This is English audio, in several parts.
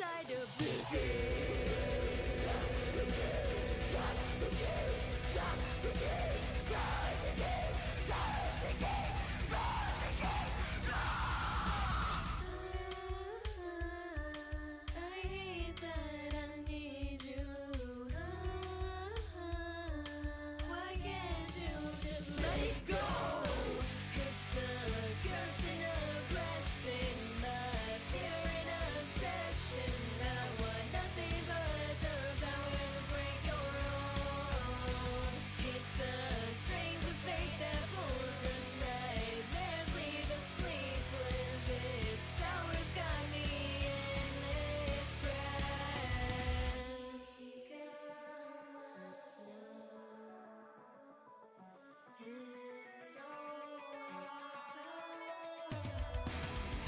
inside of me. I hate that I need you. Why can't you just let it go? It's a curse and a blessing, my fear and obsession. I want nothing but the power to break your own. It's the strings of fate that pulls us, nightmares leave us sleepless. This power's got me in its grasp. Become the snow. It's so heartfelt.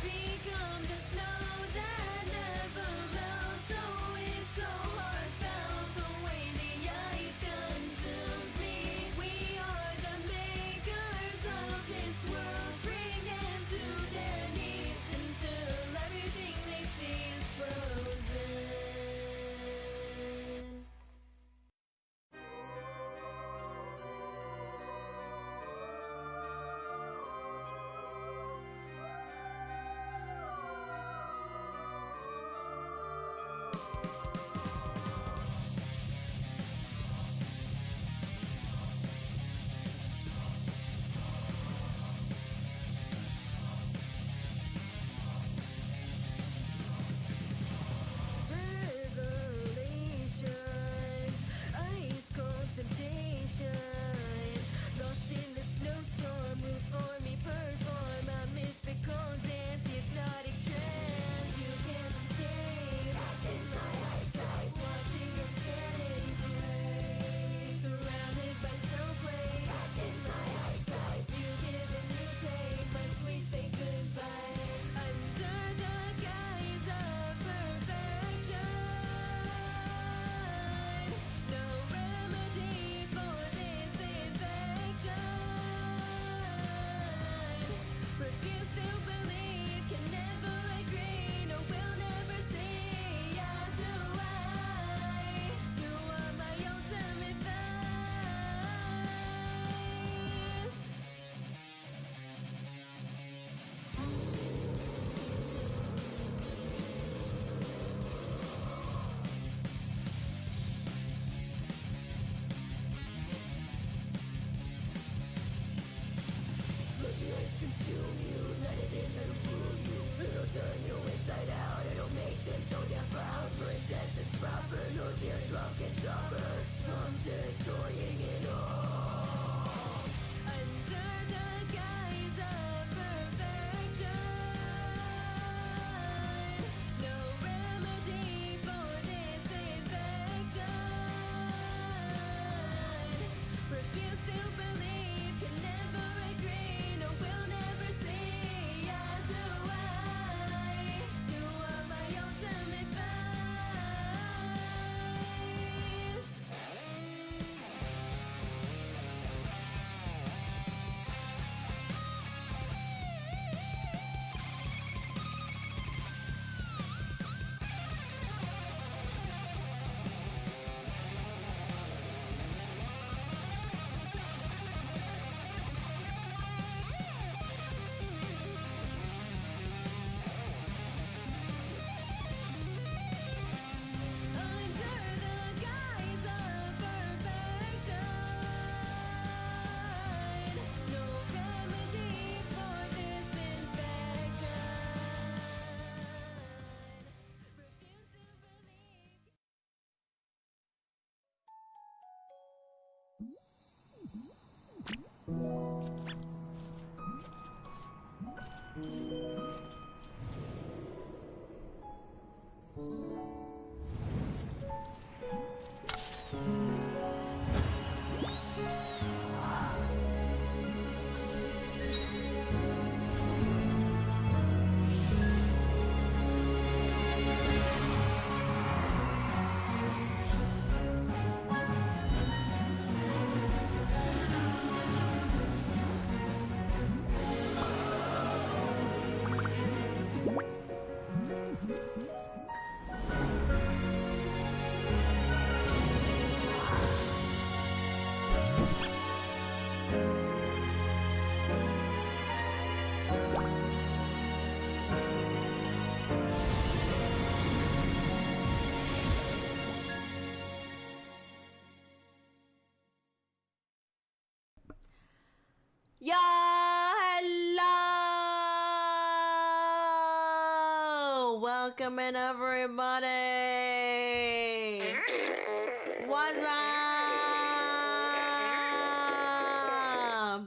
Become the snow that never melts. Oh, it's so heartfelt. The way the ice consumes me. We are the makers of this world. Bring them to their knees until everything they see is frozen. Revelations, ice cold temptations, lost in the snowstorm. Move for me, perform a mythical dance, hypnotic trance. You can't escape in my eyesight, watching your sanity break. Surrounded by snowflakes in my eyesight, you give and you take, must we say goodbye? Under the guise of perfection, no remedy for this infection. Refuse to believe, can never agree, no, we'll never see eye to eye. You are my ultimate vice. Let the ice consume you, let it in, let it rule you. It'll turn you inside out, it'll make them so damn proud. Princess is proper, no teardrop can stop her from destroying it all. Under the guise of perfection, no remedy for this infection. Refuse to believe, can never agree, no, we'll never see eye to eye. You are my ultimate vice. welcome in everybody. What's up?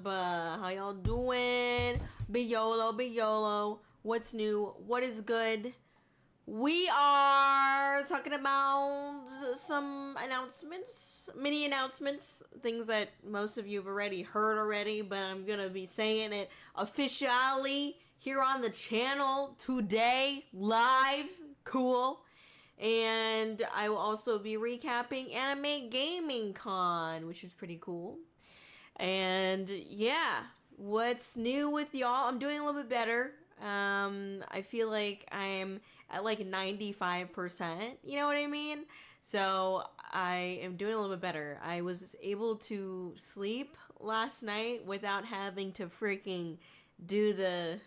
How y'all doing? Big YoHallo. What's new? What is good? We are talking about some announcements, mini announcements, things that most of you have already heard already, but I'm gonna be saying it officially here on the channel today, live, cool. And I will also be recapping Anime Gaming Con, which is pretty cool. And yeah, what's new with y'all? I'm doing a little bit better. I feel like I'm at like 95%, you know what I mean? So I am doing a little bit better. I was able to sleep last night without having to freaking do the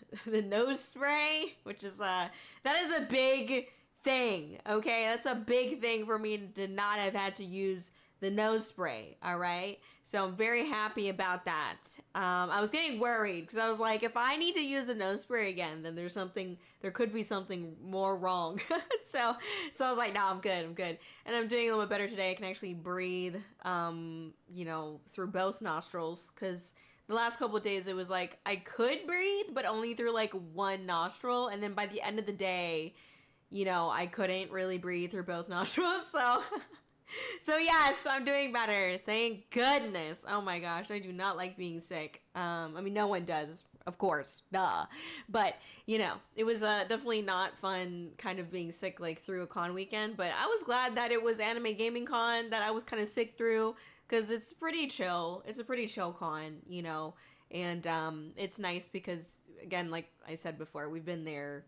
nose spray, which is that is a big thing, okay? That's a big thing for me to not have had to use the nose spray, all right? So I'm very happy about that. I was getting worried because I was like, if I need to use a nose spray again, then there could be something more wrong. so I was like, no, I'm good. And I'm doing a little bit better today. I can actually breathe, through both nostrils, because the last couple of days it was like I could breathe, but only through like one nostril. And then by the end of the day, I couldn't really breathe through both nostrils. So yes, I'm doing better. Thank goodness. Oh my gosh, I do not like being sick. No one does, of course, duh. But, it was definitely not fun kind of being sick like through a con weekend. But I was glad that it was Anime Gaming Con that I was kind of sick through, because it's pretty chill. It's a pretty chill con, and it's nice because, again, like I said before, we've been there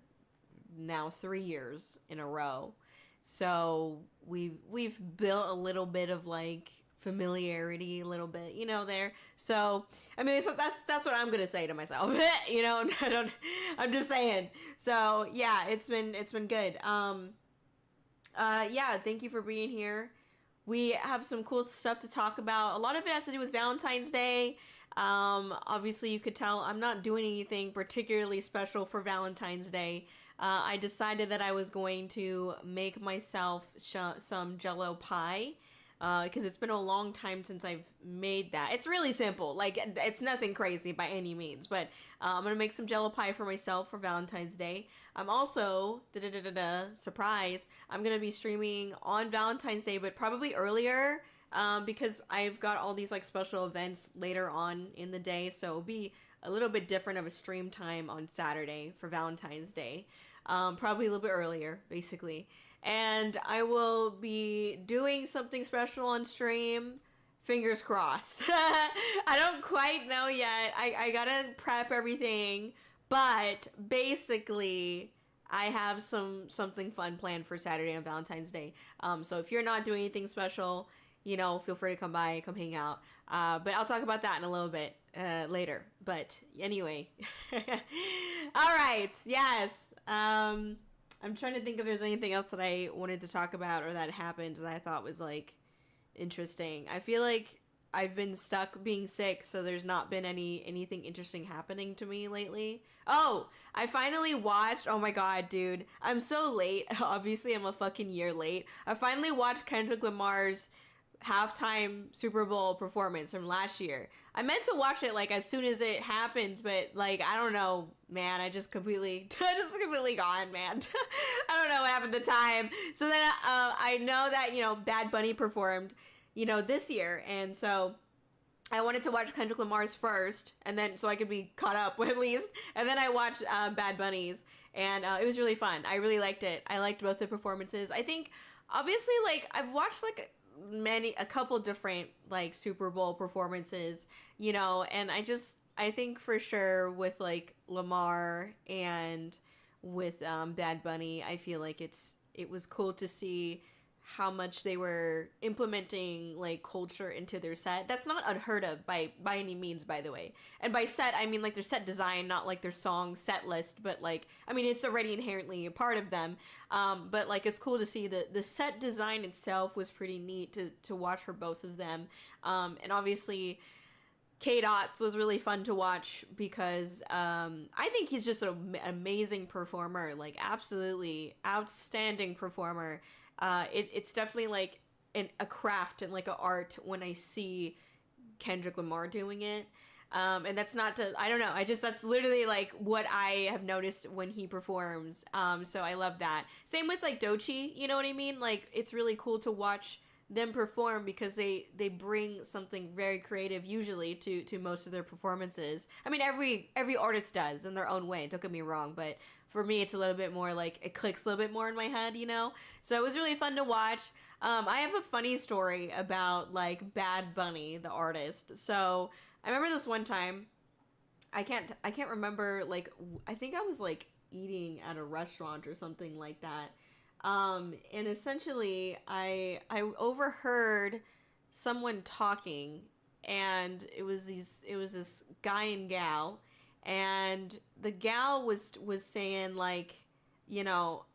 now 3 years in a row. So we've built a little bit of like familiarity, a little bit, there. So so that's what I'm gonna say to myself. I'm just saying. So yeah, it's been good. Thank you for being here. We have some cool stuff to talk about. A lot of it has to do with Valentine's Day. Obviously you could tell I'm not doing anything particularly special for Valentine's Day. I decided that I was going to make myself some Jello pie, because it's been a long time since I've made that. It's really simple, like it's nothing crazy by any means, but I'm gonna make some Jello pie for myself for Valentine's Day. I'm also surprise, I'm gonna be streaming on Valentine's Day, but probably earlier, because I've got all these like special events later on in the day, so it'll be a little bit different of a stream time on Saturday for Valentine's Day. Probably a little bit earlier, basically. And I will be doing something special on stream. Fingers crossed. I don't quite know yet. I gotta prep everything. But basically, I have something fun planned for Saturday on Valentine's Day. So if you're not doing anything special, feel free to come by, come hang out. But I'll talk about that in a little bit later. But anyway. All right. Yes. I'm trying to think if there's anything else that I wanted to talk about or that happened that I thought was like interesting. I feel like I've been stuck being sick, so there's not been anything interesting happening to me lately. Oh, I finally watched, oh my god, dude. I'm so late. Obviously, I'm a fucking year late. I finally watched Kendrick Lamar's halftime Super Bowl performance from last year. I meant to watch it like as soon as it happened, but like I don't know, man. I just completely gone, man. I don't know what happened at the time. So then I know that Bad Bunny performed this year, and so I wanted to watch Kendrick Lamar's first, and then so I could be caught up with at least, and then I watched Bad Bunny's, and it was really fun. I really liked it. I liked both the performances. I think obviously like I've watched like a couple different like Super Bowl performances, and I think for sure with like Lamar and with Bad Bunny, I feel like it was cool to see how much they were implementing like culture into their set. That's not unheard of by any means, by the way. And by set, I mean like their set design, not like their song set list, but like it's already inherently a part of them. But like it's cool to see the set design itself was pretty neat to watch for both of them. And obviously K-Dots was really fun to watch because I think he's just an amazing performer, like absolutely outstanding performer. It's definitely like a craft and like an art when I see Kendrick Lamar doing it. And that's not to, I don't know, that's literally like what I have noticed when he performs. So I love that. Same with like Doechii, you know what I mean? Like it's really cool to watch them perform because they bring something very creative usually to most of their performances. I mean, every artist does in their own way, don't get me wrong, but for me it's a little bit more like it clicks a little bit more in my head, you know? So it was really fun to watch. I have a funny story about like Bad Bunny, the artist. So I remember this one time, I can't remember, like I think I was like eating at a restaurant or something like that. And essentially I overheard someone talking, and it was this guy and gal, and the gal was saying like, you know,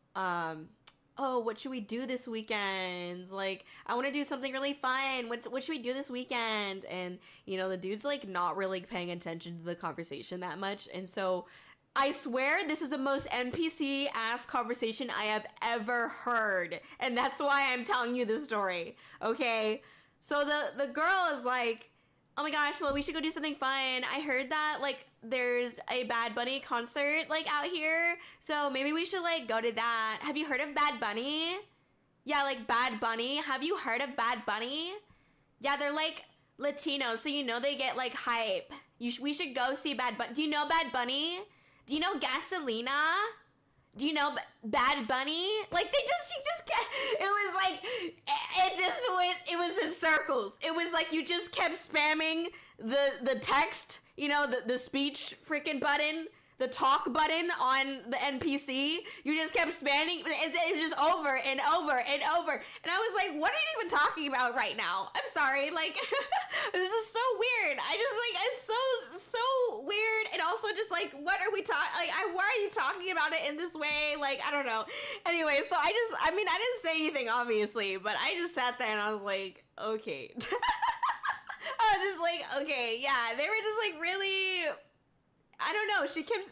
oh, what should we do this weekend? Like, I want to do something really fun. What should we do this weekend? And, you know, the dude's like not really paying attention to the conversation that much. And so I swear this is the most NPC ass conversation I have ever heard. And that's why I'm telling you this story. Okay? So the girl is like, oh my gosh, well, we should go do something fun. I heard that like there's a Bad Bunny concert like out here. So maybe we should like go to that. Have you heard of Bad Bunny? Yeah, like Bad Bunny. Have you heard of Bad Bunny? Yeah, they're like Latino, so you know they get like hype. We should go see Bad Bunny. Do you know Bad Bunny? Do you know Gasolina? Do you know Bad Bunny? Like she just kept, it was like, it was in circles. It was like you just kept spamming the text, you know, the speech freaking button, the talk button on the NPC. You just kept spamming, it was just over and over and over. And I was like, what are you even talking about right now? I'm sorry, like, this is so weird. I just like, it's so weird. And also just like, what are we talking, like, why are you talking about it in this way? Like, I don't know. Anyway, so I didn't say anything obviously, but I just sat there and I was like, okay. I was just like, okay, yeah, they were just like really, I don't know,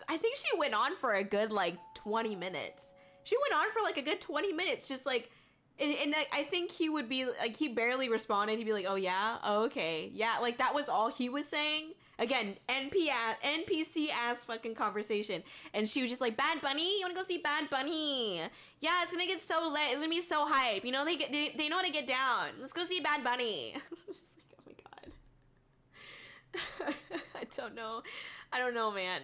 I think she went on for a good like 20 minutes. She went on for like a good 20 minutes, just like, and I think he would be like, he barely responded. He'd be like, oh yeah, oh okay, yeah, like that was all he was saying. Again, NPC ass fucking conversation. And she was just like, Bad Bunny? You wanna go see Bad Bunny? Yeah, it's gonna get so lit. It's gonna be so hype. You know, they know how to get down. Let's go see Bad Bunny. Just like, oh my god. I don't know, man.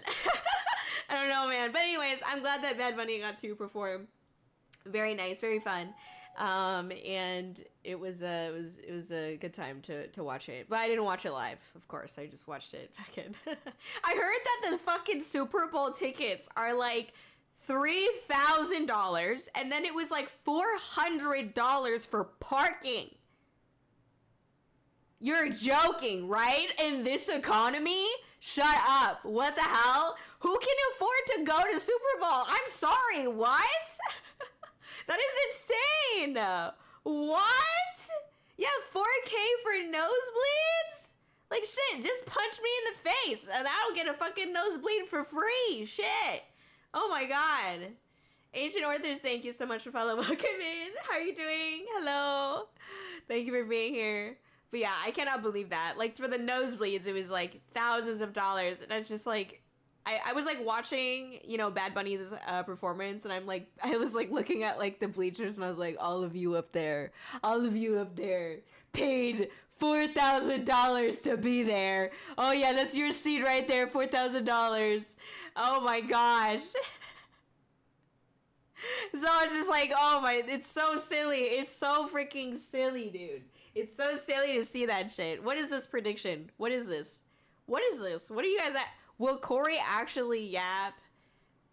I don't know, man. But anyways, I'm glad that Bad Bunny got to perform. Very nice, very fun. And it was a good time to watch it. But I didn't watch it live, of course. I just watched it fucking. I heard that the fucking Super Bowl tickets are like $3,000, and then it was like $400 for parking. You're joking, right? In this economy? Shut up. What the hell? Who can afford to go to Super Bowl? I'm sorry, what? That is insane. What? Yeah, 4K for nosebleeds? Like, shit, just punch me in the face and I'll get a fucking nosebleed for free. Shit. Oh my god. Ancient Authors, thank you so much for following. Welcome in. How are you doing? Hello. Thank you for being here. But yeah, I cannot believe that. Like, for the nosebleeds, it was like thousands of dollars. And it's just like, I was like watching, you know, Bad Bunny's performance, and I was like looking at like the bleachers, and I was like, all of you up there paid $4,000 to be there. Oh yeah, that's your seat right there, $4,000. Oh my gosh. So it's just like, oh my, it's so silly. It's so freaking silly, dude. It's so silly to see that shit. What is this prediction? What is this? What are you guys at? Will Kōri actually yap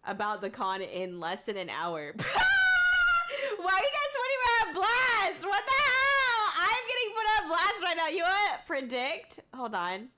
about the con in less than an hour? Why are you guys putting me on blast? What the hell? I'm getting put on blast right now. You want to predict? Hold on.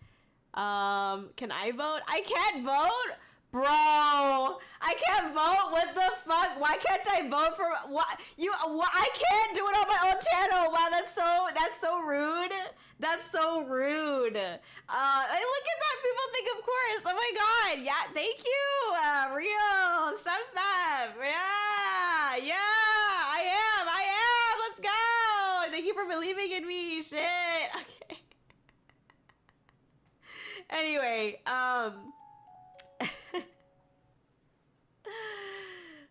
Can I vote? I can't vote? Bro, I can't vote. What the fuck? Why can't I vote for what? I can't do it on my own channel. Wow, that's so rude. That's so rude. Hey, look at that. People think, of course. Oh my god. Yeah, thank you. Real. Stop. Yeah. I am. Let's go. Thank you for believing in me. Shit. Okay. Anyway,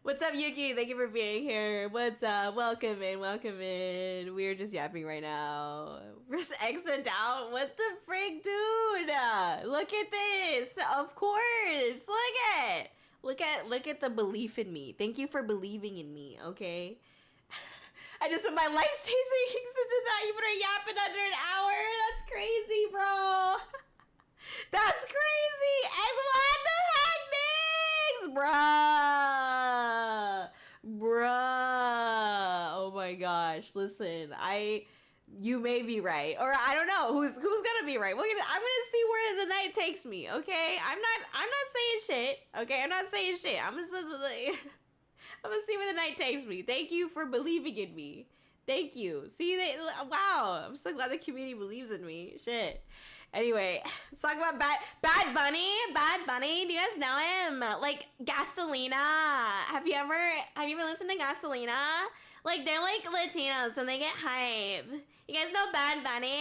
what's up, Yuki? Thank you for being here. What's up? Welcome in. We're just yapping right now. Press exit out. What the frick, dude? Look at this. Of course. Look at the belief in me. Thank you for believing in me, okay? I just put my life savings into that. You better yap in under an hour. That's crazy, bro. That's crazy. As what the heck, Nix? Bruh. Oh my gosh. Listen, you may be right. Or I don't know. Who's gonna be right? I'm gonna see where the night takes me, okay? I'm not saying shit. Okay, I'm not saying shit. I'm gonna see where the night takes me. Thank you for believing in me. Thank you. See, wow. I'm so glad the community believes in me. Shit. Anyway, let's talk about Bad Bunny. Bad Bunny, do you guys know him? Like Gasolina. Have you ever listened to Gasolina? Like, they're like Latinos and they get hype. You guys know Bad Bunny?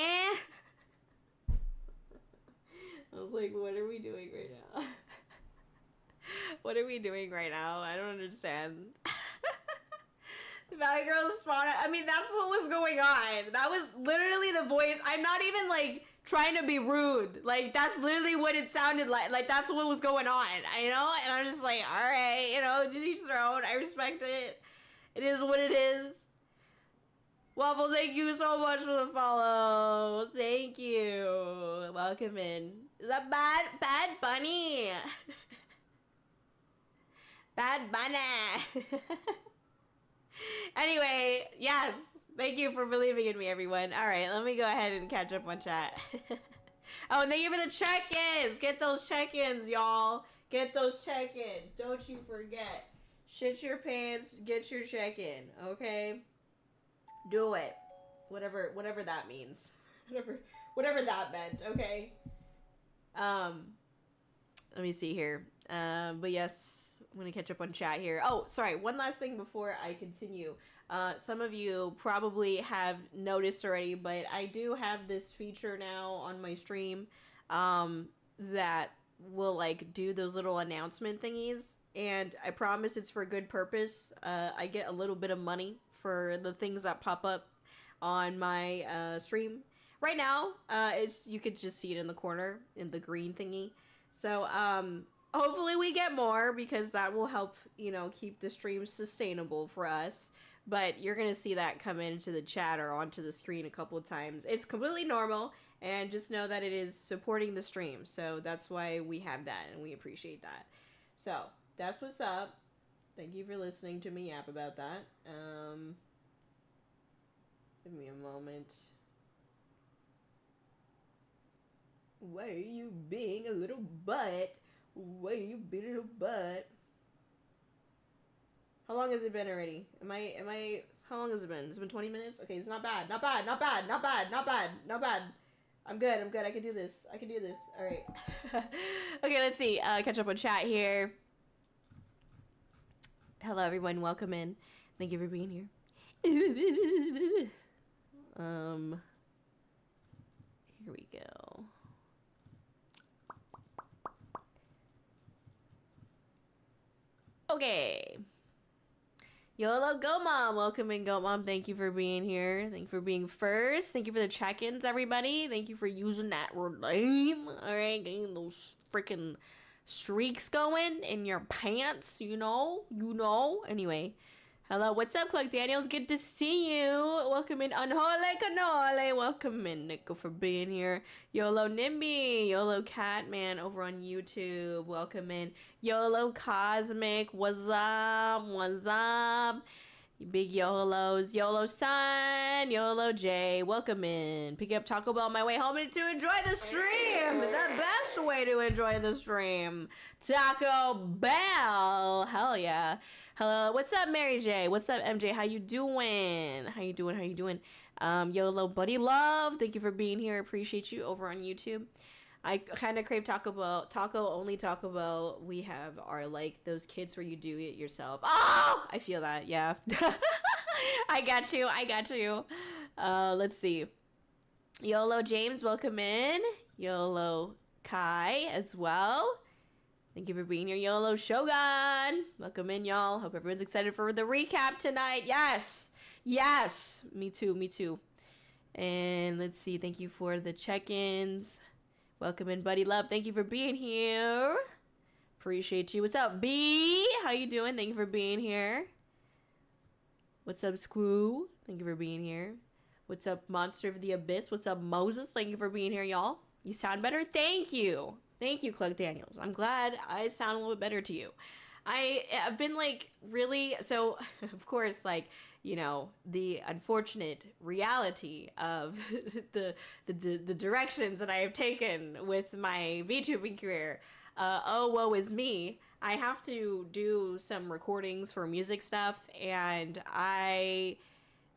I was like, what are we doing right now? What are we doing right now? I don't understand. The Valley Girls spawn. I mean, that's what was going on. That was literally the voice. I'm not even like trying to be rude. Like, that's literally what it sounded like. Like, that's what was going on, you know? And I'm just like, all right, you know, to each their own. I respect it. It is what it is. Waffle, thank you so much for the follow. Thank you. Welcome in. Is that Bad Bunny? Bad Bunny. Anyway, yes. Thank you for believing in me, everyone. All right, let me go ahead and catch up on chat. Oh, and thank you for the check-ins. Get those check-ins, y'all. Get those check-ins. Don't you forget. Shit your pants. Get your check-in, okay? Do it. Whatever that means. Whatever that meant, okay? Let me see here. But yes, I'm gonna catch up on chat here. Oh, sorry. One last thing before I continue. Some of you probably have noticed already, but I do have this feature now on my stream that will like do those little announcement thingies, and I promise it's for good purpose. I get a little bit of money for the things that pop up on my stream. Right now, you could just see it in the corner in the green thingy. So hopefully we get more, because that will help, you know, keep the stream sustainable for us. But you're going to see that come into the chat or onto the screen a couple of times. It's completely normal, and just know that it is supporting the stream. So that's why we have that, and we appreciate that. So that's what's up. Thank you for listening to me yap about that. Give me a moment. Why are you being a little butt? Why are you being a little butt? How long has it been already? How long has it been? It's been 20 minutes? Okay, it's not bad. Not bad. I'm good. I can do this. All right. Okay, let's see. Catch up on chat here. Hello, everyone. Welcome in. Thank you for being here. Here we go. Okay. YoHallo, Go Mom. Welcome in, Go Mom. Thank you for being here. Thank you for being first. Thank you for the check-ins, everybody. Thank you for using that name. All right, getting those freaking streaks going in your pants. You know. Anyway, hello. What's up, Clark Daniels? Good to see you. Welcome in, Unholy Canole. Welcome in, Nico, for being here. YoHallo Nimby. YoHallo Catman over on YouTube. Welcome in. YoHallo Cosmic. What's up? You big YoHallos. YOLO Sun, YOLO J, welcome in. Picking up Taco Bell on my way home to enjoy the stream. The best way to enjoy the stream. Taco Bell. Hell yeah. Hello. What's up, Mary J? What's up, MJ? How you doing? How you doing? How you doing? YOLO Buddy Love. Thank you for being here. Appreciate you over on YouTube. I kind of crave Taco Bell. Only Taco Bell we have are like those kits where you do it yourself. Oh, I feel that. Yeah. I got you. Let's see. YOLO James, welcome in. YOLO Kai as well. Thank you for being here. YOLO Shogun, welcome in, y'all. Hope everyone's excited for the recap tonight. Yes. Me too. And let's see. Thank you for the check-ins. Welcome in, Buddy Love. Thank you for being here. Appreciate you. What's up, B? How you doing? Thank you for being here. What's up, Squoo? Thank you for being here. What's up, Monster of the Abyss? What's up, Moses? Thank you for being here, y'all. You sound better? Thank you. Thank you, Cluck Daniels. I'm glad I sound a little bit better to you. I've been like really, so of course, like, you know, the unfortunate reality of the directions that I have taken with my VTubing career. Oh, woe is me. I have to do some recordings for music stuff, and I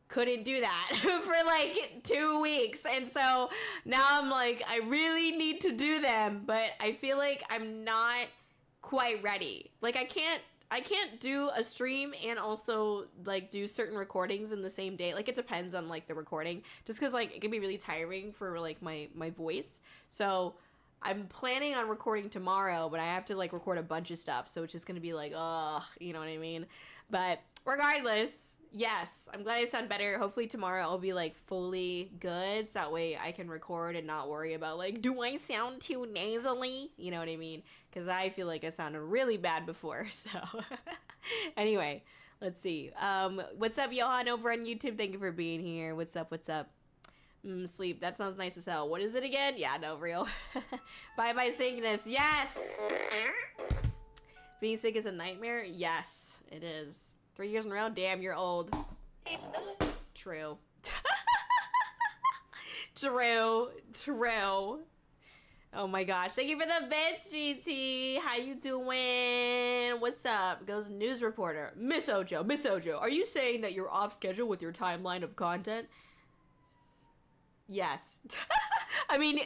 couldn't do that for like 2 weeks. And so now I'm like, I really need to do them, but I feel like I'm not quite ready. Like I can't do a stream and also like do certain recordings in the same day. Like it depends on like the recording, just because like it can be really tiring for like my voice. So I'm planning on recording tomorrow, but I have to like record a bunch of stuff, so it's just gonna be like, you know what I mean? But regardless, yes, I'm glad I sound better. Hopefully tomorrow I'll be like fully good, so that way I can record and not worry about like, do I sound too nasally? You know what I mean? Because I feel like I sounded really bad before. So anyway, let's see. What's up, Johan over on YouTube? Thank you for being here. What's up? Sleep. That sounds nice as hell. What is it again? Yeah, no, real. Bye sickness. Yes. Being sick is a nightmare. Yes, it is. 3 years in a row. Damn, you're old. True. True. Oh my gosh. Thank you for the bits, GT. How you doing? What's up? Goes news reporter. Miss Ojo, are you saying that you're off schedule with your timeline of content? Yes. I mean,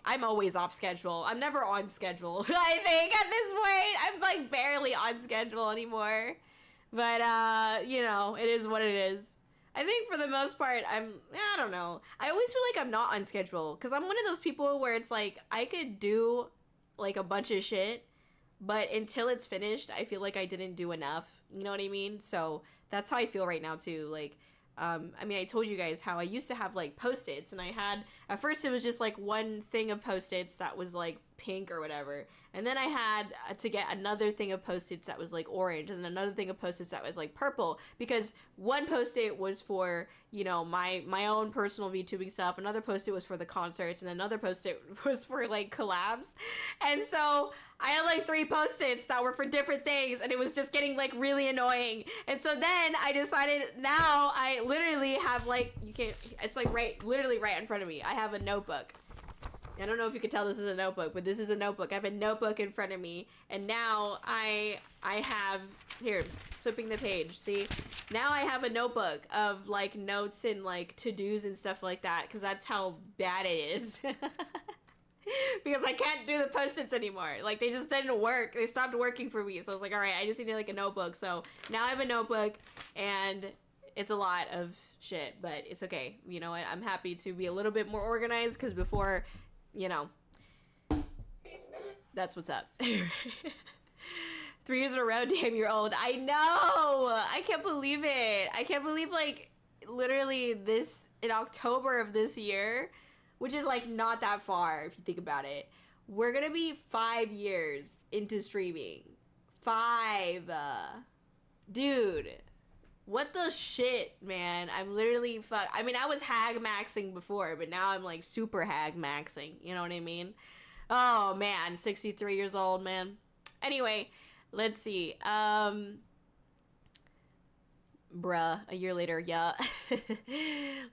I'm always off schedule. I'm never on schedule. I think at this point, I'm like barely on schedule anymore. But, you know, it is what it is. I think for the most part, I don't know. I always feel like I'm not on schedule, because I'm one of those people where it's like, I could do like a bunch of shit, but until it's finished, I feel like I didn't do enough. You know what I mean? So that's how I feel right now too. Like, I mean, I told you guys how I used to have like post-its, and I had, at first it was just like one thing of post-its that was like pink or whatever, and then I had to get another thing of post-its that was like orange, and another thing of post-its that was like purple, because one post-it was for, you know, my own personal VTubing stuff, another post-it was for the concerts, and another post-it was for like collabs. And so I had like 3 post-its that were for different things, and it was just getting like really annoying. And so then I decided, now I literally have like, you can't, it's like literally right in front of me. I have a notebook. I don't know if you can tell this is a notebook, but this is a notebook. I have a notebook in front of me, and now I have, here, flipping the page, see? Now I have a notebook of like notes and like to-dos and stuff like that, because that's how bad it is. Because I can't do the post-its anymore. Like, they just didn't work. They stopped working for me. So I was like, all right, I just need like a notebook. So now I have a notebook, and it's a lot of shit, but it's okay. You know what? I'm happy to be a little bit more organized, because before, you know, that's what's up. 3 years in a row, damn, you're old. I know. I can't believe it. I can't believe, like, literally this, in October of this year, which is like not that far if you think about it, we're gonna be 5 years into streaming. 5. Dude, what the shit, man? I'm literally I mean, I was hag maxing before, but now I'm like super hag maxing. You know what I mean? Oh man, 63 years old, man. Anyway, let's see. Bruh, a year later, yeah.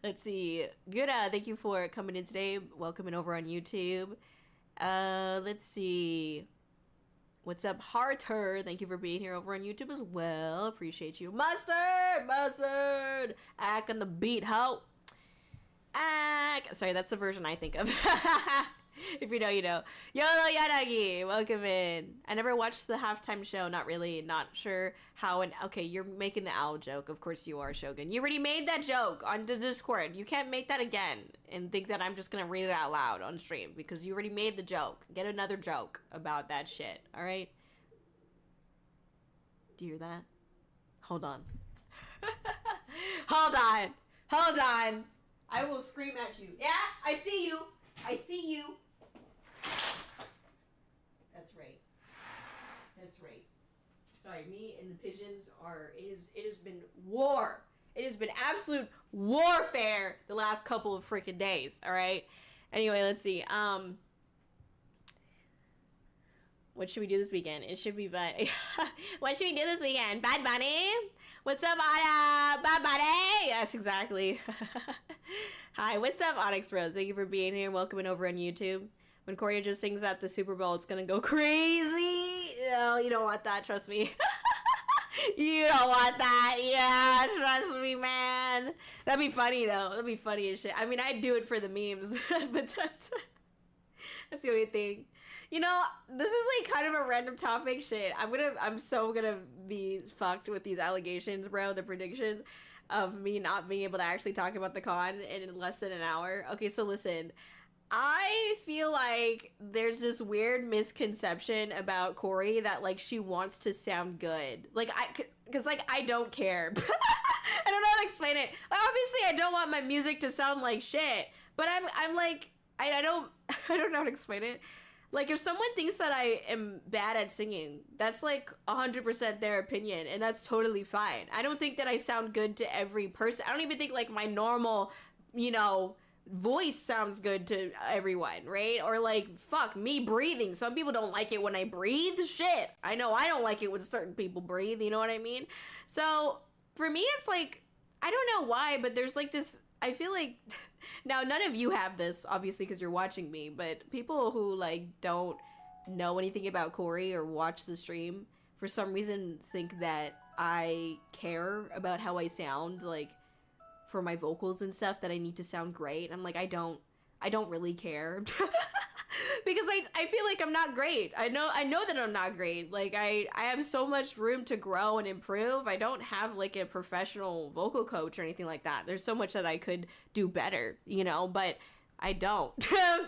Let's see. Good, thank you for coming in today. Welcoming over on YouTube. Let's see. What's up, Harter? Thank you for being here over on YouTube as well. Appreciate you. Mustard! Ack on the beat, ho. Ack. Sorry, that's the version I think of. If you know, you know. YoHallo Yanagi, welcome in. I never watched the halftime show. Not really. Not sure how. And okay, you're making the owl joke. Of course you are, Shogun. You already made that joke on the Discord. You can't make that again and think that I'm just gonna read it out loud on stream because you already made the joke. Get another joke about that shit. All right. Do you hear that? Hold on. Hold on. I will scream at you. Yeah, I see you. That's right. Sorry, me and the pigeons are, it has been war. It has been absolute warfare the last couple of freaking days, alright? Anyway, let's see. What should we do this weekend? It should be fun. What should we do this weekend? Bad Bunny? What's up, Anna? Bad Bunny? Yes, exactly. Hi, what's up, Onyx Rose? Thank you for being here. Welcome over on YouTube. When Kōri-Oujo sings at the Super Bowl, it's gonna go crazy. No, you don't want that, trust me. You don't want that. Yeah, trust me, man. That'd be funny, though. That'd be funny as shit. I mean, I'd do it for the memes, but that's the only thing. You know, this is like kind of a random topic shit. I'm so gonna be fucked with these allegations, bro. The predictions of me not being able to actually talk about the con in less than an hour. Okay, so listen. I feel like there's this weird misconception about Kōri that like she wants to sound good. Like cause like I don't care. I don't know how to explain it. Like, obviously I don't want my music to sound like shit, but I'm like, I don't know how to explain it. Like, if someone thinks that I am bad at singing, that's like 100% their opinion, and that's totally fine. I don't think that I sound good to every person. I don't even think like my normal, you know, voice sounds good to everyone, right? Or like, fuck, me breathing. Some people don't like it when I breathe. Shit. I know I don't like it when certain people breathe, you know what I mean? So, for me, it's like, I don't know why, but there's like this, I feel like, now none of you have this, obviously, because you're watching me, but people who like don't know anything about Kōri or watch the stream, for some reason think that I care about how I sound, like, for my vocals and stuff, that I need to sound great. I'm like, I don't really care. Because I feel like I'm not great. I know that I'm not great. Like, I have so much room to grow and improve. I don't have like a professional vocal coach or anything like that. There's so much that I could do better, you know, but I don't.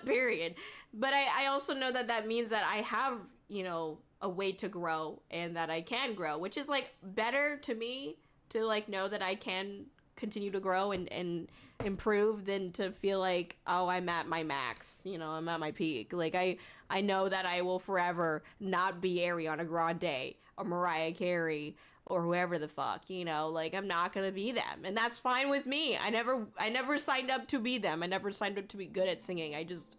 Period. But I also know that that means that I have, you know, a way to grow and that I can grow, which is like better to me to like know that I can continue to grow and improve than to feel like, oh, I'm at my max, you know, I'm at my peak. Like, I know that I will forever not be Ariana Grande or Mariah Carey or whoever the fuck, you know, like, I'm not gonna be them, and that's fine with me. I never signed up to be them. I never signed up to be good at singing. I just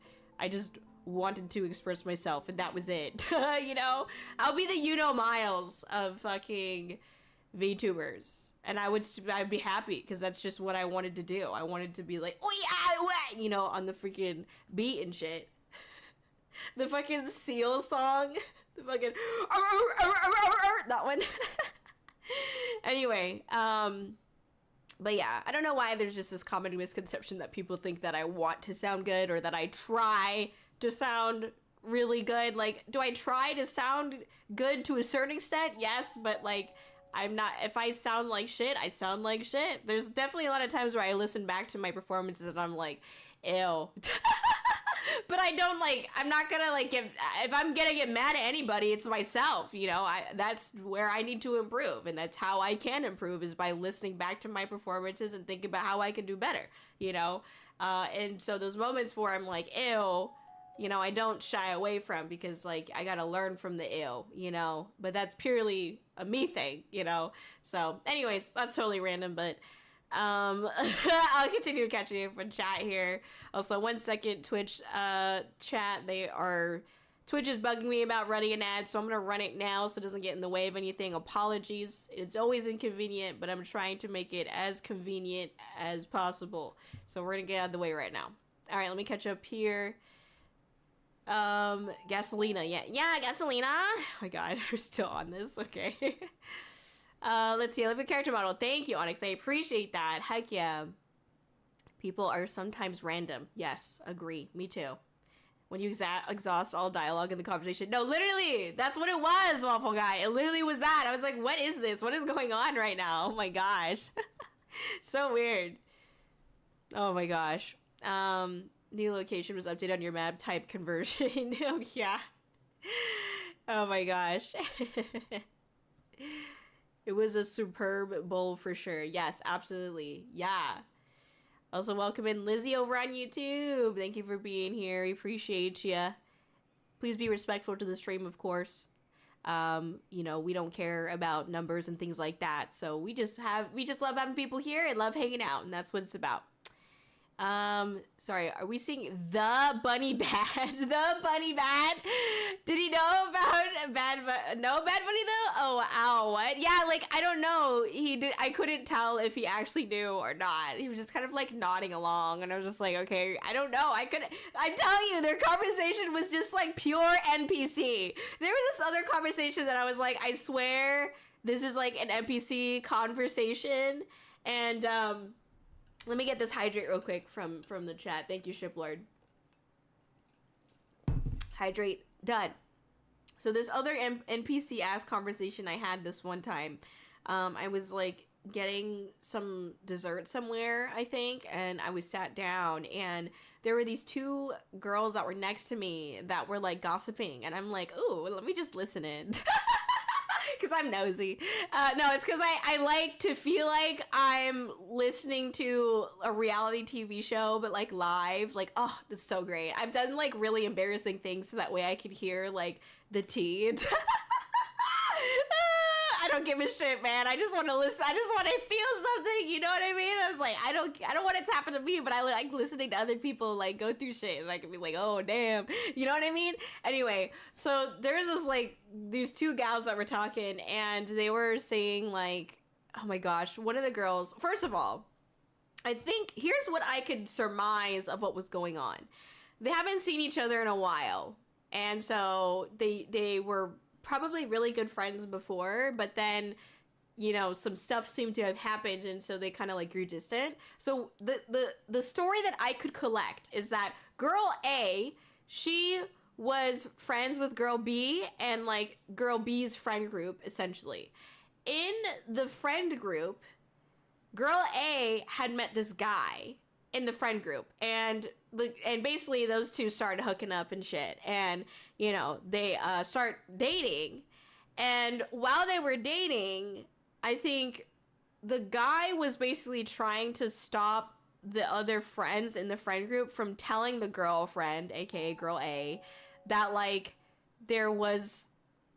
wanted to express myself, and that was it. You know, I'll be the Miles of fucking VTubers, and I'd be happy because that's just what I wanted to do. I wanted to be like, oh yeah, you know, on the freaking beat and shit. The fucking seal song, the fucking that one. Anyway, but yeah, I don't know why there's just this common misconception that people think that I want to sound good or that I try to sound really good. Like, do I try to sound good to a certain extent? Yes, but like, I'm not, if I sound like shit, I sound like shit. There's definitely a lot of times where I listen back to my performances and I'm like, ew. But I don't like, I'm not gonna like if I'm gonna get mad at anybody, it's myself, you know. That's where I need to improve, and that's how I can improve, is by listening back to my performances and thinking about how I can do better, you know. And so those moments where I'm like, ew, you know, I don't shy away from, because like I gotta learn from the ew, you know. But that's purely a me thing, you know. So anyways, that's totally random, but I'll continue catching you from chat here. Also, 1 second, Twitch chat, they are Twitch is bugging me about running an ad, so I'm gonna run it now so it doesn't get in the way of anything. Apologies. It's always inconvenient, but I'm trying to make it as convenient as possible. So we're gonna get out of the way right now. All right, let me catch up here. Gasolina. Yeah, Gasolina. Oh my god, we're still on this. Okay. Let's see. I live a character model. Thank you, Onyx. I appreciate that. Heck yeah. People are sometimes random. Yes, agree. Me too. When you exhaust all dialogue in the conversation. No, literally, that's what it was, Waffle Guy. It literally was that. I was like, what is this? What is going on right now? Oh my gosh. So weird. Oh my gosh. New location was updated on your map type conversion. Oh yeah. Oh my gosh. It was a superb bowl for sure. Yes, absolutely. Yeah. Also, welcome in Lizzie over on YouTube. Thank you for being here. We appreciate you. Please be respectful to the stream, of course. You know, we don't care about numbers and things like that. So we just love having people here and love hanging out, and that's what it's about. Sorry, are we seeing the Bunny Bad? The Bunny Bad? Did he know about Bad Bunny though? Oh, ow, what? Yeah, like, I don't know. I couldn't tell if he actually knew or not. He was just kind of like nodding along, and I was just like, okay, I don't know. I tell you, their conversation was just like pure NPC. There was this other conversation that I was like, I swear this is like an NPC conversation, and, let me get this hydrate real quick from the chat. Thank you, Shiplord. Hydrate. Done. So this other NPC-ass conversation I had this one time, I was, like, getting some dessert somewhere, I think, and I was sat down, and there were these two girls that were next to me that were, like, gossiping, and I'm like, ooh, let me just listen in. Because I'm nosy. No, it's because I like to feel like I'm listening to a reality TV show, but like live. Like, oh, that's so great. I've done like really embarrassing things so that way I could hear like the tea. I don't give a shit, man. I just want to listen. I just want to feel something. You know what I mean? I was like, I don't want it to happen to me, but I like listening to other people like go through shit, and I can be like, oh damn, you know what I mean? Anyway, so there's this like these two gals that were talking, and they were saying like, oh my gosh, one of the girls. First of all, I think here's what I could surmise of what was going on. They haven't seen each other in a while, and so they were probably really good friends before, but then, you know, some stuff seemed to have happened, and so they kind of like grew distant. So the story that I could collect is that girl A, she was friends with girl B and like girl B's friend group, essentially. In the friend group, girl A had met this guy in the friend group, and basically those two started hooking up and shit, and you know, they start dating, and while they were dating, I think the guy was basically trying to stop the other friends in the friend group from telling the girlfriend, aka girl A, that like there was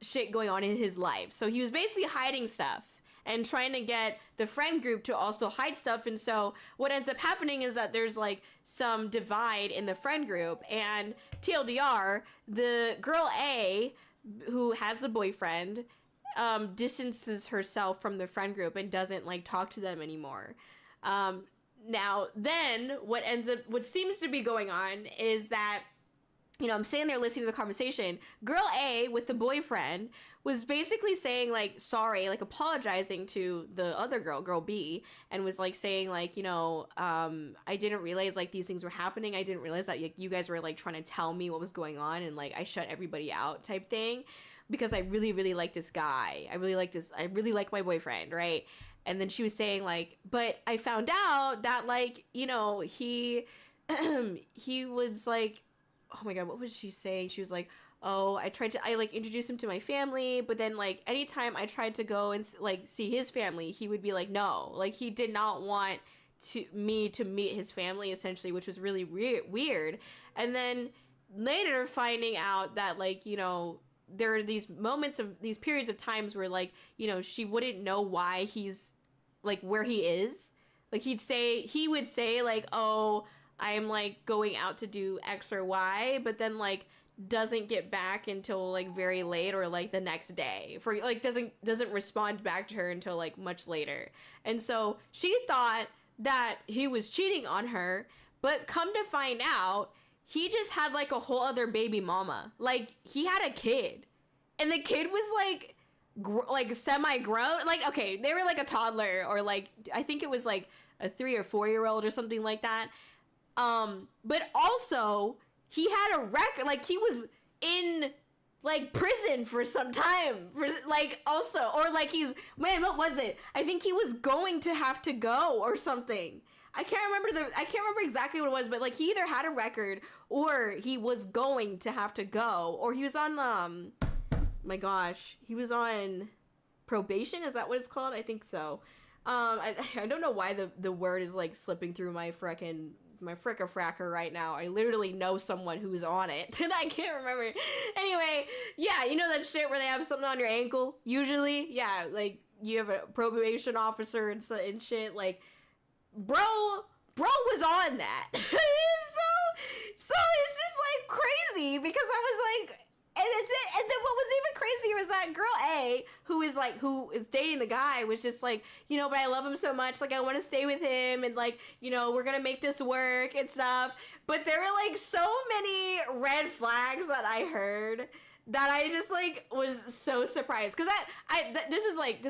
shit going on in his life. So he was basically hiding stuff and trying to get the friend group to also hide stuff. And so what ends up happening is that there's like some divide in the friend group, and TLDR, the girl A, who has the boyfriend, distances herself from the friend group and doesn't like talk to them anymore. Now then what seems to be going on is that, you know, I'm sitting there listening to the conversation. Girl A with the boyfriend was basically saying like sorry, like apologizing to the other girl B, and was like saying like, you know, I didn't realize like these things were happening. I didn't realize that you guys were like trying to tell me what was going on, and like I shut everybody out type thing, because I really, really like this guy. I really like my boyfriend, right? And then she was saying like, but I found out that like, you know, he was like, oh my god, what was she saying? She was like, oh, I like introduce him to my family, but then like anytime I tried to go and like see his family, he would be like, no, like he did not want me to meet his family, essentially, which was really weird. And then later finding out that like, you know, there are these periods of times where like, you know, she wouldn't know why he's like where he is. Like he would say like, oh, I'm like going out to do X or Y, but then like doesn't get back until like very late or like the next day, for like doesn't respond back to her until like much later. And so she thought that he was cheating on her, but come to find out, he just had like a whole other baby mama. Like he had a kid, and the kid was like semi-grown. Like, okay, they were like a toddler, or like I think it was like a 3 or 4 year old or something like that. But also he had a record, like he was in like prison for some time, for like also, or like man, what was it? I think he was going to have to go or something. I can't remember exactly what it was, but like he either had a record or he was going to have to go, or he was on my gosh, he was on probation. Is that what it's called? I think so. I don't know why the word is like slipping through my fricka-fracker right now. I literally know someone who's on it, and I can't remember. Anyway, yeah, you know that shit where they have something on your ankle? Usually, yeah, like, you have a probation officer and shit, like, bro was on that. So it's just, like, crazy, because I was like, and it's it. And then what was even crazier was that girl A, who is dating the guy, was just like, you know, but I love him so much, like I want to stay with him, and like, you know, we're gonna make this work and stuff. But there were like so many red flags that I heard that I just like was so surprised, because this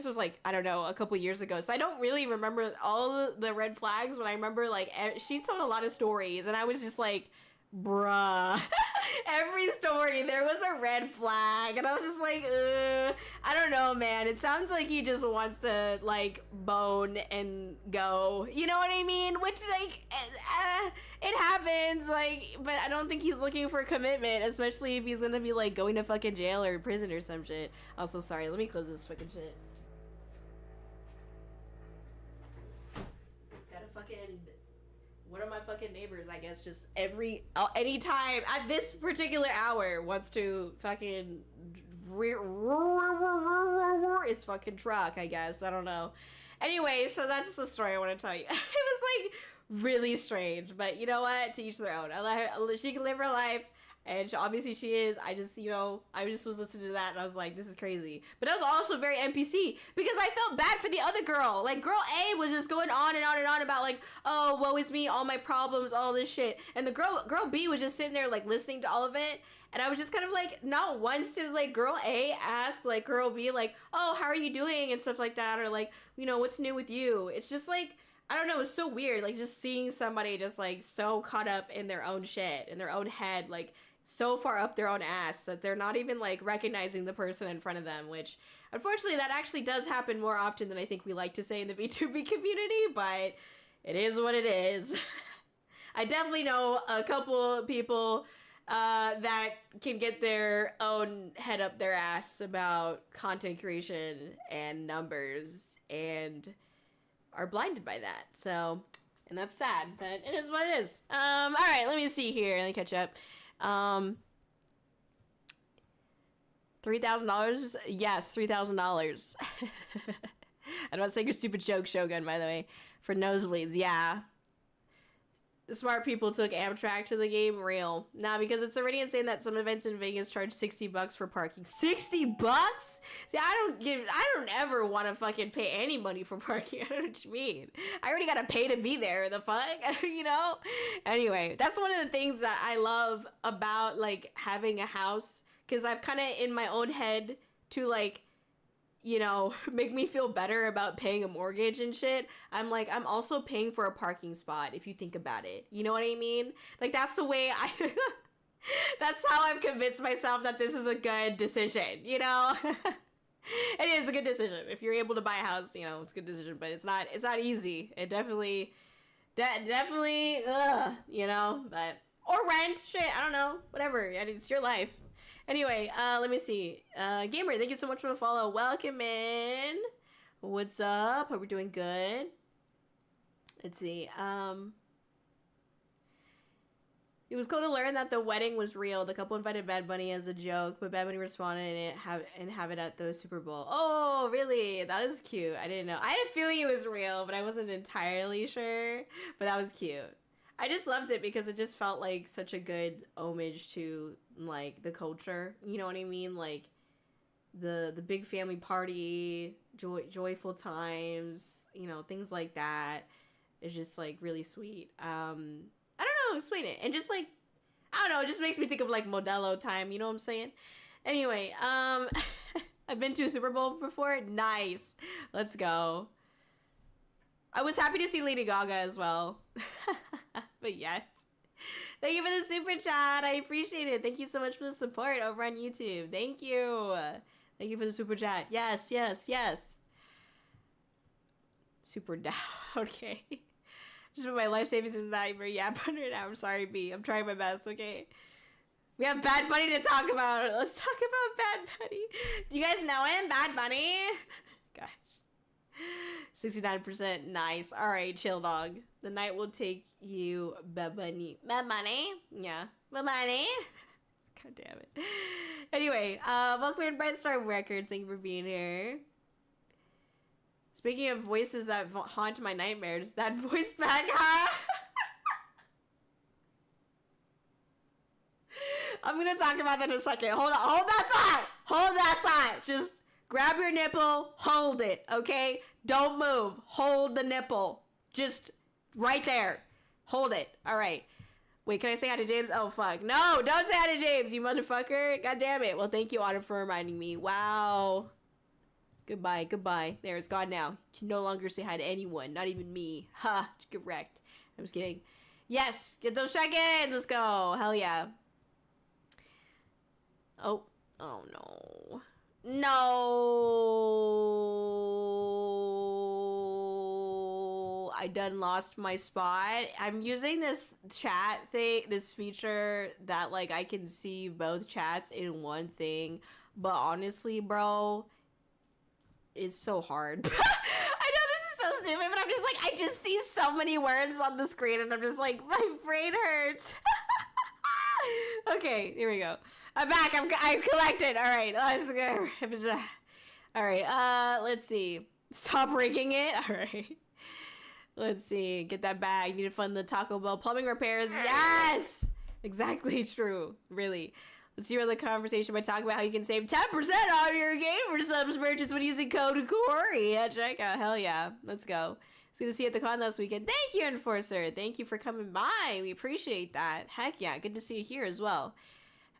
was like I don't know, a couple years ago, so I don't really remember all the red flags, but I remember like she told a lot of stories, and I was just like, bruh. Every story there was a red flag, and I was just like, I don't know, man. It sounds like he just wants to like bone and go, you know what I mean? Which like it happens, like, but I don't think he's looking for commitment, especially if he's gonna be like going to fucking jail or prison or some shit. Also, sorry, let me close this fucking shit. Gotta fucking, one of my fucking neighbors, I guess, just anytime at this particular hour wants to fucking his fucking truck, I guess. I don't know. Anyway, so that's the story I want to tell you. It was like really strange, but you know what? To each their own. I let her, she can live her life. And obviously she is. I just, you know, I just was listening to that and I was like, this is crazy. But that was also very NPC, because I felt bad for the other girl. Like, girl A was just going on and on and on about like, oh, woe is me, all my problems, all this shit. And the girl B was just sitting there like listening to all of it. And I was just kind of like, not once did like girl A ask like girl B like, oh, how are you doing and stuff like that, or like, you know, what's new with you? It's just like, I don't know, it's so weird, like just seeing somebody just like so caught up in their own shit, in their own head, like so far up their own ass that they're not even like recognizing the person in front of them, which unfortunately that actually does happen more often than I think we like to say in the VTuber community, but it is what it is. I definitely know a couple people that can get their own head up their ass about content creation and numbers and are blinded by that. So, and that's sad, but it is what it is. All right, let me see here. Let me catch up. $3,000? Yes, $3,000. I'm not saying your stupid joke, Shogun, by the way. For nosebleeds, yeah. The smart people took Amtrak to the game, real. Nah, because it's already insane that some events in Vegas charge $60 for parking. $60? See, I don't ever want to fucking pay any money for parking. I don't know what you mean. I already gotta pay to be there, the fuck? You know? Anyway, that's one of the things that I love about, like, having a house. Because I've kind of, in my own head, to, like, you know, make me feel better about paying a mortgage and shit. I'm like, I'm also paying for a parking spot, if you think about it. You know what I mean? Like, that's the way that's how I've convinced myself that this is a good decision, you know? It is a good decision. If you're able to buy a house, you know, it's a good decision, but it's not easy. It definitely, you know, but, or rent, shit, I don't know, whatever, it's your life. Anyway, let me see. Gamer, thank you so much for the follow. Welcome in. What's up? Hope we're doing good. Let's see. It was cool to learn that the wedding was real. The couple invited Bad Bunny as a joke, but Bad Bunny responded and have it at the Super Bowl. Oh, really? That is cute. I didn't know. I had a feeling it was real, but I wasn't entirely sure. But that was cute. I just loved it because it just felt like such a good homage to like the culture. You know what I mean? Like the big family party, joyful times, you know, things like that. It's just like really sweet. I don't know, explain it. And just like I don't know, it just makes me think of like Modelo time, you know what I'm saying? Anyway, I've been to a Super Bowl before. Nice. Let's go. I was happy to see Lady Gaga as well. But yes. Thank you for the super chat. I appreciate it. Thank you so much for the support over on YouTube. Thank you. Thank you for the super chat. Yes, yes, yes. Super down. Okay. Just put my life savings in that. Yeah, put it out. I'm sorry, B. I'm trying my best, okay? We have Bad Bunny to talk about. Let's talk about Bad Bunny. Do you guys know him? Bad Bunny? Gosh. 69%. Nice. Alright, chill, dog. The night will take you, Bad Bunny. Bad Bunny? Yeah. Bad Bunny? God damn it. Anyway, welcome in Bright Star Records. Thank you for being here. Speaking of voices that haunt my nightmares, that voice back, huh? I'm gonna talk about that in a second. Hold on, hold that thought! Hold that thought! Just grab your nipple, hold it, okay? Don't move. Hold the nipple. Just right there. Hold it. Alright. Wait, can I say hi to James? Oh, fuck. No, don't say hi to James, you motherfucker. God damn it. Well, thank you, Autumn, for reminding me. Wow. Goodbye, goodbye. There, it's gone now. You can no longer say hi to anyone, not even me. Ha, get wrecked. I'm just kidding. Yes, get those check-ins. Let's go. Hell yeah. Oh, oh no. No. I done lost my spot. I'm using this chat thing, this feature that like I can see both chats in one thing. But honestly, bro, it's so hard. I know this is so stupid, but I'm just like, I just see so many words on the screen and I'm just like, my brain hurts. Okay, here we go. I'm back. I'm collected. All right, let's go. All right, let's see. Stop rigging it. All right. Let's see. Get that bag. Need to fund the Taco Bell plumbing repairs. Yes! Exactly true. Really. Let's hear the conversation by talking about how you can save 10% on your gamer subs purchase when using code Kōri at checkout. Hell yeah. Let's go. It's good to see you at the con last weekend. Thank you, Enforcer. Thank you for coming by. We appreciate that. Heck yeah. Good to see you here as well.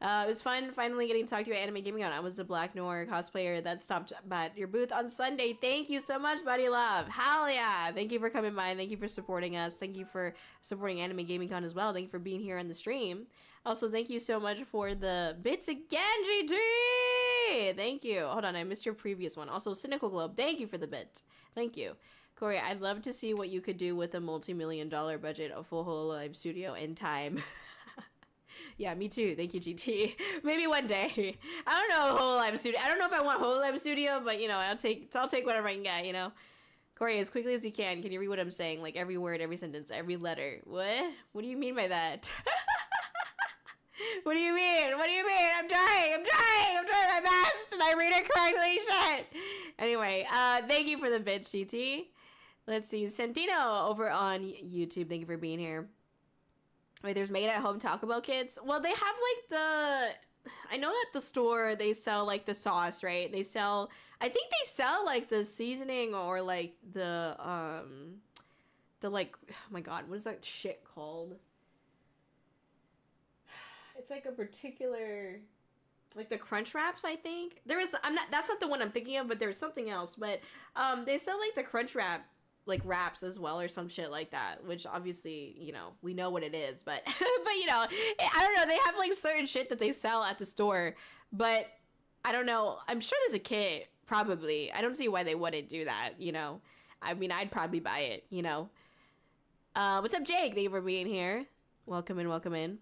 It was fun finally getting to talk to you at Anime Gaming On. I was a Black Noir cosplayer that stopped at your booth on Sunday. Thank you so much, buddy love. Hell yeah. Thank you for coming by. Thank you for supporting us. Thank you for supporting Anime Gaming Con as well. Thank you for being here on the stream. Also, thank you so much for the bits again, GT. Thank you. Hold on, I missed your previous one. Also, Cynical Globe. Thank you for the bit. Thank you. Corey, I'd love to see what you could do with a multi-million-dollar budget of full whole live studio in time. Yeah, me too. Thank you, GT. Maybe one day. I don't know whole live studio. I don't know if I want whole live studio, but you know, I'll take whatever I can get. You know, Corey, as quickly as you can you read what I'm saying? Like every word, every sentence, every letter. What? What do you mean by that? What do you mean? What do you mean? I'm trying my best, and I read it correctly. Shit. Anyway, thank you for the bits, GT. Let's see, Santino over on YouTube. Thank you for being here. Wait, there's made at home Taco Bell kits. Well, they have like I know at the store they sell like the sauce, right? I think they sell like the seasoning or like the like, oh my god, what is that shit called? It's like a particular, like the crunch wraps, I think. That's not the one I'm thinking of, but there's something else. But they sell like the crunch wrap, like wraps as well or some shit like that, which obviously, you know, we know what it is, but but you know, I don't know, they have like certain shit that they sell at the store, but I don't know, I'm sure there's a kit, probably. I don't see why they wouldn't do that, you know. I mean, I'd probably buy it, you know. What's up, Jake? Thank you for being here. Welcome in.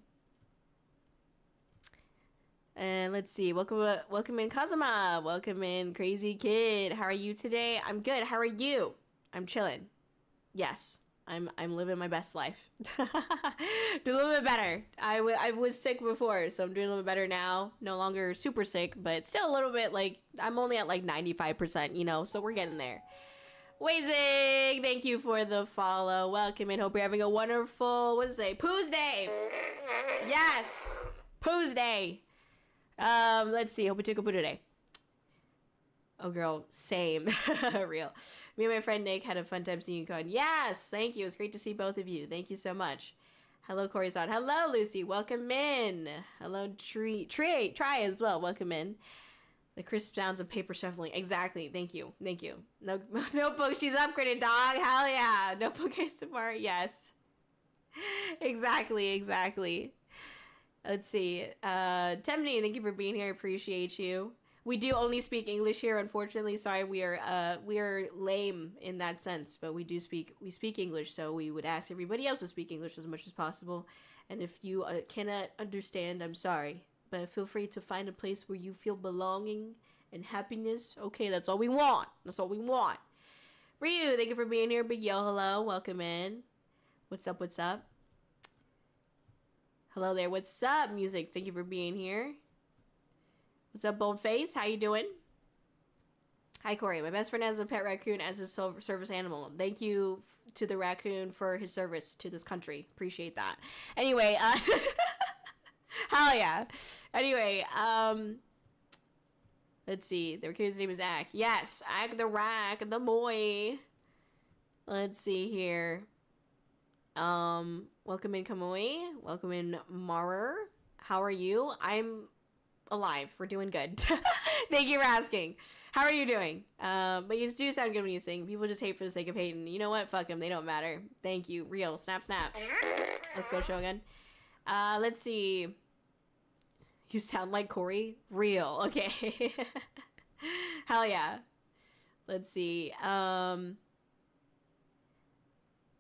And let's see, welcome in Kazuma, welcome in Crazy Kid. How are you today? I'm good. How are you? I'm chilling. Yes, I'm living my best life. Doing a little bit better. I was sick before, so I'm doing a little bit better now. No longer super sick, but still a little bit like, I'm only at like 95%, you know, so we're getting there. Wazing, thank you for the follow. Welcome in. Hope you're having a wonderful, what is it? Poos Day. Yes, Poos Day. Let's see. Hope we took a poo today. Oh, girl, same. Real. Me and my friend Nick had a fun time seeing you, Con. Yes, thank you. It's great to see both of you. Thank you so much. Hello, Kōri-san. Hello, Lucy. Welcome in. Hello, Try as well. Welcome in. The crisp sounds of paper shuffling. Exactly. Thank you. Thank you. No notebook. She's upgraded, dog. Hell yeah. Notebook ASMR. Yes. Exactly. Let's see. Temni, thank you for being here. Appreciate you. We do only speak English here, unfortunately. Sorry, we are lame in that sense, but we speak English, so we would ask everybody else to speak English as much as possible. And if you cannot understand, I'm sorry, but feel free to find a place where you feel belonging and happiness. Okay, that's all we want. That's all we want. Ryu, thank you for being here. Big YoHallo, welcome in. What's up? Hello there. What's up, music? Thank you for being here. What's up, Boldface? How you doing? Hi, Corey. My best friend has a pet raccoon as his service animal. Thank you to the raccoon for his service to this country. Appreciate that. Anyway, hell yeah. Anyway, let's see. The raccoon's name is Ak. Yes, Ak the rack, the boy. Let's see here. Welcome in, Kamui. Welcome in, Marer. How are you? I'm alive. We're doing good. Thank you for asking. How are you doing? But you do sound good when you sing. People just hate for the sake of hating. You know what? Fuck them. They don't matter. Thank you. Real. Snap. Let's go, Shogun. Let's see. You sound like Corey. Real. Okay. Hell yeah. Let's see.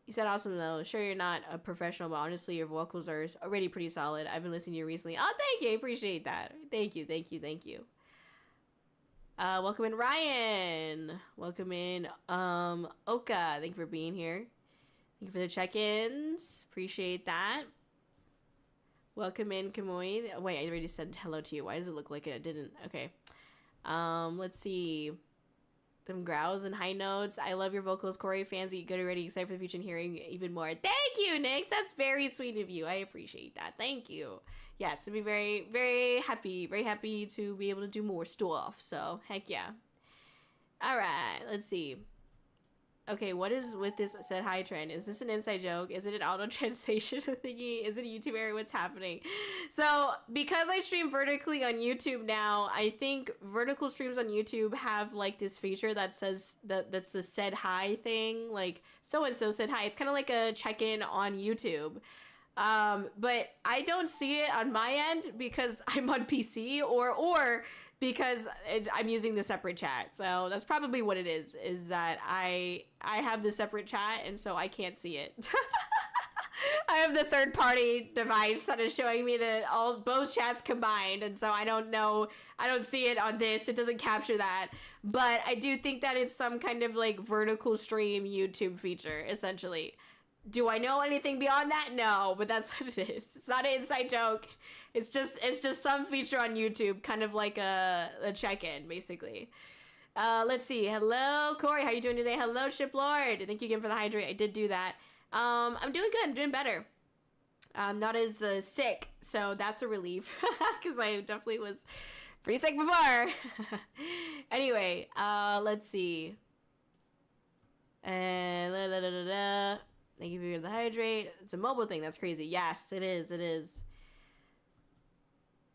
You said awesome though. Sure, you're not a professional, but honestly, your vocals are already pretty solid. I've been listening to you recently. Oh, thank you. I appreciate that. Thank you. Welcome in, Ryan. Welcome in, Oka. Thank you for being here. Thank you for the check-ins. Appreciate that. Welcome in, Kamui. Wait, I already said hello to you. Why does it look like it didn't? Okay. Let's see. Them growls and high notes. I love your vocals, Corey. Fans get good already. Excited for the future and hearing even more. Thank you, Nick. That's very sweet of you. I appreciate that. Thank you. Yes, I'd be very, very happy to be able to do more stuff. So, heck yeah. All right, let's see. Okay, what is with this said hi trend? Is this an inside joke? Is it an auto translation thingy? Is it a YouTuber? What's happening? So, because I stream vertically on YouTube now, I think vertical streams on YouTube have like this feature that says that's the said hi thing. Like, so-and-so said hi. It's kind of like a check-in on YouTube. But I don't see it on my end because I'm on PC or because I'm using the separate chat. So that's probably what it is that I have the separate chat, and so I can't see it. I have the third-party device that is showing me both chats combined, and so I don't know. I don't see it on this. It doesn't capture that. But I do think that it's some kind of like vertical stream YouTube feature, essentially. Do I know anything beyond that? No, but that's what it is. It's not an inside joke. It's just some feature on YouTube, kind of like a check-in, basically. Let's see. Hello, Corey. How you doing today? Hello, Shiplord. Thank you again for the hydrate. I did do that. I'm doing good. I'm doing better. I'm not as sick, so that's a relief because I definitely was pretty sick before. Anyway, let's see. Thank you for the hydrate. It's a mobile thing. That's crazy. Yes, it is. It is.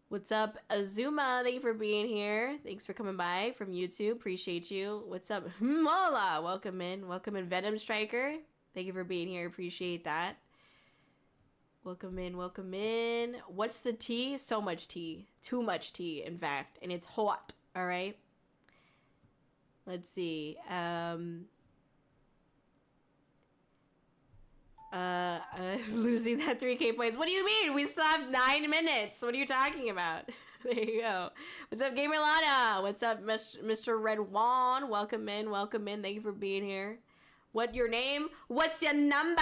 What's up, Azuma? Thank you for being here. Thanks for coming by from YouTube. Appreciate you. What's up, Mola? Welcome in. Welcome in, Venom Striker. Thank you for being here. Appreciate that. Welcome in. Welcome in. What's the tea? So much tea. Too much tea, in fact. And it's hot. All right. Let's see. Losing that 3K points. What do you mean? We still have 9 minutes. What are you talking about? There you go. What's up, Gamer Lana? What's up, Mr. Red Juan? Welcome in. Welcome in. Thank you for being here. What your name? What's your number?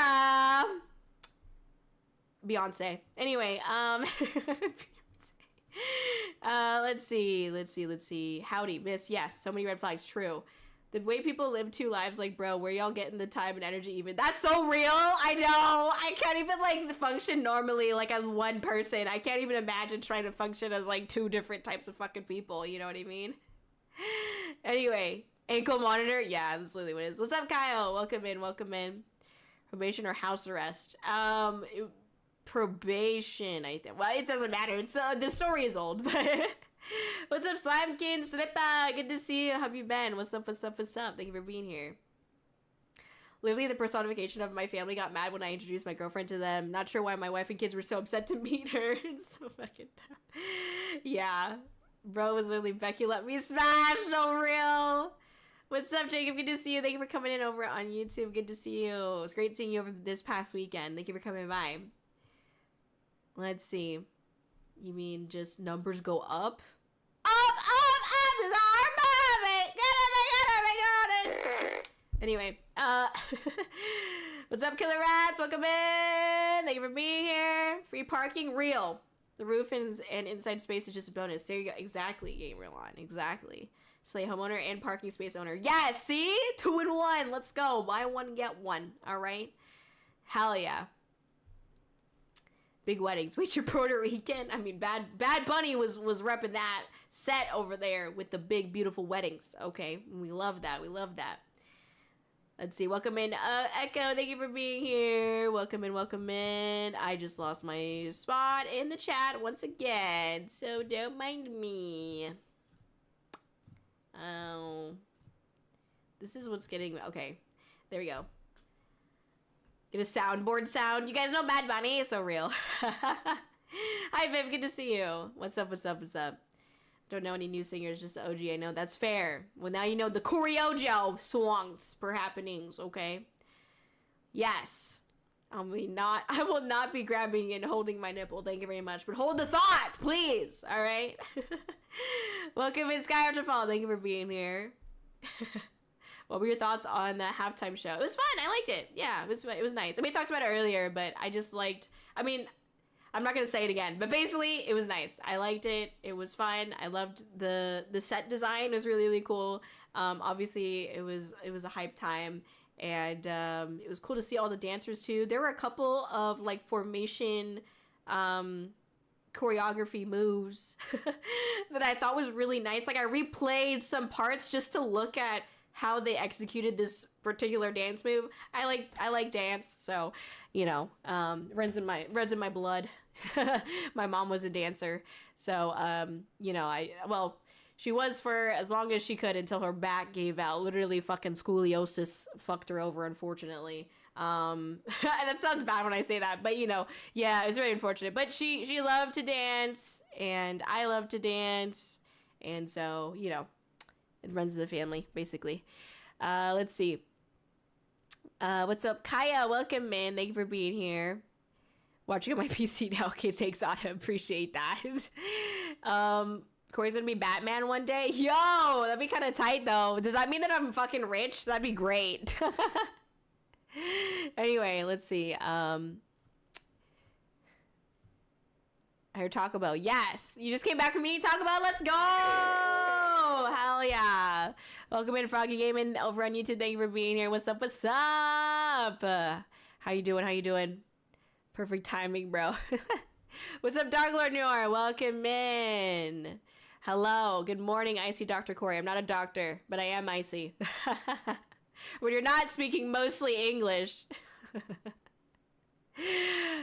Beyonce. Anyway, Beyonce. Let's see. Howdy, miss. Yes, so many red flags. True. The way people live two lives, like, bro, where y'all getting the time and energy even? That's so real. I know. I can't even, like, function normally, like, as one person. I can't even imagine trying to function as, like, two different types of fucking people. You know what I mean? Anyway, ankle monitor. Yeah, that's literally what it is. What's up, Kyle? Welcome in. Welcome in. Probation or house arrest? Probation, I think. Well, it doesn't matter. It's the story is old, but... What's up, Slimekin? Slippa, good to see you. How have you been? What's up, what's up, what's up? Thank you for being here. Literally, the personification of my family got mad when I introduced my girlfriend to them. Not sure why my wife and kids were so upset to meet her. It's so fucking tough. Yeah. Bro was literally, Becky let me smash. So real. What's up, Jacob? Good to see you. Thank you for coming in over on YouTube. Good to see you. It was great seeing you over this past weekend. Thank you for coming by. Let's see. You mean just numbers go up? Anyway, what's up, Killer Rats? Welcome in. Thank you for being here. Free parking, real. The roof and inside space is just a bonus. There you go. Exactly, Gabriel on. Exactly. Slay homeowner and parking space owner. Yes, see? 2 in 1. Let's go. Buy one, get one. All right. Hell yeah. Big weddings. Wait, you're Puerto Rican? I mean, Bad Bunny was repping that set over there with the big, beautiful weddings. Okay, we love that. We love that. Let's see. Welcome in, Echo. Thank you for being here. Welcome in, welcome in. I just lost my spot in the chat once again, so don't mind me. Oh, this is what's getting... Okay, there we go. Get a soundboard sound. You guys know Bad Bunny? It's so real. Hi, Viv. Good to see you. What's up, what's up, what's up? Don't know any new singers, just the OG. I know, that's fair. Well, now you know the Kōri-Oujo songs per happenings, okay? Yes. I will not be grabbing and holding my nipple. Thank you very much. But hold the thought, please. All right? Welcome in, Sky Archifall. Thank you for being here. What were your thoughts on the halftime show? It was fun. I liked it. Yeah, it was nice. I mean, we talked about it earlier, but I just liked... I mean... I'm not going to say it again, but basically it was nice. I liked it. It was fun. I loved the set design. It was really, really cool. Obviously it was a hype time, and it was cool to see all the dancers too. There were a couple of like formation choreography moves that I thought was really nice. Like I replayed some parts just to look at how they executed this particular dance move. I like dance, so you know, runs in my blood. My mom was a dancer, so you know, she was for as long as she could until her back gave out. Literally, fucking scoliosis fucked her over, unfortunately. That sounds bad when I say that, but you know, yeah, it was very unfortunate. But she loved to dance, and I love to dance, and so you know, it runs in the family, basically. Let's see. What's up, Kaya? Welcome in. Thank you for being here. Watching on my PC now. Okay, thanks, Anna. Appreciate that. Corey's gonna be Batman one day. Yo, that'd be kind of tight, though. Does that mean that I'm fucking rich? That'd be great. Anyway, let's see. I heard Taco Bell. Yes, you just came back from me. Taco Bell, let's go! Hell yeah! Welcome in, Froggy Gaming over on YouTube. Thank you for being here. What's up? What's up? How you doing? How you doing? Perfect timing, bro. What's up, Dark Lord Noir? Welcome in. Hello. Good morning, Icy Dr. Corey. I'm not a doctor, but I am icy. When you're not speaking mostly English.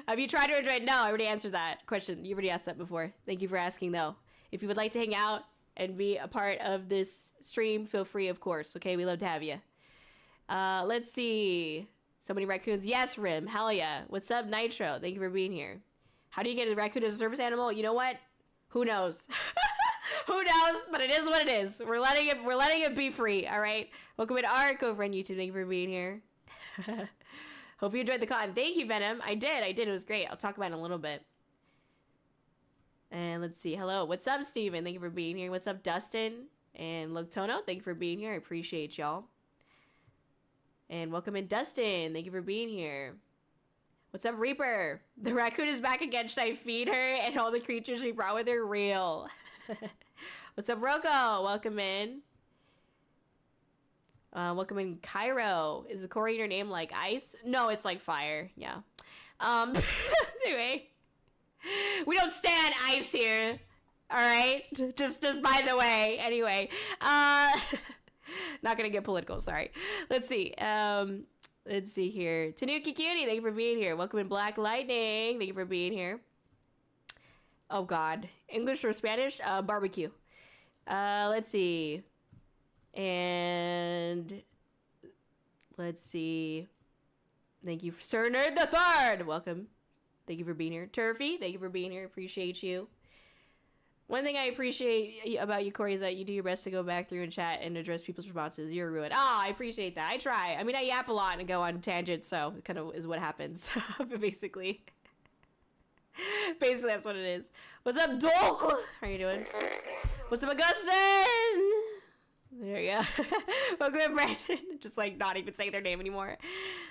Have you tried to enjoy? No, I already answered that question. You already asked that before. Thank you for asking, though. If you would like to hang out and be a part of this stream, feel free, of course. Okay, we love to have you. Let's see. So many raccoons. Yes, Rim. Hell yeah. What's up, Nitro? Thank you for being here. How do you get a raccoon as a service animal? You know what? Who knows? Who knows? But it is what it is. We're letting it be free. All right. Welcome to Ark over on YouTube. Thank you for being here. Hope you enjoyed the con. Thank you, Venom. I did. It was great. I'll talk about it in a little bit. And let's see. Hello. What's up, Steven? Thank you for being here. What's up, Dustin? And Loctono, thank you for being here. I appreciate y'all. And welcome in, Dustin. Thank you for being here. What's up, Reaper? The raccoon is back again. Should I feed her? And all the creatures she brought with her real. What's up, Rocco? Welcome in. Welcome in Cairo. Is the Kōri your name like ice? No, it's like fire. Yeah. Anyway, we don't stand ice here. All right, just by the way. Anyway, not gonna get political. Sorry. Let's see. Let's see here. Tanuki Cutie, thank you for being here. Welcome in Black Lightning. Thank you for being here. Oh God, English or Spanish? Barbecue. Let's see. And let's see. Thank you, Sir Nerd the Third. Welcome. Thank you for being here. Turfy, thank you for being here. Appreciate you. One thing I appreciate about you, Kōri, is that you do your best to go back through and chat and address people's responses. You're a ruin. Oh, I appreciate that. I try. I mean, I yap a lot and go on tangents, so it kind of is what happens. Basically, that's what it is. What's up, Dolk? How are you doing? What's up, Augustin? There you go. Welcome in, Brandon. Just like not even saying their name anymore.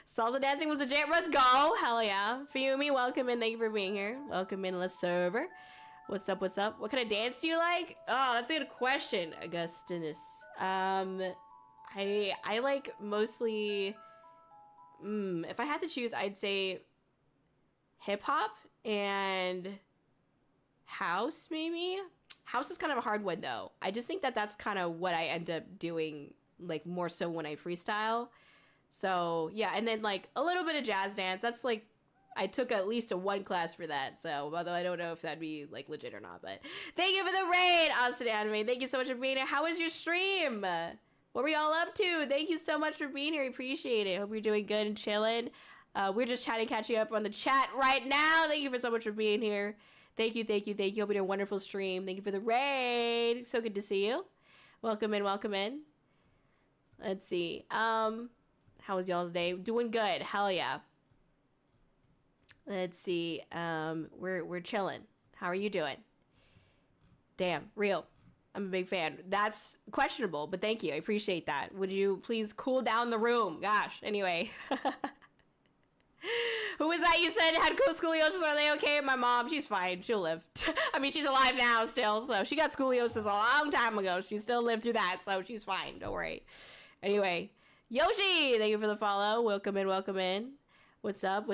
Salsa dancing was a jam. Let's go. Hell yeah. Fiumi, welcome in. Thank you for being here. Welcome in, let's server. What's up? What's up? What kind of dance do you like? Oh, that's a good question, Augustinus. I like mostly. If I had to choose, I'd say hip hop and house, maybe. House is kind of a hard one though. I just think that that's kind of what I end up doing, like more so when I freestyle. So yeah, and then like a little bit of jazz dance. That's like. I took at least a 1 class for that, so although I don't know if that'd be like legit or not, but thank you for the raid, Austin Anime. Thank you so much for being here. How was your stream? What were y'all up to? Thank you so much for being here. I appreciate it. Hope you're doing good and chilling. We're just chatting, catching up on the chat right now. Thank you for so much for being here. Thank you. Hope you had a wonderful stream. Thank you for the raid. So good to see you. Welcome in. Let's see. How was y'all's day? Doing good. Hell yeah. Let's see. We're chilling. How are you doing? Damn, real. I'm a big fan. That's questionable, but thank you. I appreciate that. Would you please cool down the room? Gosh. Anyway. Who was that you said had scoliosis? Are they okay? My mom, she's fine. She'll live. I mean, she's alive now still, so she got scoliosis a long time ago. She still lived through that, so she's fine. Don't worry. Anyway, Yoshi, thank you for the follow. Welcome in. What's up?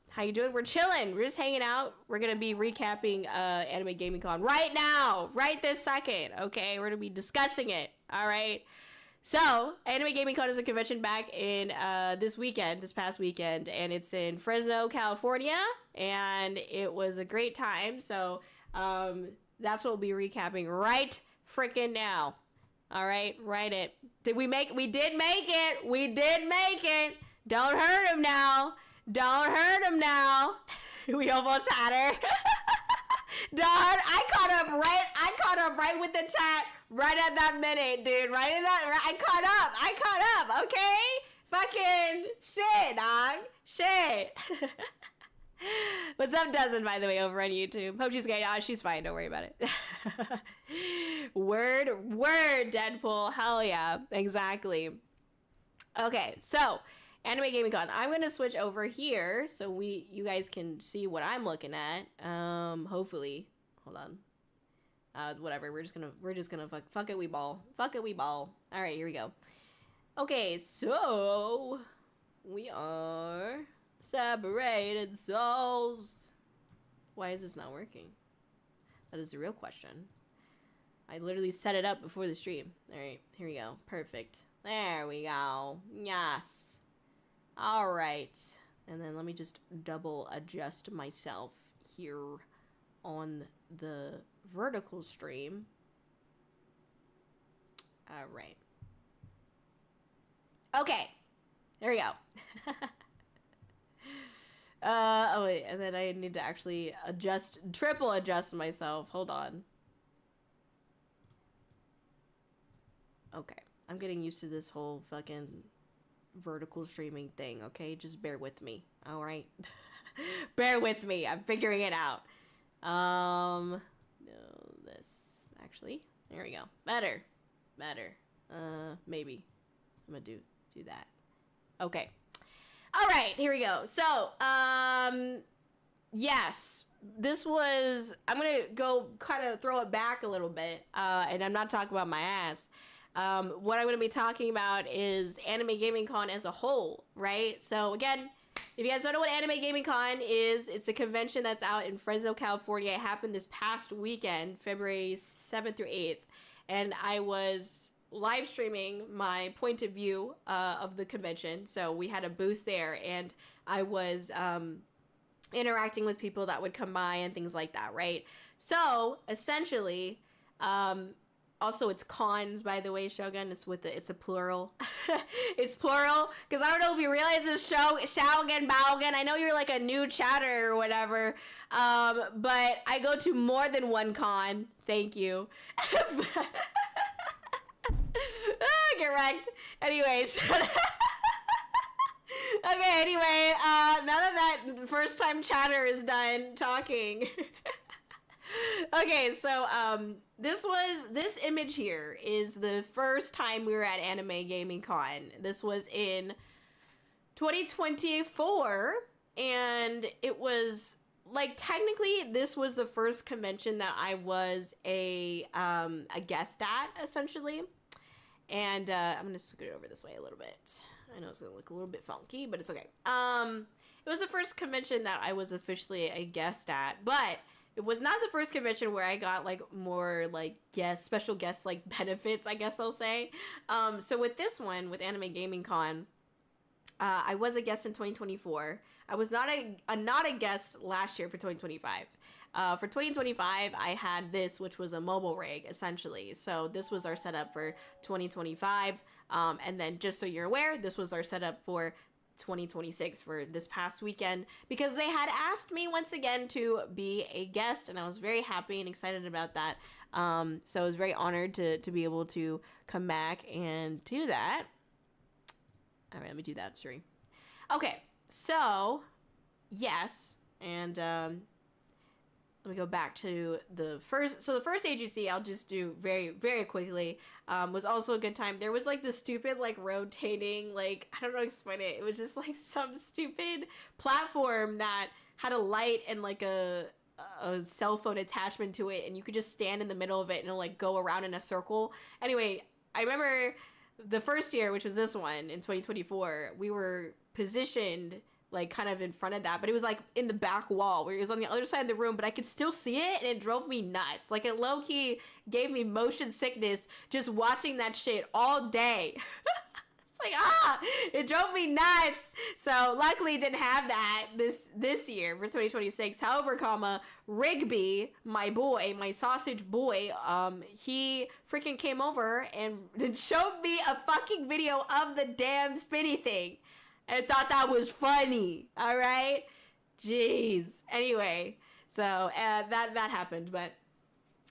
How you doing? We're chilling. We're just hanging out. We're going to be recapping Anime Gaming Con right now. Right this second. Okay? We're going to be discussing it. All right? So, Anime Gaming Con is a convention back in this past weekend. And it's in Fresno, California. And it was a great time. So, that's what we'll be recapping right freaking now. All right? Write it. We did make it. We did make it. Don't hurt him now. We almost had her. Dog, I caught up right with the chat right at that minute, dude. I caught up, okay? Fucking shit, dog. Shit. What's up, Dozen, by the way, over on YouTube? Hope she's good. Oh, she's fine. Don't worry about it. Word, Deadpool. Hell yeah. Exactly. Okay, so Anime Gaming Con. I'm gonna switch over here so you guys can see what I'm looking at. Hopefully, hold on. Whatever. We're just gonna fuck it. We ball. All right, here we go. Okay, so we are separated souls. Why is this not working? That is the real question. I literally set it up before the stream. All right, here we go. Perfect. There we go. Yes. All right, and then let me just double adjust myself here on the vertical stream. All right. Okay, there we go. Oh wait, and then I need to actually triple adjust myself. Hold on. Okay, I'm getting used to this whole fucking vertical streaming thing, okay? Just bear with me, all right? Bear with me. I'm figuring it out. No, this actually. There we go. Better. Maybe I'm gonna do that. Okay. All right, here we go. So, yes, this was. I'm gonna go kind of throw it back a little bit, and I'm not talking about my ass. What I'm going to be talking about is Anime Gaming Con as a whole, right? So again, if you guys don't know what Anime Gaming Con is, it's a convention that's out in Fresno, California. It happened this past weekend, February 7th through 8th, and I was live streaming my point of view of the convention. So we had a booth there, and I was interacting with people that would come by and things like that, right? So essentially, also it's cons, by the way, Shogun. It's a plural. It's plural because I don't know if you realize this show Shogun Baugen. I know you're like a new chatter or whatever, but I go to more than one con. Thank you. Get wrecked. Anyways. Okay, anyway, now that first time chatter is done talking. Okay, so this image here is the first time we were at Anime Gaming Con. This was in 2024, and it was like technically this was the first convention that I was a guest at, essentially. And I'm gonna scoot over this way a little bit. I know it's gonna look a little bit funky, but it's okay. It was the first convention that I was officially a guest at, but it was not the first convention where I got like more like special guest like benefits, I guess I'll say. So with this one, with Anime Gaming Con, I was a guest in 2024. I was not a guest last year for 2025. For 2025, I had this, which was a mobile rig, essentially. So this was our setup for 2025. And then just so you're aware, this was our setup for 2026 for this past weekend, because they had asked me once again to be a guest, and I was very happy and excited about that. So I was very honored to be able to come back and do that. All right, let me do that, Siri. Okay, so yes, and let me go back to the first. So the first AGC, I'll just do very, very quickly, was also a good time. There was like this stupid, like rotating, like, I don't know how to explain it. It was just like some stupid platform that had a light and like a cell phone attachment to it. And you could just stand in the middle of it and it'll like go around in a circle. Anyway, I remember the first year, which was this one in 2024, we were positioned like kind of in front of that, but it was like in the back wall where it was on the other side of the room, but I could still see it, and it drove me nuts. Like it low-key gave me motion sickness just watching that shit all day. It's like, it drove me nuts. So luckily didn't have that this year for 2026. However, Rigby, my boy, my sausage boy, he freaking came over and showed me a fucking video of the damn spinny thing. I thought that was funny. All right, jeez. Anyway, so that happened, but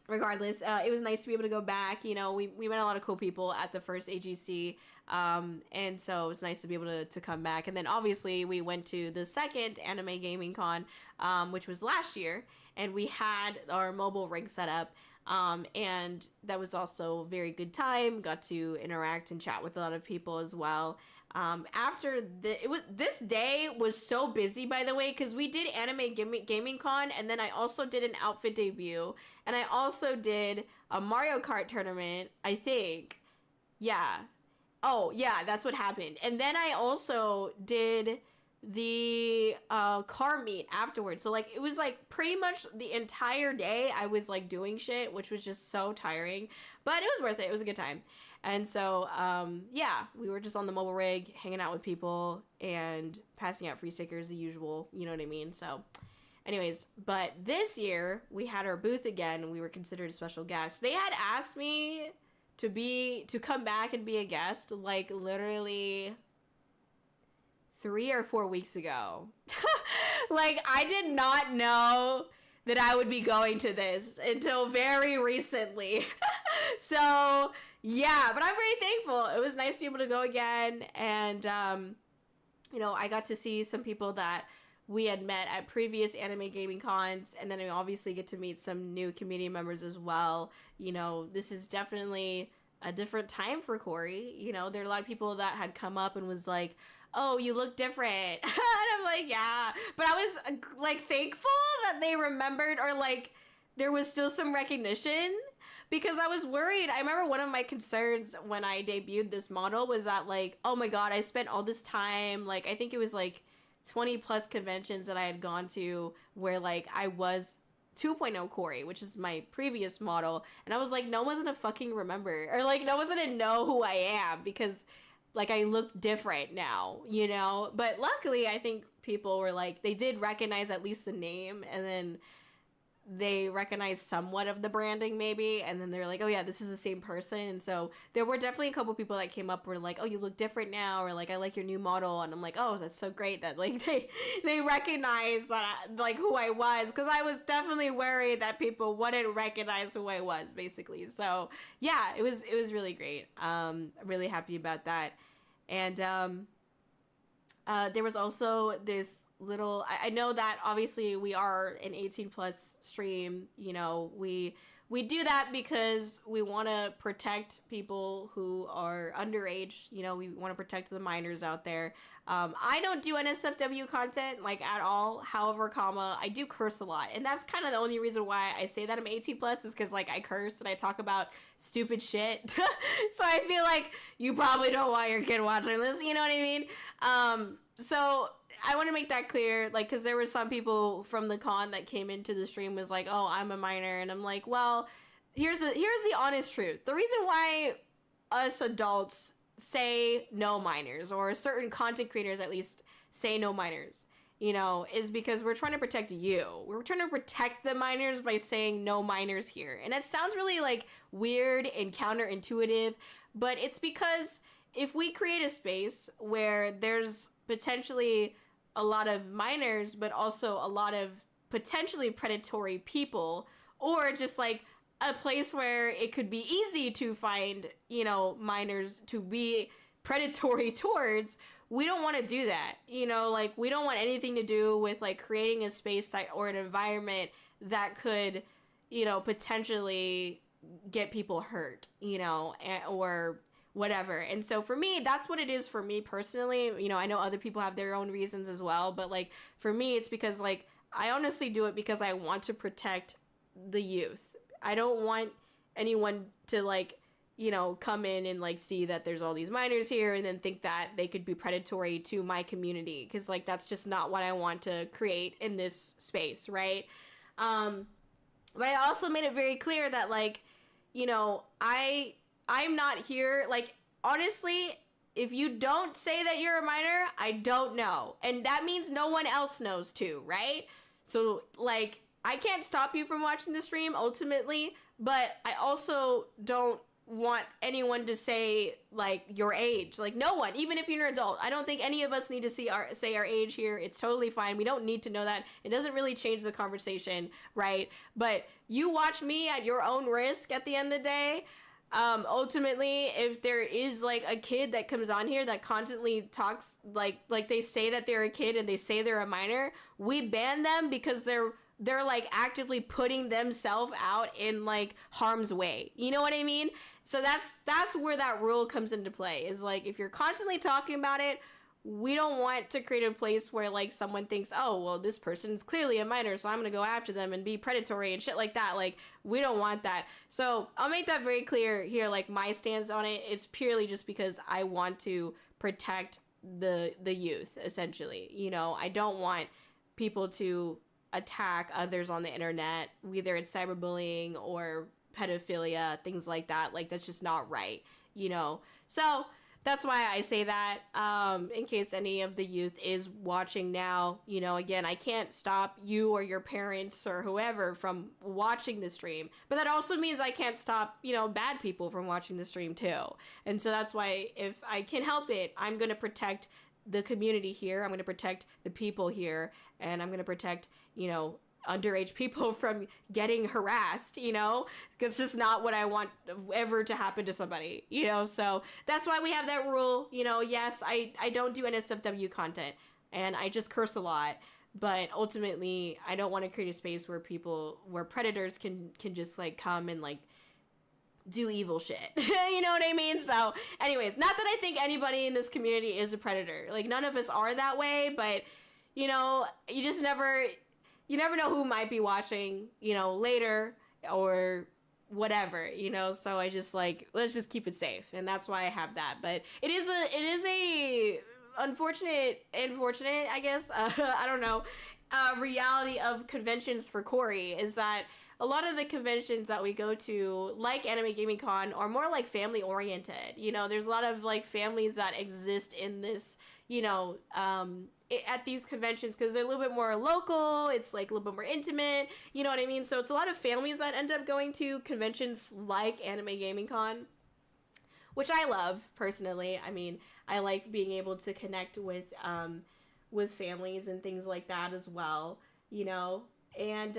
regardless, it was nice to be able to go back. You know, we met a lot of cool people at the first AGC, and so it's nice to be able to come back. And then obviously we went to the second Anime Gaming Con, which was last year, and we had our mobile rig set up. And that was also a very good time. Got to interact and chat with a lot of people as well. This day was so busy, by the way, because we did Anime Gaming Con, and then I also did an outfit debut, and I also did a Mario Kart tournament, I think. Yeah. Oh, yeah, that's what happened. And then I also did the car meet afterwards. So like it was like pretty much the entire day I was like doing shit, which was just so tiring, but it was worth it. It was a good time. And so yeah, we were just on the mobile rig hanging out with people and passing out free stickers, the usual, you know what I mean? So anyways, but this year we had our booth again. We were considered a special guest. They had asked me to come back and be a guest like literally 3 or 4 weeks ago. Like, I did not know that I would be going to this until very recently. So, yeah, but I'm very thankful. It was nice to be able to go again. And, you know, I got to see some people that we had met at previous Anime Gaming Cons. And then I obviously get to meet some new community members as well. You know, this is definitely a different time for Kōri. You know, there are a lot of people that had come up and was like, oh, you look different. And I'm like, yeah. But I was like thankful that they remembered, or like there was still some recognition, because I was worried. I remember one of my concerns when I debuted this model was that, like, oh my god, I spent all this time, like, I think it was like 20 plus conventions that I had gone to where, like, I was 2.0 Kōri, which is my previous model, and I was like, no one's gonna fucking remember, or like no one's gonna know who I am because, like, I look different now, you know? But luckily, I think people were like, they did recognize at least the name, and then they recognized somewhat of the branding maybe, and then they're like, oh yeah, this is the same person. And so there were definitely a couple people that came up were like, oh, you look different now, or like, I like your new model. And I'm like, oh, that's so great that like they recognize that, like, who I was, because I was definitely worried that people wouldn't recognize who I was, basically. So yeah, it was really great. Really happy about that. And there was also this little, I know that obviously we are an 18 plus stream, you know, we do that because we want to protect people who are underage, you know, we want to protect the minors out there. I don't do NSFW content, like, at all. However, I do curse a lot, and that's kind of the only reason why I say that I'm 18 plus is because, like, I curse and I talk about stupid shit. So I feel like you probably don't want your kid watching this, you know what I mean? So I want to make that clear, like, because there were some people from the con that came into the stream was like, oh, I'm a minor, and I'm like, well, here's the honest truth. The reason why us adults say no minors, or certain content creators at least say no minors, you know, is because we're trying to protect you. We're trying to protect the minors by saying no minors here. And that sounds really, like, weird and counterintuitive, but it's because if we create a space where there's potentially a lot of minors, but also a lot of potentially predatory people, or just like a place where it could be easy to find, you know, minors to be predatory towards, we don't want to do that. You know, like, we don't want anything to do with, like, creating a space or an environment that could, you know, potentially get people hurt, you know, or whatever. And so for me, that's what it is for me personally. You know, I know other people have their own reasons as well, but, like, for me, it's because, like, I honestly do it because I want to protect the youth. I don't want anyone to, like, you know, come in and, like, see that there's all these minors here and then think that they could be predatory to my community, because, like, that's just not what I want to create in this space, right? But I also made it very clear that, like, you know, I'm not here, like, honestly, if you don't say that you're a minor, I don't know. And that means no one else knows too, right? So, like, I can't stop you from watching the stream ultimately, but I also don't want anyone to say, like, your age. Like, no one, even if you're an adult. I don't think any of us need to say our age here. It's totally fine. We don't need to know that. It doesn't really change the conversation, right? But you watch me at your own risk at the end of the day. Ultimately, if there is, like, a kid that comes on here that constantly talks like they say that they're a kid and they say they're a minor, we ban them because they're like actively putting themselves out in, like, harm's way. You know what I mean? So that's where that rule comes into play, is, like, if you're constantly talking about it, we don't want to create a place where, like, someone thinks, oh, well, this person's clearly a minor, so I'm gonna go after them and be predatory and shit like that. Like, we don't want that. So I'll make that very clear here, like, my stance on it. It's purely just because I want to protect the youth, essentially. You know, I don't want people to attack others on the internet, whether it's cyberbullying or pedophilia, things like that. Like, that's just not right, you know? So that's why I say that, in case any of the youth is watching now. You know, again, I can't stop you or your parents or whoever from watching the stream, but that also means I can't stop, you know, bad people from watching the stream too. And so that's why, if I can help it, I'm going to protect the community here. I'm going to protect the people here, and I'm going to protect, you know, underage people from getting harassed, you know, it's just not what I want ever to happen to somebody, you know. So that's why we have that rule. You know, yes, I don't do NSFW content, and I just curse a lot, but ultimately I don't want to create a space where predators can just, like, come and, like, do evil shit. You know what I mean? So anyways, not that I think anybody in this community is a predator. Like, none of us are that way, but, you know, you never know who might be watching, you know, later, or whatever, you know. So I just like, let's just keep it safe, and that's why I have that. But it is a unfortunate, I guess, I don't know, reality of conventions for Kōri is that a lot of the conventions that we go to, like Anime Gaming Con, are more like family oriented. You know, there's a lot of like families that exist in this, you know, at these conventions because they're a little bit more local. It's like a little bit more intimate. You know what I mean? So it's a lot of families that end up going to conventions like Anime Gaming Con, which I love personally. I mean, I like being able to connect with families and things like that as well. You know, and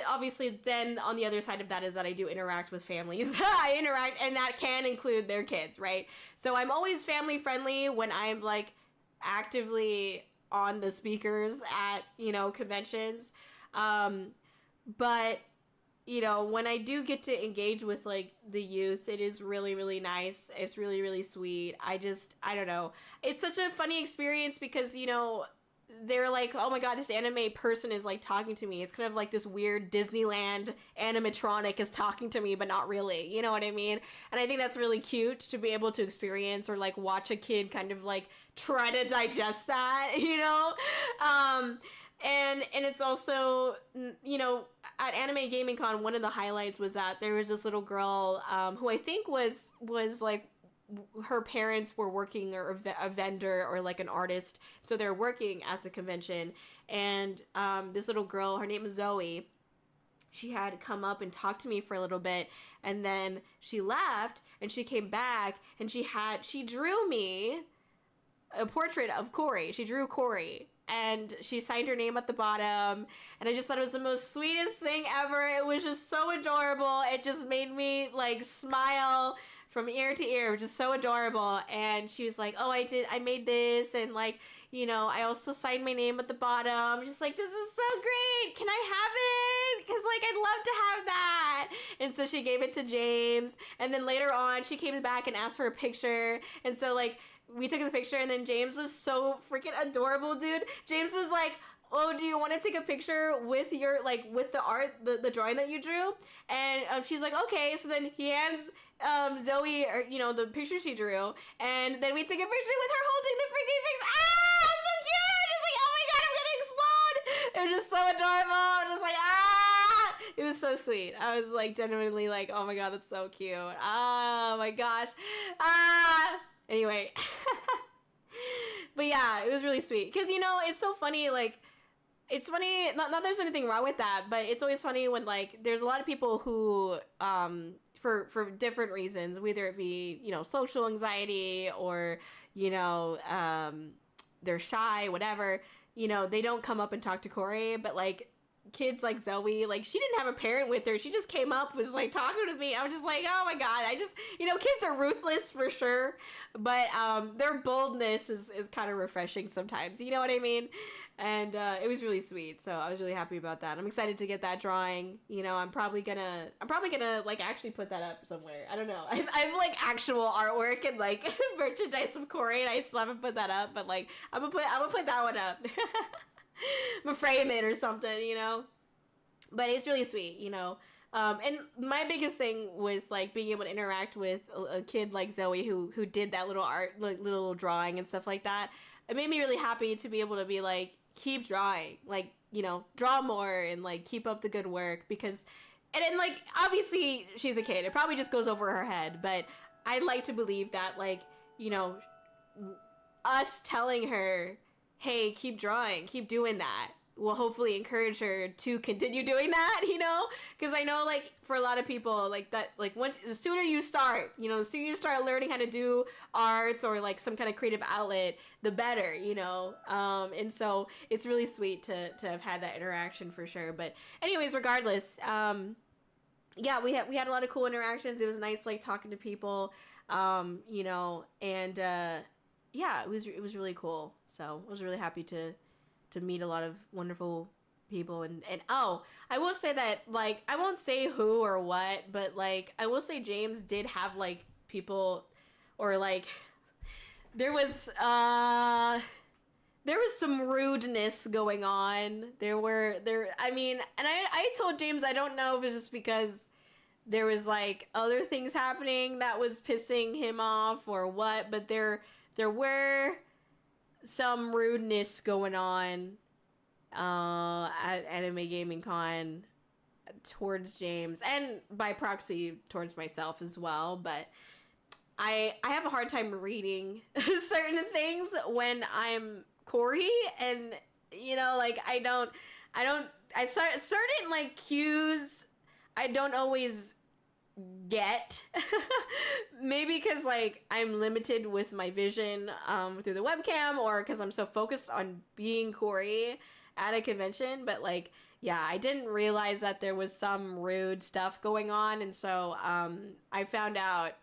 obviously then on the other side of that is that I do interact with families. I interact, and that can include their kids, right? So I'm always family friendly when I'm like actively on the speakers at, you know, conventions. But you know, when I do get to engage with like the youth, it is really, really nice. It's really, really sweet. I don't know. It's such a funny experience because, you know, they're like, oh my god, this anime person is like talking to me. It's kind of like this weird Disneyland animatronic is talking to me, but not really. You know what I mean? And I think that's really cute to be able to experience or like watch a kid kind of like try to digest that, you know? And it's also, you know, at Anime Gaming Con, one of the highlights was that there was this little girl who I think was like, her parents were working, or a vendor or like an artist, so they're working at the convention, and this little girl, her name is Zoe, she had come up and talked to me for a little bit, and then she left and she came back and she drew me a portrait of Kōri. She drew Kōri and she signed her name at the bottom, and I just thought it was the most sweetest thing ever. It was just so adorable. It just made me like smile from ear to ear, which is so adorable. And she was like, oh, I made this, and like, you know, I also signed my name at the bottom. Just like, this is so great, can I have it? Because like, I'd love to have that. And so she gave it to James, and then later on she came back and asked for a picture, and so like we took the picture, and then James was so freaking adorable, dude. James was like, oh, do you want to take a picture with your, like, with the art, the drawing that you drew? And she's like, okay. So then he hands Zoe, or, you know, the picture she drew, and then we took a picture with her holding the freaking picture. Ah, so cute! It's like, oh my god, I'm gonna explode! It was just so adorable. I'm just like, ah! It was so sweet. I was like, genuinely like, oh my god, that's so cute. Oh my gosh. Ah! Anyway. But yeah, it was really sweet. Because, you know, it's so funny, like, it's funny, not that there's anything wrong with that, but it's always funny when, like, there's a lot of people who, for different reasons, whether it be, you know, social anxiety or, you know, they're shy, whatever, you know, they don't come up and talk to Kōri, but, like, kids like Zoe, like, she didn't have a parent with her. She just came up, was like talking with me. I was just like, oh my god, you know, kids are ruthless for sure, but their boldness is kind of refreshing sometimes, you know what I mean? And it was really sweet, so I was really happy about that. I'm excited to get that drawing. You know, I'm probably gonna like actually put that up somewhere. I don't know. I've like actual artwork and like merchandise of Kōri, and I still haven't put that up, but like I'm gonna put that one up. I'm gonna frame it or something, you know. But it's really sweet, you know. And my biggest thing with like being able to interact with a kid like Zoe who did that little art, like little drawing and stuff like that, it made me really happy to be able to be like, keep drawing, like, you know, draw more and like keep up the good work, because and then like obviously she's a kid, it probably just goes over her head, but I'd like to believe that, like, you know, us telling her, hey, keep drawing, keep doing that, will hopefully encourage her to continue doing that, you know? Because I know, like, for a lot of people, like, that, like, the sooner you start, you know, the sooner you start learning how to do art or, like, some kind of creative outlet, the better, you know? And so it's really sweet to have had that interaction for sure. But anyways, regardless, yeah, we had a lot of cool interactions. It was nice, like, talking to people, you know, and, yeah, it was really cool. So I was really happy to meet a lot of wonderful people, and oh, I will say that, like, I won't say who or what, but like I will say James did have like people, or like there was there was some rudeness going on. I mean, and I told James I don't know if it's just because there was like other things happening that was pissing him off or what, but there were some rudeness going on at Anime Gaming Con towards James, and by proxy towards myself as well. But I have a hard time reading certain things when I'm Kōri, and you know, like certain like cues I don't always get. Maybe because like I'm limited with my vision through the webcam, or because I'm so focused on being Kōri at a convention. But like, yeah, I didn't realize that there was some rude stuff going on, and so I found out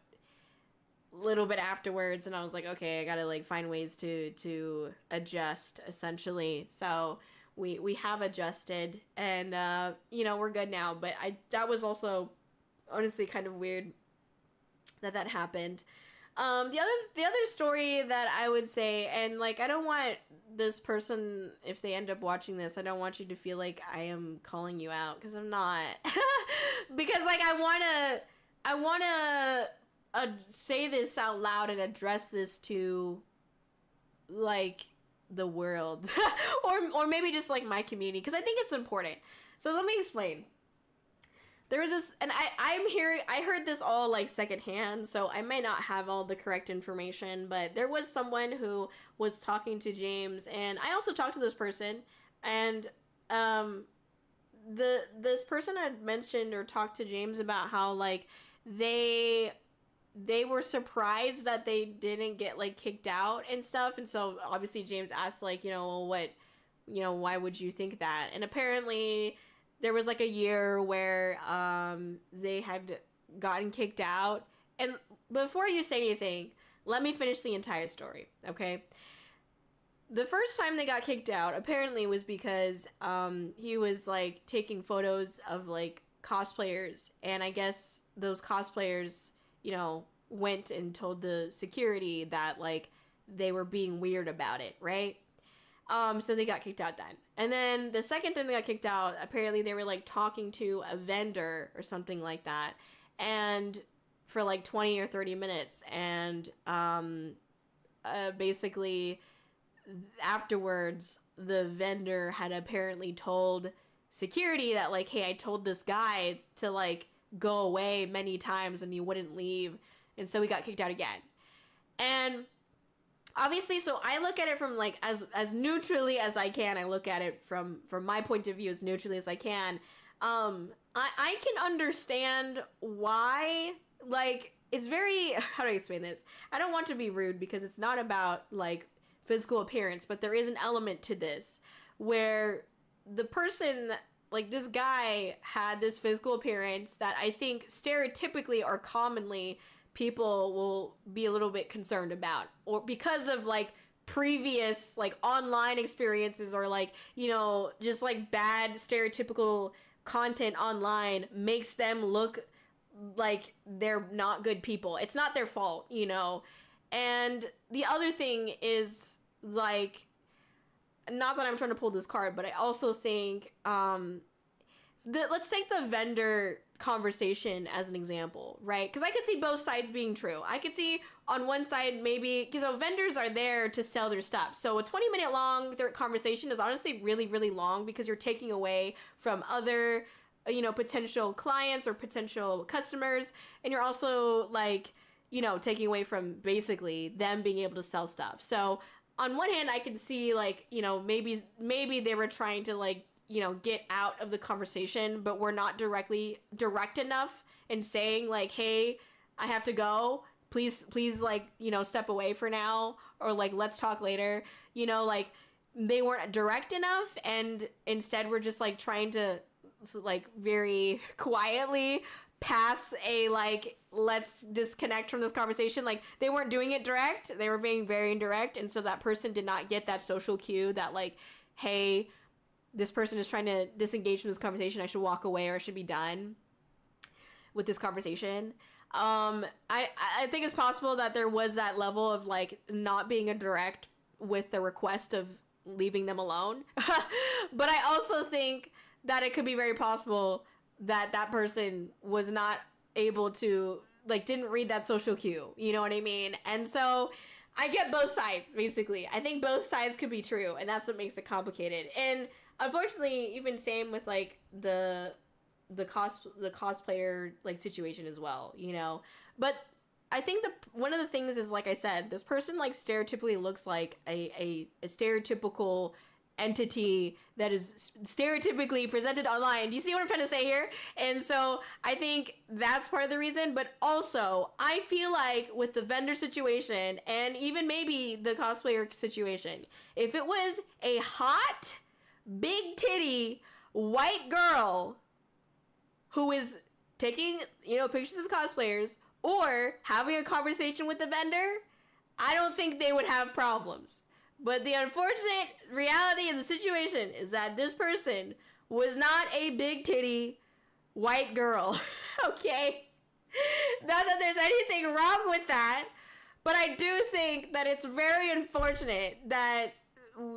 a little bit afterwards, and I was like, okay, I gotta like find ways to adjust, essentially. So we have adjusted, and you know, we're good now. But that was also honestly kind of weird that happened. The other story that I would say, and like, I don't want this person, if they end up watching this, I don't want you to feel like I am calling you out, because I'm not. Because like I wanna say this out loud and address this to like the world, or maybe just like my community, because I think it's important. So let me explain. There was this, and I heard this all like secondhand, so I may not have all the correct information, but there was someone who was talking to James, and I also talked to this person, and this person had mentioned or talked to James about how like they were surprised that they didn't get like kicked out and stuff. And so obviously James asked, like, you know, well, what, you know, why would you think that? And apparently there was like a year where they had gotten kicked out. And before you say anything, let me finish the entire story, okay? The first time they got kicked out apparently was because he was like taking photos of like cosplayers, and I guess those cosplayers, you know, went and told the security that like they were being weird about it, right? So they got kicked out then. And then the second time they got kicked out, apparently they were like talking to a vendor or something like that, and for like 20 or 30 minutes, and basically afterwards the vendor had apparently told security that like, hey, I told this guy to like go away many times and he wouldn't leave, and so he got kicked out again. And obviously, so I look at it from like as neutrally as I can. I look at it from my point of view as neutrally as I can. I can understand why, like, it's very, how do I explain this? I don't want to be rude because it's not about like physical appearance, but there is an element to this where the person, like this guy, had this physical appearance that I think stereotypically or commonly people will be a little bit concerned about, or because of like previous like online experiences, or like, you know, just like bad stereotypical content online makes them look like they're not good people. It's not their fault, you know. And the other thing is, like, not that I'm trying to pull this card, but I also think let's take the vendor conversation as an example, right? Because I could see both sides being true. I could see on one side, maybe, because vendors are there to sell their stuff, so a 20-minute long conversation is honestly really, really long, because you're taking away from other, you know, potential clients or potential customers, and you're also like, you know, taking away from basically them being able to sell stuff. So on one hand, I can see like, you know, maybe they were trying to like, you know, get out of the conversation, but we're not direct enough in saying like, hey, I have to go, please like, you know, step away for now, or like, let's talk later, you know, like they weren't direct enough, and instead we're just like trying to like very quietly pass a like, let's disconnect from this conversation. Like, they weren't doing it direct, they were being very indirect, and so that person did not get that social cue that like, hey, this person is trying to disengage from this conversation, I should walk away, or I should be done with this conversation. I think it's possible that there was that level of like not being a direct with the request of leaving them alone. But I also think that it could be very possible that that person was not able to, like, didn't read that social cue. You know what I mean? And so I get both sides, basically. I think both sides could be true, and that's what makes it complicated. And unfortunately, even same with, like, the cosplayer, like, situation as well, you know? But I think one of the things is, like I said, this person, like, stereotypically looks like a stereotypical entity that is stereotypically presented online. Do you see what I'm trying to say here? And so I think that's part of the reason, but also I feel like with the vendor situation and even maybe the cosplayer situation, if it was a hot, big titty, white girl who is taking, you know, pictures of cosplayers or having a conversation with the vendor, I don't think they would have problems. But the unfortunate reality of the situation is that this person was not a big titty white girl. Okay? Not that there's anything wrong with that, but I do think that it's very unfortunate that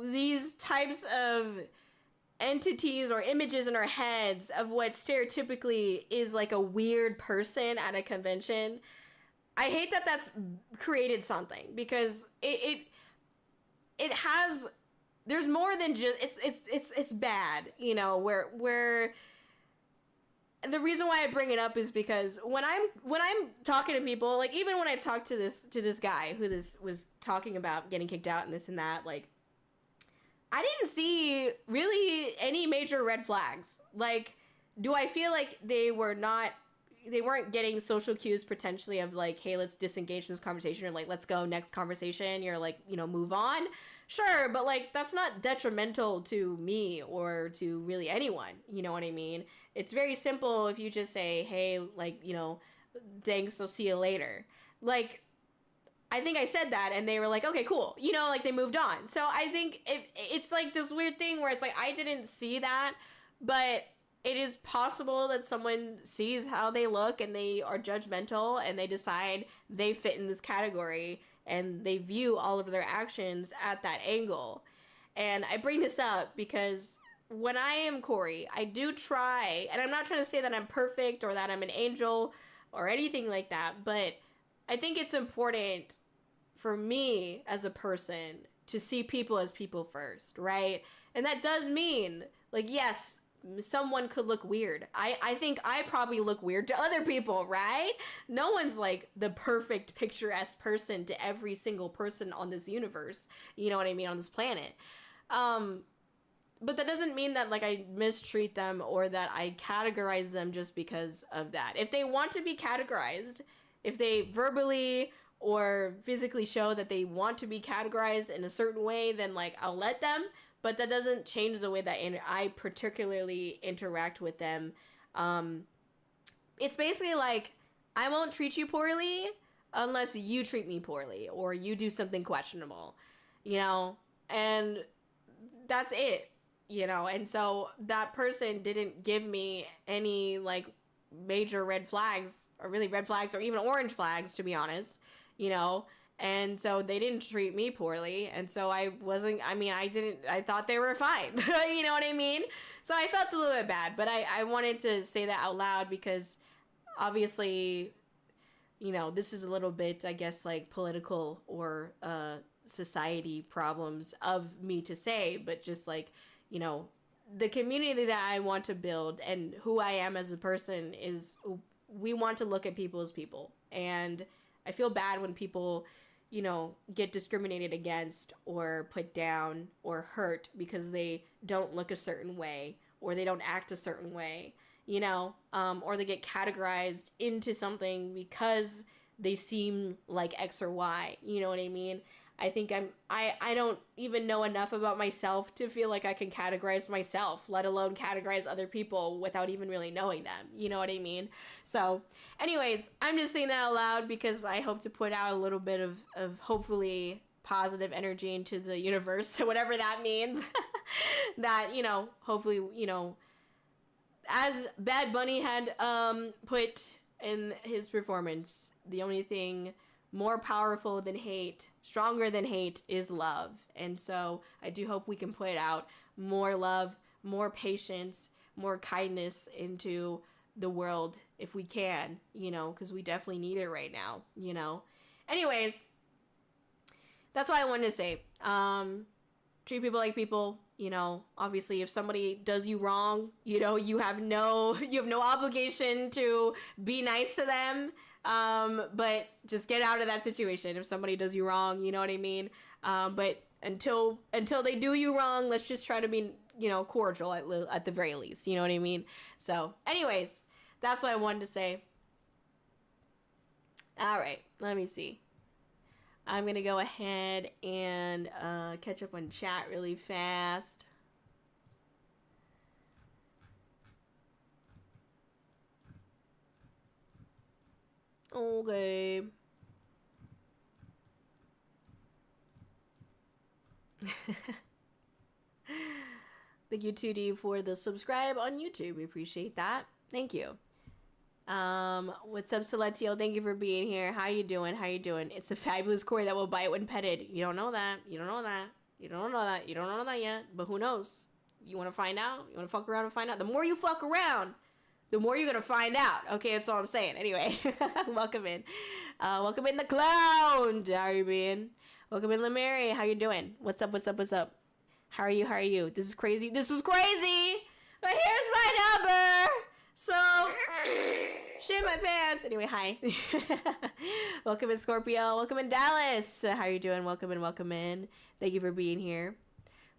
these types of entities or images in our heads of what stereotypically is like a weird person at a convention, I hate that that's created something, because it has, there's more than just, it's bad, you know, where the reason why I bring it up is because when I'm talking to people, like, even when I talked to this guy who this was talking about getting kicked out and this and that, like, I didn't see really any major red flags. Like, do I feel like they weren't getting social cues potentially of, like, hey, let's disengage from this conversation, or, like, let's go next conversation, you're like, you know, move on? Sure, but, like, that's not detrimental to me or to really anyone, you know what I mean? It's very simple if you just say, hey, like, you know, thanks, I'll see you later. Like, I think I said that and they were like, okay, cool, you know, like, they moved on. So I think it's like this weird thing where it's like, I didn't see that, but it is possible that someone sees how they look and they are judgmental and they decide they fit in this category and they view all of their actions at that angle. And I bring this up because when I am Kōri, I do try, and I'm not trying to say that I'm perfect or that I'm an angel or anything like that, but I think it's important for me as a person to see people as people first, right? And that does mean, like, yes, someone could look weird. I think I probably look weird to other people, right? No one's like the perfect picturesque person to every single person on this universe, you know what I mean, on this planet. But that doesn't mean that, like, I mistreat them or that I categorize them just because of that. If they want to be categorized, if they verbally or physically show that they want to be categorized in a certain way, then, like, I'll let them. But that doesn't change the way that I particularly interact with them. It's basically like, I won't treat you poorly unless you treat me poorly or you do something questionable, you know? And that's it, you know? And so that person didn't give me any, like, major red flags, or really red flags, or even orange flags, to be honest, you know? And so they didn't treat me poorly. And so I thought they were fine. You know what I mean? So I felt a little bit bad, but I wanted to say that out loud because obviously, you know, this is a little bit, I guess, like, political or society problems of me to say, but just, like, you know, the community that I want to build and who I am as a person is, we want to look at people as people. And I feel bad when people, you know, get discriminated against or put down or hurt because they don't look a certain way or they don't act a certain way, you know, or they get categorized into something because they seem like X or Y, you know what I mean? I think I don't even know enough about myself to feel like I can categorize myself, let alone categorize other people without even really knowing them. You know what I mean? So anyways, I'm just saying that out loud because I hope to put out a little bit of hopefully positive energy into the universe, whatever that means. That, you know, hopefully, you know, as Bad Bunny had put in his performance, the only thing more powerful than hate, stronger than hate is love. And so I do hope we can put out more love, more patience, more kindness into the world if we can, you know, because we definitely need it right now, you know. Anyways, that's what I wanted to say. Treat people like people, you know. Obviously, if somebody does you wrong, you know, you have no obligation to be nice to them. But just get out of that situation if somebody does you wrong, you know what I mean? But until they do you wrong, let's just try to be, you know, cordial at the very least, you know what I mean? So, anyways, that's what I wanted to say. All right, let me see. I'm gonna go ahead and catch up on chat really fast. Okay. Thank you, 2D, for the subscribe on YouTube. We appreciate that. Thank you. What's up, Celestio? Thank you for being here. How you doing? How you doing? It's a fabulous Kōri that will bite when petted. You don't know that. You don't know that. You don't know that. You don't know that yet. But who knows? You want to find out? You want to fuck around and find out? The more you fuck around, the more you're gonna find out. Okay, that's all I'm saying. Anyway, welcome in. Welcome in the clown. How are you being? Welcome in, Lamary. How you doing? What's up? What's up? What's up? How are you? How are you? This is crazy. This is crazy. But here's my number. So, shit my pants. Anyway, hi. Welcome in, Scorpio. Welcome in, Dallas. How are you doing? Welcome in. Welcome in. Thank you for being here.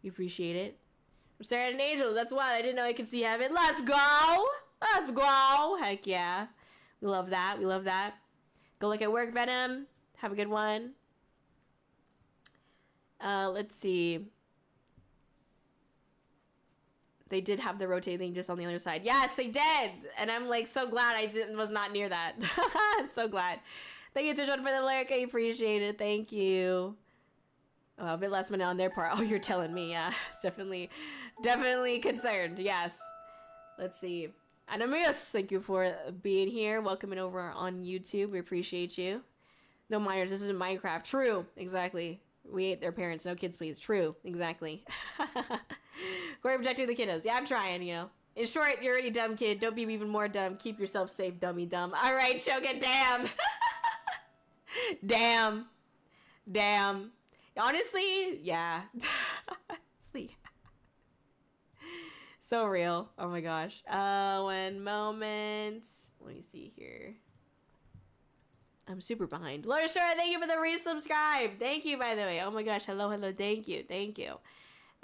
We appreciate it. I'm staring at an angel. That's wild. I didn't know I could see heaven. Let's go. Let's go. Heck yeah. We love that. We love that. Go look at work, Venom. Have a good one. Let's see. They did have the rotating thing just on the other side. Yes, they did. And I'm like so glad I was not near that. I'm so glad. Thank you, Tues, for the lyric. I appreciate it. Thank you. Oh, a bit last minute on their part. Oh, you're telling me. Yeah, it's definitely concerned. Yes. Let's see. Anamius, thank you for being here. Welcome in over on YouTube. We appreciate you. No minors. This isn't Minecraft. True. Exactly. We ate their parents. No kids, please. True. Exactly. We're protecting the kiddos. Yeah, I'm trying, you know. In short, you're already dumb, kid. Don't be even more dumb. Keep yourself safe, dummy dumb. All right, Shogun, damn. Damn. Damn. Honestly, yeah. Sleep. So real. Oh my gosh. One moment. Let me see here. I'm super behind. Laura Shara, thank you for the resubscribe. Thank you, by the way. Oh my gosh. Hello, hello. Thank you. Thank you.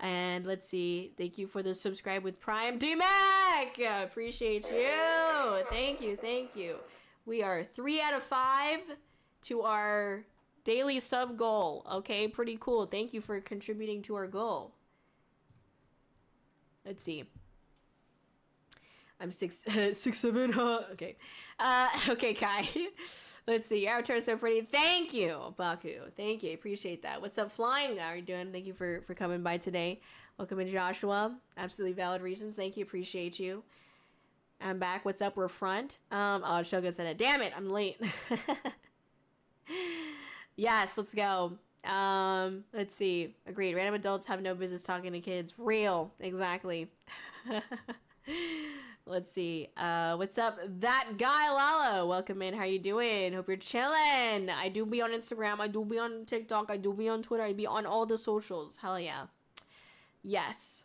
And let's see. Thank you for the subscribe with Prime. D-Mac! Appreciate you. Thank you. Thank you. We are 3 out of 5 to our daily sub goal. Okay, pretty cool. Thank you for contributing to our goal. Let's see. I'm 6'7", huh? Okay. Okay, Kai. Let's see. Your avatar is so pretty. Thank you, Baku. Thank you. Appreciate that. What's up, Flying? How are you doing? Thank you for coming by today. Welcome in, Joshua. Absolutely valid reasons. Thank you. Appreciate you. I'm back. What's up? We're front. Oh, Shogun said it. Damn it. I'm late. Yes, let's go. Let's see. Agreed. Random adults have no business talking to kids. Real. Exactly. Let's see. What's up? That guy, Lala. Welcome in. How you doing? Hope you're chilling. I do be on Instagram. I do be on TikTok. I do be on Twitter. I be on all the socials. Hell yeah. Yes.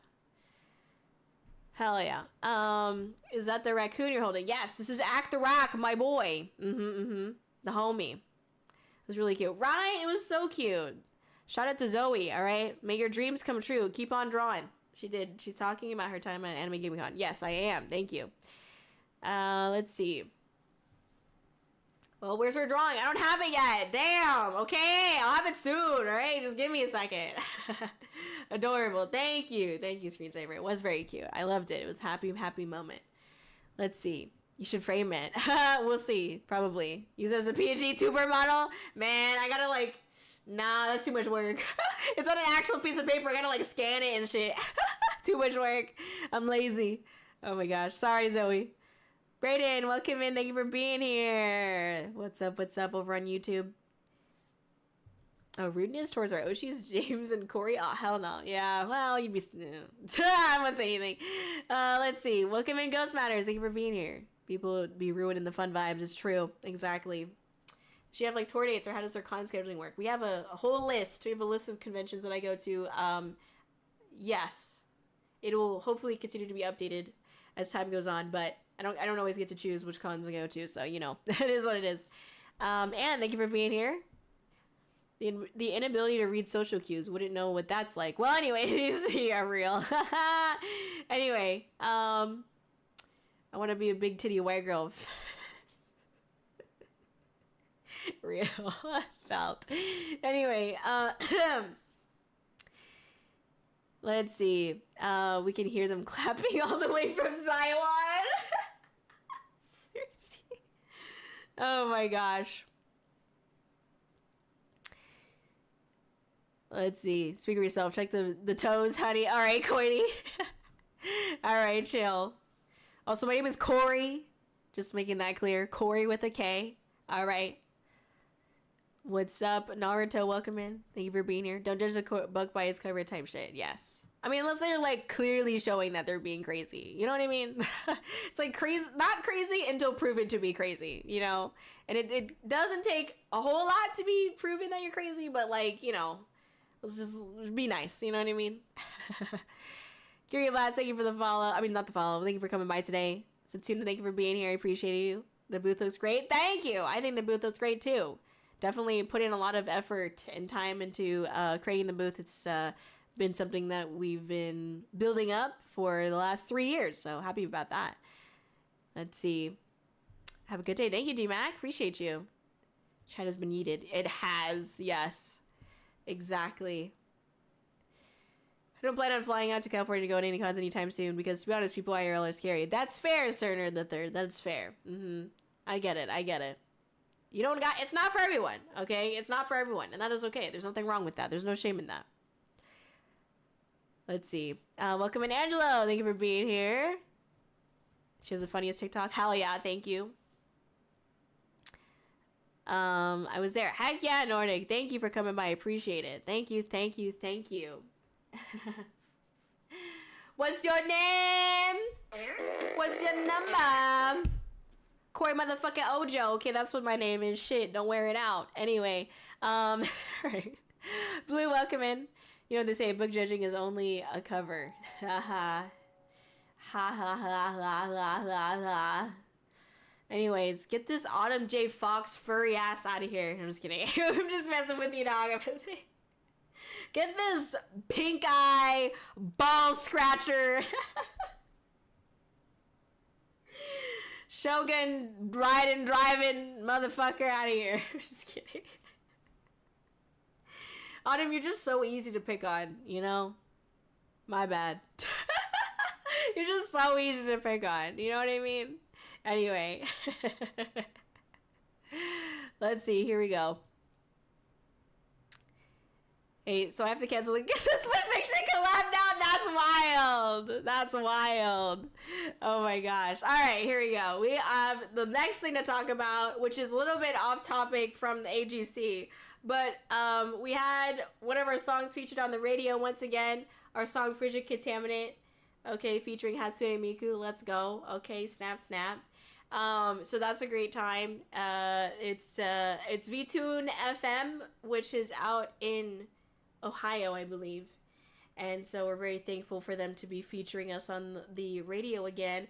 Hell yeah. Is that the raccoon you're holding? Yes. This is Act the Rack, my boy. The homie. It was really cute. Right? It was so cute. Shout out to Zoe, all right? May your dreams come true. Keep on drawing. She did. She's talking about her time at Anime Gaming Con. Yes, I am. Thank you. Let's see. Well, where's her drawing? I don't have it yet. Damn. Okay. I'll have it soon. All right. Just give me a second. Adorable. Thank you. Thank you, Screensaver. It was very cute. I loved it. It was happy moment. Let's see. You should frame it. We'll see. Probably. Use it as a PNG tuber model. Man, I gotta like... Nah, that's too much work. It's on an actual piece of paper. I gotta like scan it and shit. Too much work. I'm lazy. Oh my gosh. Sorry, Zoe. Brayden, welcome in. Thank you for being here. What's up? What's up over on YouTube? Oh, rudeness towards our Oshis, James, and Corey? Oh, hell no. Yeah, well, you'd be... I won't say anything. Let's see. Welcome in Ghost Matters. Thank you for being here. People would be ruining the fun vibes. It's true. Exactly. Does she have, like, tour dates, or how does her con scheduling work? We have a whole list. We have a list of conventions that I go to. Yes. It will hopefully continue to be updated as time goes on, but I don't always get to choose which cons I go to, so, you know, it is what it is. And thank you for being here. The inability to read social cues, wouldn't know what that's like. Well, anyways, yeah, real. Anyway, I want to be a big titty white girl. Real. Felt. Anyway, let's see. We can hear them clapping all the way from Xylon. Seriously. Oh my gosh. Let's see. Speak for yourself. Check the toes, honey. All right, Coity. All right, chill. Also, my name is Corey. Just making that clear. Corey with a K. All right. What's up, Naruto? Welcome in. Thank you for being here. Don't judge a book by its cover type shit. Yes. I mean, unless they're, like, clearly showing that they're being crazy. You know what I mean? It's like crazy, not crazy until proven to be crazy, you know? And it doesn't take a whole lot to be proven that you're crazy, but, like, you know, let's just be nice. You know what I mean? Curie Lads, thank you for the follow. I mean, not the follow. Thank you for coming by today. Satsuna, thank you for being here. I appreciate you. The booth looks great. Thank you. I think the booth looks great, too. Definitely put in a lot of effort and time into creating the booth. It's been something that we've been building up for the last 3 years, so happy about that. Let's see. Have a good day. Thank you, D-Mac. Appreciate you. Chat has been yeeted. It has, yes. Exactly. I don't plan on flying out to California to go to any cons anytime soon because, to be honest, people IRL are scary. That's fair, Cerner the Third. That's fair. I get it. I get it. You don't got... It's not for everyone, okay? It's not for everyone, and that is okay. There's nothing wrong with that. There's no shame in that. Let's see. Welcome in, Angelo. Thank you for being here. She has the funniest TikTok. Hell yeah, thank you. I was there. Heck yeah, Nordic. Thank you for coming by. I appreciate it. Thank you, thank you, thank you. What's your name? What's your number? Kōri-Oujo. Okay, that's what my name is. Shit, don't wear it out. Anyway, right. Blue, welcome in. You know what they say, book judging is only a cover. Ha ha. Ha ha ha ha ha ha ha. Anyways, get this Autumn J. Fox furry ass out of here. I'm just kidding. I'm just messing with you, dog. Get this pink eye ball scratcher. Shogun riding, driving motherfucker out of here. I'm just kidding. Autumn, you're just so easy to pick on, you know? My bad. You're just so easy to pick on. You know what I mean? Anyway. Let's see. Here we go. Hey, so I have to cancel Get this Split Fiction collab now? That's wild. That's wild. Oh my gosh. All right, here we go. We have the next thing to talk about, which is a little bit off topic from the AGC. But we had one of our songs featured on the radio once again. Our song Frigid Contaminant. Okay, featuring Hatsune Miku. Let's go. Okay, snap, snap. So that's a great time. It's VTune FM, which is out in Ohio, I believe. And so we're very thankful for them to be featuring us on the radio again.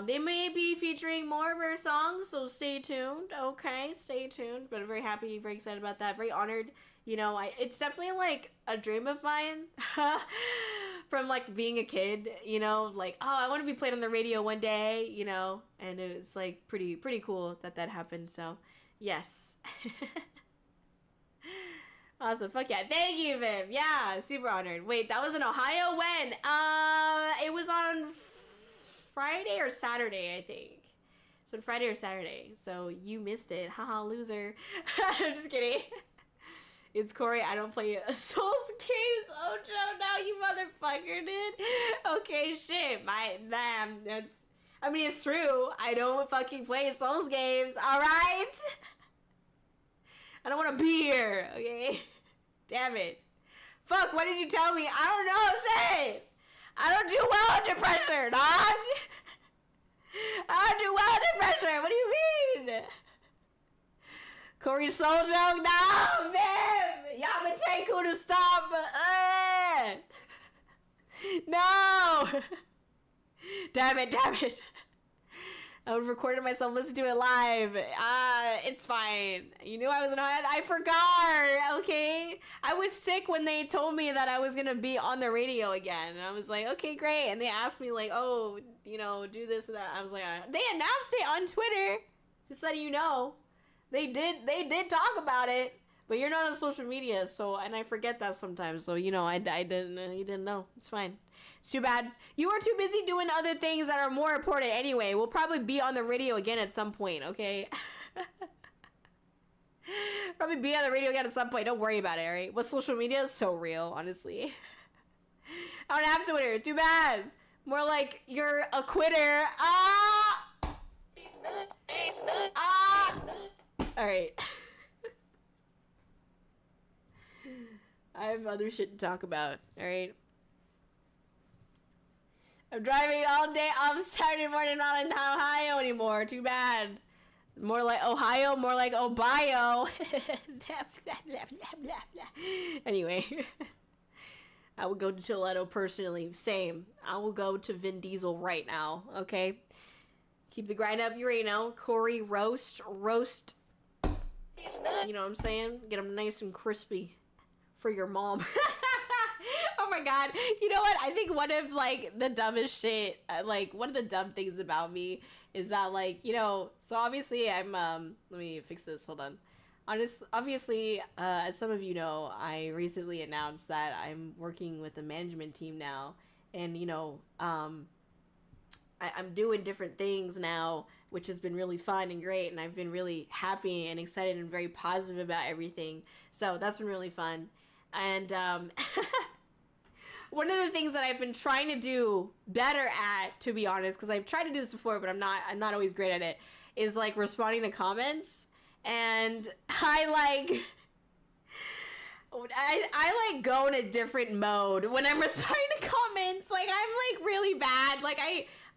They may be featuring more of our songs, so stay tuned. Okay, stay tuned. But I'm very happy, very excited about that. Very honored. You know, it's definitely like a dream of mine from like being a kid, you know, like, oh, I want to be played on the radio one day, you know, and it's like pretty cool that happened. So yes. Awesome. Fuck yeah. Thank you, Viv. Yeah, super honored. Wait, that was in Ohio? When? It was on Friday or Saturday, I think. So Friday or Saturday. So you missed it. Haha, loser. I'm just kidding. It's Corey. I don't play Souls games. Oh, Joe, now you motherfucker did. Okay, shit. That's... I mean, it's true. I don't fucking play Souls games. All right? I don't want to be here, okay? Damn it. Fuck, what did you tell me? I don't know, say it. I don't do well under pressure, dog. I don't do well under pressure. What do you mean? Kōri-Oujo, no, man. Yamateku to stop. No. Damn it. I would have recorded myself, listen to it live. It's fine. You knew I was I forgot, okay? I was sick when they told me that I was gonna be on the radio again. And I was like, okay, great. And they asked me like, oh, you know, do this and that. I was like, they announced it on Twitter. Just letting you know. They did talk about it. But you're not on social media, so, and I forget that sometimes. So, you know, I didn't, you didn't know. It's fine. It's too bad. You are too busy doing other things that are more important anyway. We'll probably be on the radio again at some point, okay? Probably be on the radio again at some point. Don't worry about it, alright? What social media is so real, honestly. I don't have Twitter. Too bad. More like you're a quitter. Alright. I have other shit to talk about, alright? I'm driving all day off Saturday morning, not in Ohio anymore. Too bad. More like Ohio, more like Obio. Anyway. I would go to Toledo personally. Same. I will go to Vin Diesel right now, okay? Keep the grind up, you already know. Kōri roast. You know what I'm saying? Get them nice and crispy. For your mom. Oh my god. You know what? I think one of like the dumbest shit, like one of the dumb things about me is that like, you know, so obviously I'm let me fix this, hold on. Obviously, as some of you know, I recently announced that I'm working with the management team now, and you know, I'm doing different things now, which has been really fun and great, and I've been really happy and excited and very positive about everything. So that's been really fun. And one of the things that I've been trying to do better at, to be honest, because I've tried to do this before, but I'm not always great at it, is like responding to comments. And I like go in a different mode when I'm responding to comments. Like I'm like really bad. Like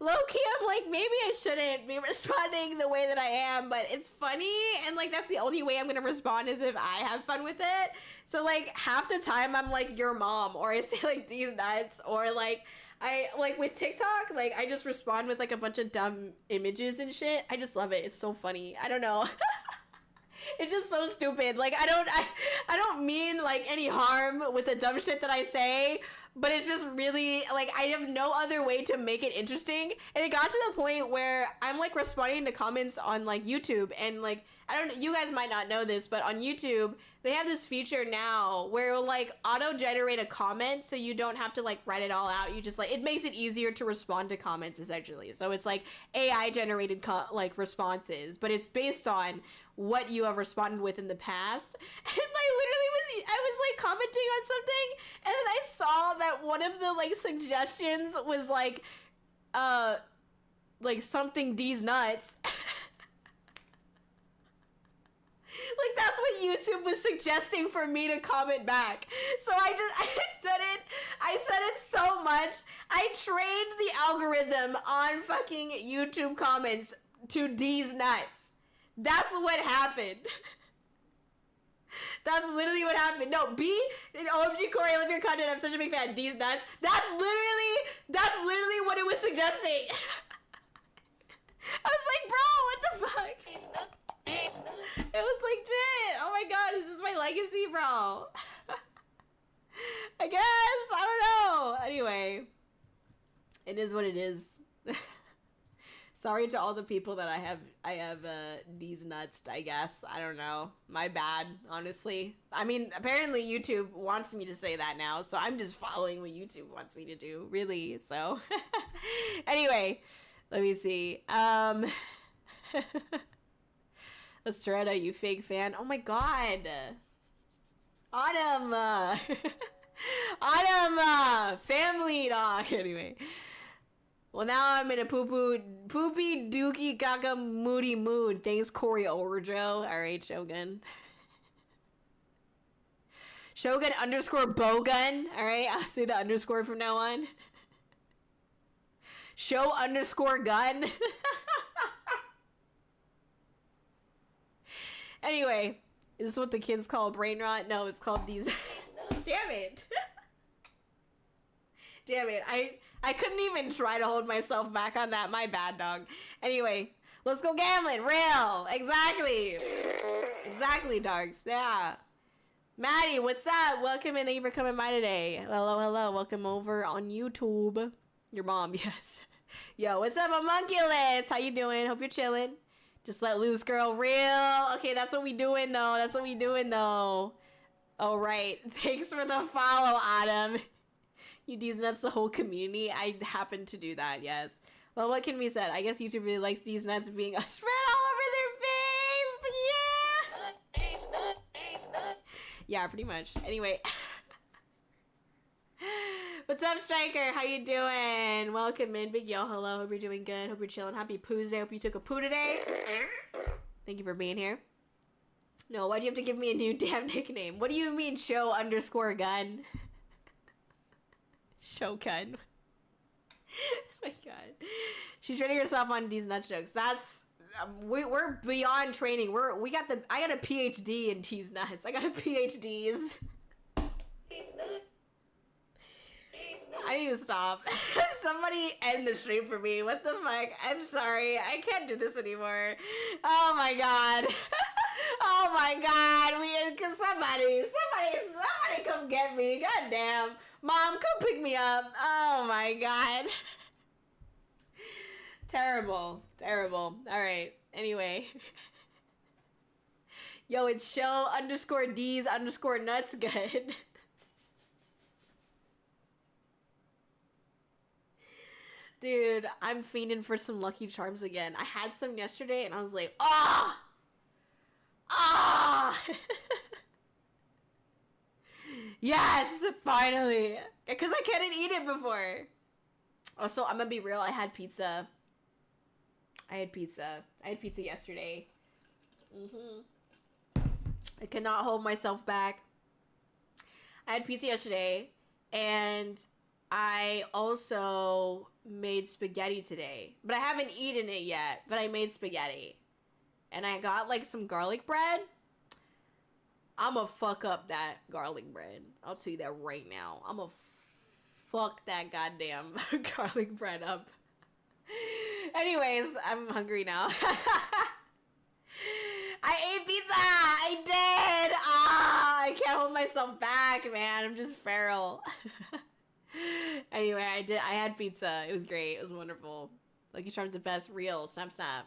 low-key, I'm like, maybe I shouldn't be responding the way that I am, but it's funny, and, like, that's the only way I'm gonna respond is if I have fun with it. So, like, half the time, I'm like, your mom, or I say, like, these nuts, or, like, with TikTok, like, I just respond with, like, a bunch of dumb images and shit. I just love it. It's so funny. I don't know. It's just so stupid. Like, I don't mean, like, any harm with the dumb shit that I say, but it's just really, like, I have no other way to make it interesting. And it got to the point where I'm, like, responding to comments on, like, YouTube. And, like, I don't know, you guys might not know this, but on YouTube, they have this feature now where it'll, like, auto-generate a comment so you don't have to, like, write it all out. You just, like, it makes it easier to respond to comments, essentially. So it's, like, AI-generated, like, responses. But it's based on what you have responded with in the past. And, like, I was, like, commenting on something, and then I saw that one of the, like, suggestions was, like, something D's nuts. Like, that's what YouTube was suggesting for me to comment back. So I said it so much. I trained the algorithm on fucking YouTube comments to D's nuts. That's what happened. That's literally what happened. No, OMG Kōri, I love your content. I'm such a big fan. D's nuts. That's literally what it was suggesting. I was like, bro, what the fuck? It was like, shit. Oh my god, is this my legacy, bro? I guess. I don't know. Anyway, it is what it is. Sorry to all the people that I have these nuts, I guess. I don't know. My bad, honestly. I mean, apparently YouTube wants me to say that now, so I'm just following what YouTube wants me to do, really. So, anyway, let me see. Estrella, you fake fan. Oh my god. Autumn. Autumn. Family dog. Anyway. Well, now I'm in a poopy dookie caca moody mood. Thanks, Kōri-Oujo. Alright, Shogun. Shogun underscore Bogun. All right, I'll say the underscore from now on. Show underscore gun. Anyway, is this what the kids call brain rot? No, it's called these. Damn it. Damn it. I couldn't even try to hold myself back on that. My bad, dog. Anyway, let's go gambling. Real. Exactly. Exactly, dogs. Yeah. Maddie, what's up? Welcome and thank you for coming by today. Hello, hello. Welcome over on YouTube. Your mom, yes. Yo, what's up, homunculus? How you doing? Hope you're chilling. Just let loose, girl. Real. Okay, that's what we doing, though. That's what we doing, though. Oh, right. Thanks for the follow, Adam. You D's nuts the whole community. I happen to do that, yes. Well, what can be said? I guess YouTube really likes D's nuts being spread all over their face. Yeah. Yeah, pretty much. Anyway. What's up, Striker? How you doing? Welcome in. Big YoHallo. Hope you're doing good. Hope you're chilling. Happy Poos Day. Hope you took a poo today. Thank you for being here. No, why'd you have to give me a new damn nickname? What do you mean, show underscore gun? Show gun. My god. She's training herself on these nut jokes. That's we're beyond training. I got a PhD in tease nuts. I got a PhDs. I need to stop. Somebody end the stream for me. What the fuck? I'm sorry. I can't do this anymore. Oh my god. Oh my god. Somebody come get me. God damn. Mom, come pick me up. Oh my god. Terrible. Terrible. Alright. Anyway. Yo, it's show underscore D's underscore nuts good. Dude, I'm fiending for some Lucky Charms again. I had some yesterday and I was like, ah! Ah! Yes, finally. Because I couldn't eat it before. Also, I'm gonna be real, I had pizza. I had pizza yesterday. I cannot hold myself back. I had pizza yesterday and I also made spaghetti today, but I haven't eaten it yet, but I made spaghetti. And I got like some garlic bread. I'ma fuck up that garlic bread. I'll tell you that right now. I'ma fuck that goddamn garlic bread up. Anyways, I'm hungry now. I ate pizza! I did! Ah, I can't hold myself back, man. I'm just feral. Anyway, I had pizza. It was great. It was wonderful. Lucky Charms the best. Real. Snap, snap.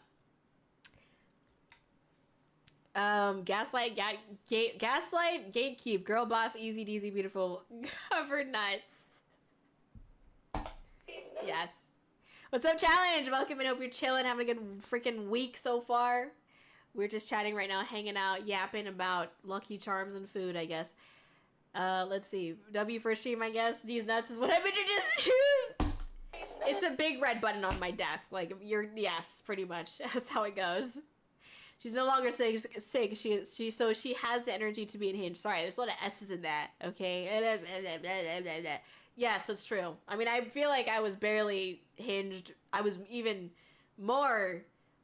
Gaslight, gatekeep, girl boss, easy deasy, beautiful, covered nuts. Yes. What's up, challenge? Welcome and hope you're chilling, having a good freaking week so far. We're just chatting right now, hanging out, yapping about Lucky Charms and food, I guess. Let's see. W for stream, I guess. These nuts is what I've been introduced to. It's a big red button on my desk. Like, yes, pretty much. That's how it goes. She's no longer sick. So she has the energy to be unhinged. Sorry, there's a lot of S's in that, okay? Yes, that's true. I mean, I feel like I was barely hinged. I was even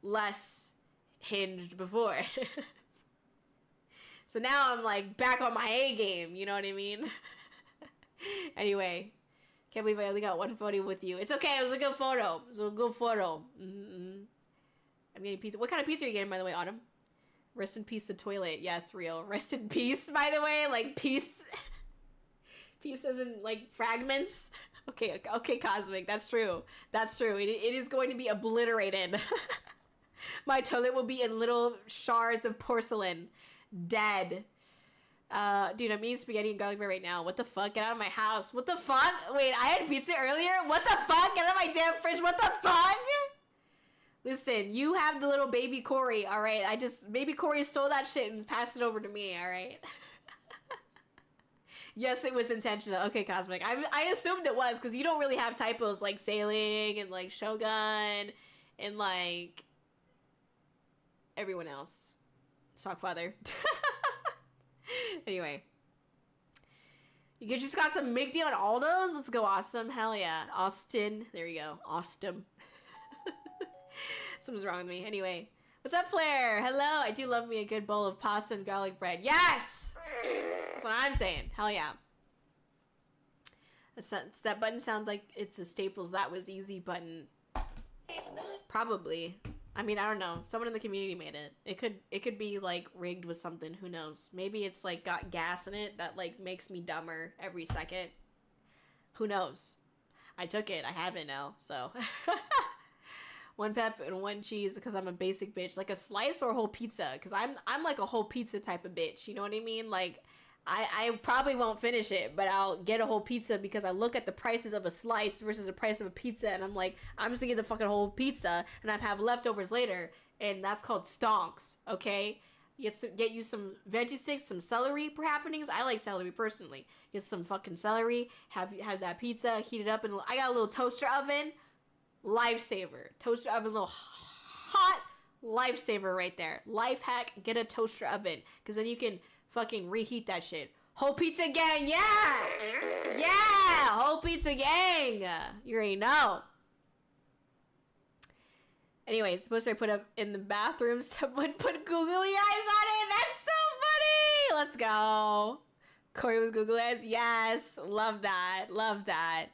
less hinged before. So now I'm like back on my A game, you know what I mean? Anyway, can't believe I only got one photo with you. It's okay, it was a good photo. It was a good photo. I'm getting pizza. What kind of pizza are you getting, by the way, Autumn? Rest in peace, the toilet. Yes, real. Rest in peace, by the way. Like, peace. Peace isn't, like, fragments. Okay, Cosmic. That's true. That's true. It is going to be obliterated. My toilet will be in little shards of porcelain. Dead. Dude, I'm eating spaghetti and garlic bread right now. What the fuck? Get out of my house. What the fuck? Wait, I had pizza earlier? What the fuck? Get out of my damn fridge. What the fuck? Listen, you have the little baby Kōri, alright? Baby Kōri stole that shit and passed it over to me, alright? Yes, it was intentional. Okay, Cosmic. I assumed it was, because you don't really have typos like Sailing and like Shogun and like everyone else. Stockfather. Anyway. You just got some McD on Aldo's? Let's go, Awesome. Hell yeah. Austin. There you go. Austin. Something's wrong with me. Anyway. What's up, Flair? Hello. I do love me a good bowl of pasta and garlic bread. Yes! That's what I'm saying. Hell yeah. That button sounds like it's a Staples That Was Easy button. Probably. I mean, I don't know. Someone in the community made it. It could be like rigged with something. Who knows? Maybe it's like got gas in it that like makes me dumber every second. Who knows? I took it. I have it now. So 1 pep and 1 cheese because I'm a basic bitch. Like a slice or a whole pizza because I'm like a whole pizza type of bitch. You know what I mean? Like I probably won't finish it, but I'll get a whole pizza because I look at the prices of a slice versus the price of a pizza, and I'm like, I'm just gonna get the fucking whole pizza, and I have leftovers later, and that's called stonks, okay? Get you some veggie sticks, some celery per happenings. I like celery personally. Get some fucking celery, have that pizza, heat it up, and I got a little toaster oven, lifesaver. Toaster oven, little hot lifesaver right there. Life hack, get a toaster oven, because then you can fucking reheat that shit. Whole pizza gang, yeah! Yeah! Whole pizza gang! You already know. Anyways, the poster I put up in the bathroom, someone put googly eyes on it. That's so funny! Let's go. Kōri with googly eyes, yes. Love that. Love that.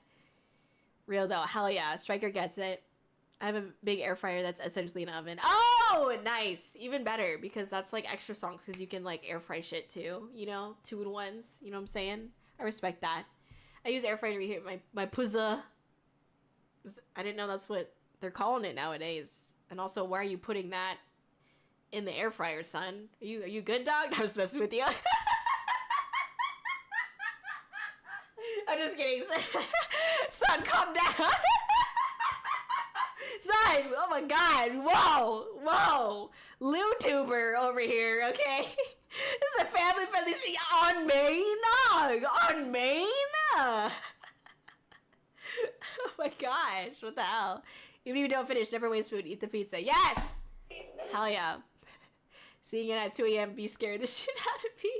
Real though, hell yeah. Striker gets it. I have a big air fryer that's essentially an oven. Oh, nice. Even better because that's like extra songs because you can like air fry shit too, you know, 2-in-1s. You know what I'm saying? I respect that. I use air fryer to reheat my puzza. I didn't know that's what they're calling it nowadays. And also, why are you putting that in the air fryer, son? Are you good, dog? I was messing with you. I'm just kidding. Son, calm down. Son, oh my god, whoa, LewTuber over here, okay? This is a family-friendly thing on Maine, on Maine? Oh my gosh, what the hell? Even if you don't finish, never waste food, eat the pizza. Yes! Hell yeah. Seeing it at 2 a.m. be scared the shit out of me.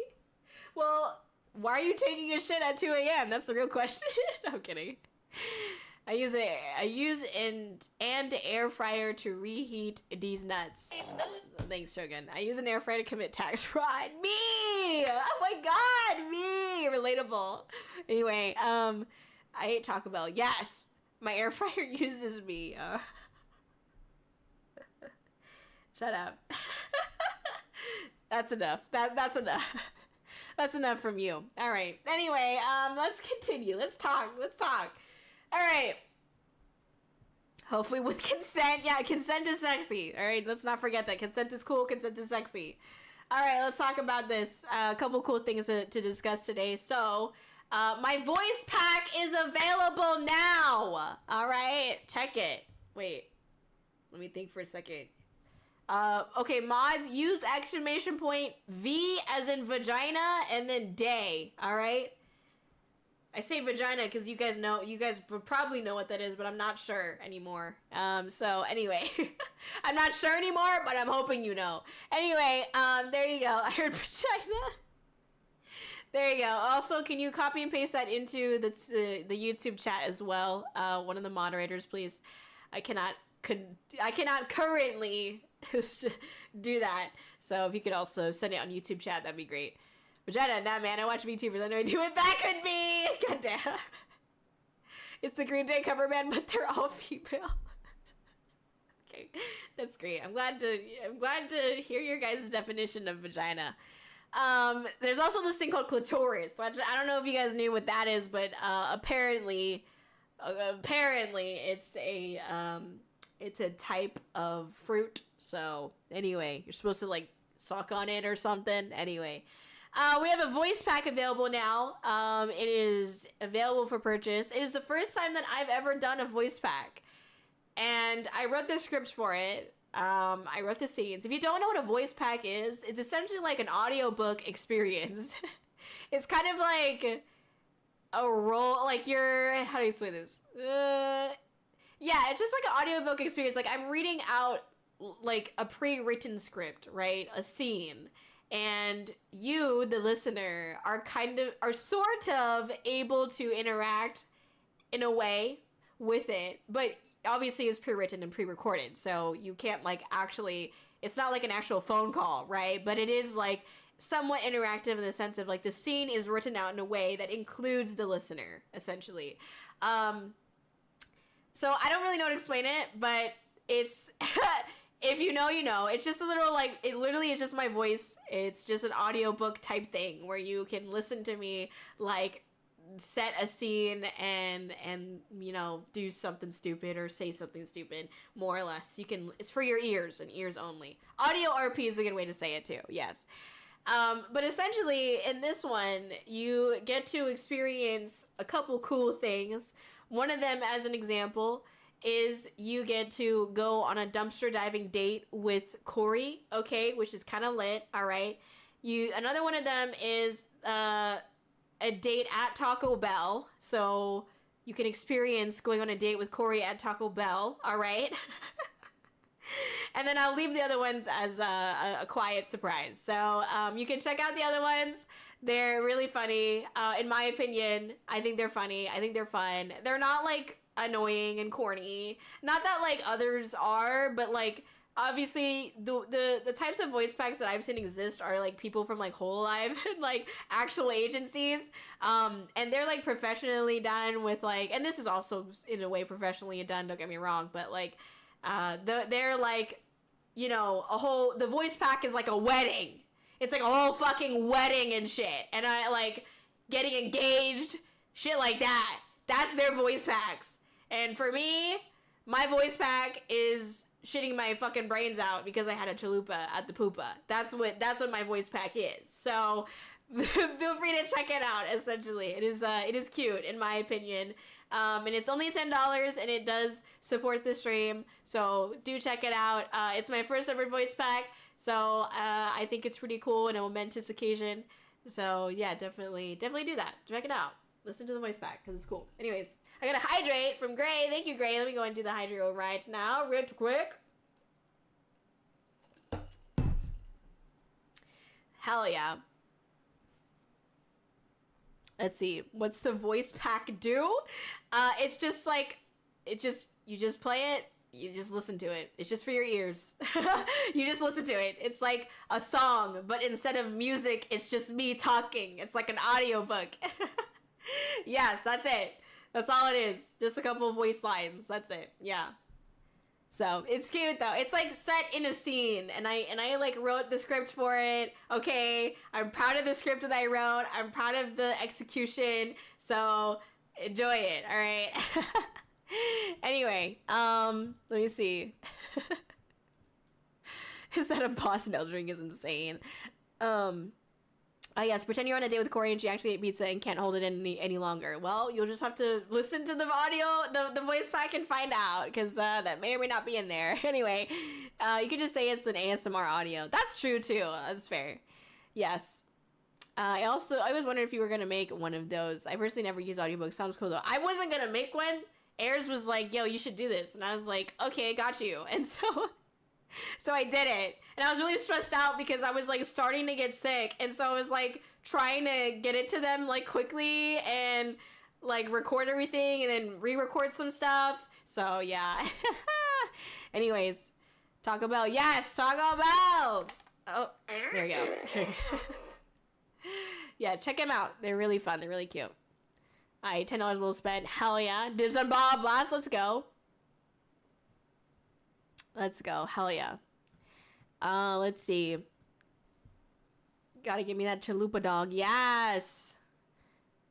Well, why are you taking a shit at 2 a.m.? That's the real question. I'm kidding. I use and air fryer to reheat these nuts. Thanks, Shogun. I use an air fryer to commit tax fraud. Me! Oh my god, me! Relatable. Anyway, I ate Taco Bell. Yes! My air fryer uses me. Shut up. That's enough. That's enough. That's enough from you. All right. Anyway, let's continue. Let's talk. All right. Hopefully with consent. Yeah, consent is sexy. All right, let's not forget that. Consent is cool. Consent is sexy. All right, let's talk about this. A couple cool things to discuss today. So, my voice pack is available now. All right, check it. Wait, let me think for a second. Okay, mods, use exclamation point V as in vagina and then day. All right. I say vagina because you guys probably know what that is, but I'm not sure anymore. So anyway, I'm not sure anymore, but I'm hoping you know. Anyway, there you go. I heard vagina. There you go. Also, can you copy and paste that into the YouTube chat as well? One of the moderators, please. I cannot currently do that. So if you could also send it on YouTube chat, that'd be great. Vagina, nah man, I watch VTubers, I know I do what that could be! Goddamn. It's the Green Day cover band, but they're all female. Okay, that's great. I'm glad to hear your guys' definition of vagina. There's also this thing called clitoris. So I don't know if you guys knew what that is, but apparently it's a type of fruit. So anyway, you're supposed to like suck on it or something. Anyway. We have a voice pack available now. It is available for purchase. It is the first time that I've ever done a voice pack. And I wrote the scripts for it. I wrote the scenes. If you don't know what a voice pack is, it's essentially like an audiobook experience. It's kind of like a role, like how do you say this? Yeah, it's just like an audiobook experience. Like I'm reading out like a pre-written script, right? A scene. and you, the listener, are sort of able to interact in a way with it, but obviously it's pre-written and pre-recorded, so you can't like actually, it's not like an actual phone call, right? But it is like somewhat interactive in the sense of like the scene is written out in a way that includes the listener, essentially. So I don't really know how to explain it, but it's if you know, you know. It's just a little like, it literally is just my voice. It's just an audiobook type thing where you can listen to me like set a scene and you know, do something stupid or say something stupid, more or less. You can, it's for your ears and ears only. Audio RP is a good way to say it too, yes. But essentially in this one you get to experience a couple cool things. One of them, as an example, is you get to go on a dumpster diving date with Kōri, okay, which is kind of lit. All right, another one of them is a date at Taco Bell, so you can experience going on a date with Kōri at Taco Bell, all right? And then I'll leave the other ones as a quiet surprise. So you can check out the other ones. They're really funny. In my opinion, I think they're funny. I think they're fun. They're not, like, annoying and corny. Not that, like, others are, but, like, obviously the types of voice packs that I've seen exist are like people from like Hololive and like actual agencies, and they're like professionally done with like, and this is also in a way professionally done, don't get me wrong, but like they're like, you know, the voice pack is like a wedding. It's like a whole fucking wedding and shit, and I like getting engaged, shit like that. That's their voice packs. And for me, my voice pack is shitting my fucking brains out because I had a chalupa at the poopa. That's what my voice pack is. So feel free to check it out. Essentially, it is cute in my opinion, and it's only $10 and it does support the stream. So do check it out. It's my first ever voice pack, so I think it's pretty cool and a momentous occasion. So yeah, definitely do that. Check it out. Listen to the voice pack because it's cool. Anyways, I got a hydrate from Gray. Thank you, Gray. Let me go and do the hydrate right now, real quick. Hell yeah. Let's see. What's the voice pack do? It's just like, you just play it. You just listen to it. It's just for your ears. You just listen to it. It's like a song, but instead of music, it's just me talking. It's like an audiobook. Yes, that's it. That's all it is. Just a couple of voice lines. That's it. Yeah. So it's cute though. It's like set in a scene, and I like wrote the script for it. Okay, I'm proud of the script that I wrote. I'm proud of the execution. So enjoy it. All right. Anyway, let me see. Is that a Boston Eldring is insane. Yes, pretend you're on a date with Kōri and she actually ate pizza and can't hold it in any longer. Well, you'll just have to listen to the audio, the voice pack, and find out, because that may or may not be in there. Anyway, you could just say it's an ASMR audio. That's true, too. That's fair. Yes. I always wondered if you were going to make one of those. I personally never use audiobooks. Sounds cool, though. I wasn't going to make one. Ayers was like, yo, you should do this. And I was like, okay, got you. And so I did it, and I was really stressed out because I was like starting to get sick, and so I was like trying to get it to them like quickly and like record everything and then re-record some stuff. So yeah. Anyways, Taco Bell. Yes, Taco Bell. Oh, there you go. Yeah, check them out. They're really fun. They're really cute. All right, $10 well spent. Hell yeah. Dibs on Bob Blast. Let's go. Let's go. Hell yeah. Let's see. Gotta give me that chalupa dog. Yes.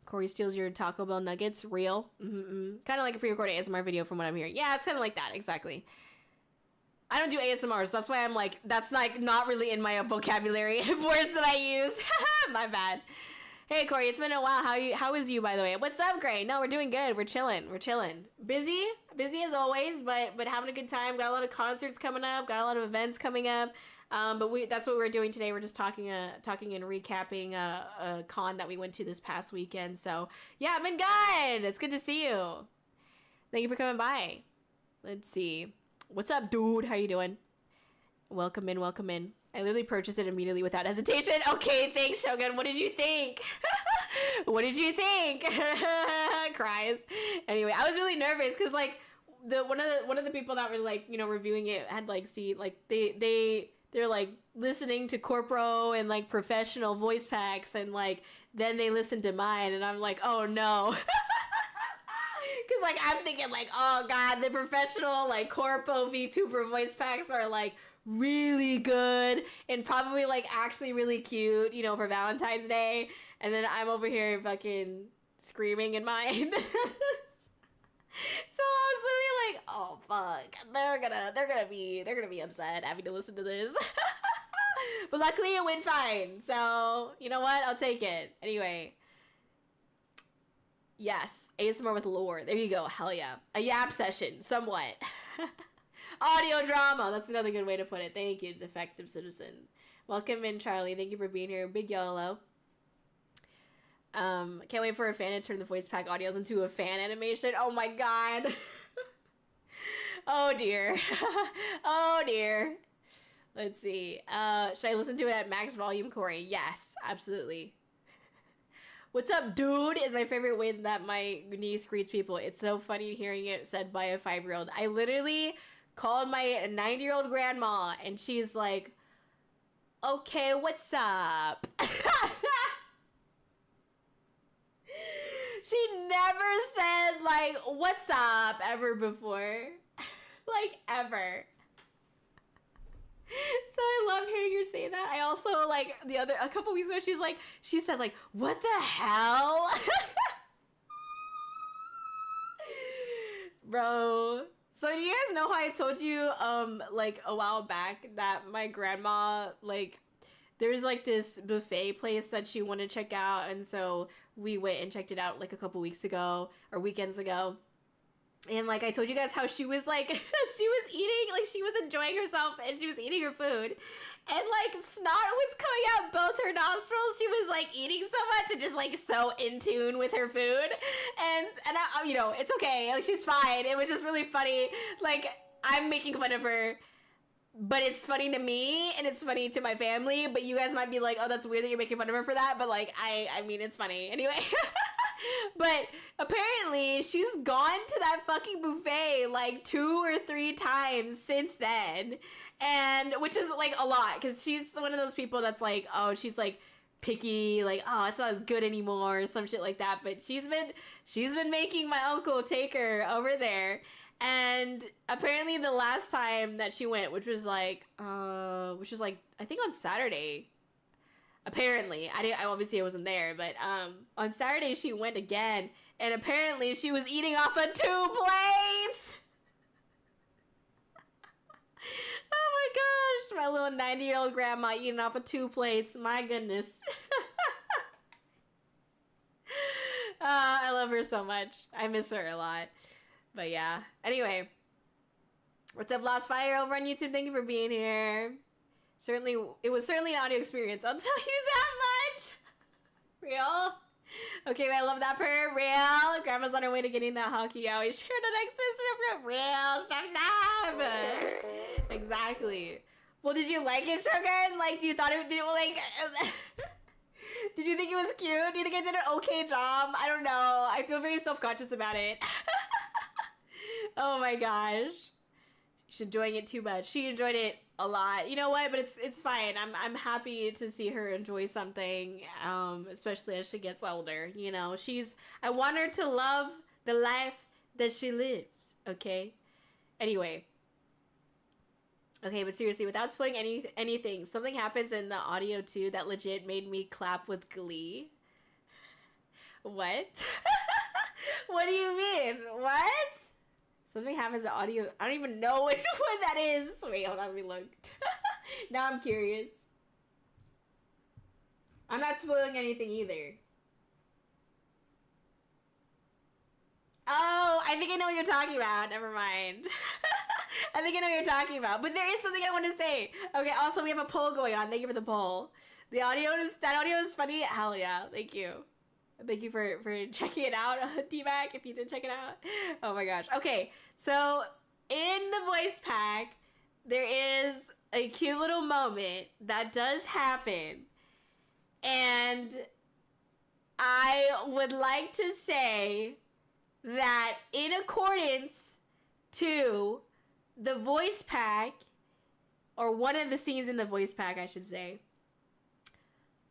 Kōri steals your Taco Bell nuggets. Real. Kind of like a pre-recorded ASMR video from what I'm hearing. Yeah, it's kind of like that. Exactly. I don't do ASMRs. That's why I'm like, that's like not really in my vocabulary of words that I use. My bad. Hey, Kōri, it's been a while. How is you, by the way? What's up, Gray? No, we're doing good. We're chilling. Busy as always, but having a good time. Got a lot of concerts coming up. Got a lot of events coming up. But that's what we're doing today. We're just talking and recapping a con that we went to this past weekend. So yeah, I've been good. It's good to see you. Thank you for coming by. Let's see. What's up, dude? How you doing? Welcome in. I literally purchased it immediately without hesitation. Okay, thanks, Shogun. What did you think? What did you think? Cries. Anyway, I was really nervous because like one of the people that were like, you know, reviewing it had like they're like listening to corpo and like professional voice packs, and like then they listened to mine, and I'm like, oh no. Because like I'm thinking like, oh god, the professional like corpo VTuber voice packs are like really good and probably like actually really cute, you know, for Valentine's Day, and then I'm over here fucking screaming in mine. So I was literally like, oh fuck, they're gonna be upset having to listen to this. But luckily it went fine, so you know what, I'll take it. Anyway, yes, ASMR with lore, there you go. Hell yeah. A yap session, somewhat. Audio drama, that's another good way to put it. Thank you, defective citizen. Welcome in, Charlie. Thank you for being here. Big YoHallo. Can't wait for a fan to turn the voice pack audios into a fan animation. Oh my god. Oh dear. Oh dear. Let's see. Should I listen to it at max volume, Kōri? Yes, absolutely. What's up, dude? Is my favorite way that my niece greets people. It's so funny hearing it said by a 5-year-old. I literally called my 90-year-old grandma, and she's like, okay, what's up? She never said, like, what's up ever before. Like, ever. So I love hearing her say that. I also, like, a couple weeks ago, she said, like, what the hell? Bro. So do you guys know how I told you, like, a while back that my grandma, like, there's like this buffet place that she wanted to check out, and so we went and checked it out like a couple weeks ago or weekends ago. And like I told you guys how she was like she was eating, like she was enjoying herself and she was eating her food, and like snot was coming out both her nostrils. She was like eating so much and just like so in tune with her food, and I, you know, it's okay, like she's fine. It was just really funny. Like I'm making fun of her, but it's funny to me and it's funny to my family, but you guys might be like, oh, that's weird that you're making fun of her for that, but like I mean, it's funny anyway. But apparently she's gone to that fucking buffet like 2 or 3 times since then, and which is like a lot because she's one of those people that's like, oh, she's like picky, like, oh, it's not as good anymore or some shit like that. But she's been making my uncle take her over there. And apparently the last time that she went, which was like I think on Saturday. Apparently, I obviously I wasn't there, but on Saturday she went again, and apparently she was eating off of 2 plates. Oh my gosh, my little 90-year-old grandma eating off of 2 plates. My goodness. I love her so much. I miss her a lot. But yeah. Anyway, what's up, Lost Fire over on YouTube? Thank you for being here. It was certainly an audio experience. I'll tell you that much. Real. Okay, I love that for her. Real. Grandma's on her way to getting that hockey out. We shared an extra real. Stop. Exactly. Well, did you like it, Shogun? Like, do you thought it did like? Did you think it was cute? Do you think I did an okay job? I don't know. I feel very self-conscious about it. Oh my gosh. She's enjoying it too much. She enjoyed it a lot. You know what? But it's fine. I'm happy to see her enjoy something, especially as she gets older. You know, I want her to love the life that she lives. Okay. Anyway. Okay, but seriously, without spoiling anything, something happens in the audio too that legit made me clap with glee. What? What do you mean? What? Something happens in audio. I don't even know which one that is. Wait, hold on, let me look. Now I'm curious. I'm not spoiling anything either. Oh, I think I know what you're talking about. Never mind. I think I know what you're talking about. But there is something I want to say. Okay, also we have a poll going on. Thank you for the poll. That audio is funny. Hell yeah. Thank you. Thank you for checking it out, D-Mac, if you did check it out. Oh my gosh. Okay, so in the voice pack, there is a cute little moment that does happen. And I would like to say that in accordance to the voice pack, or one of the scenes in the voice pack, I should say,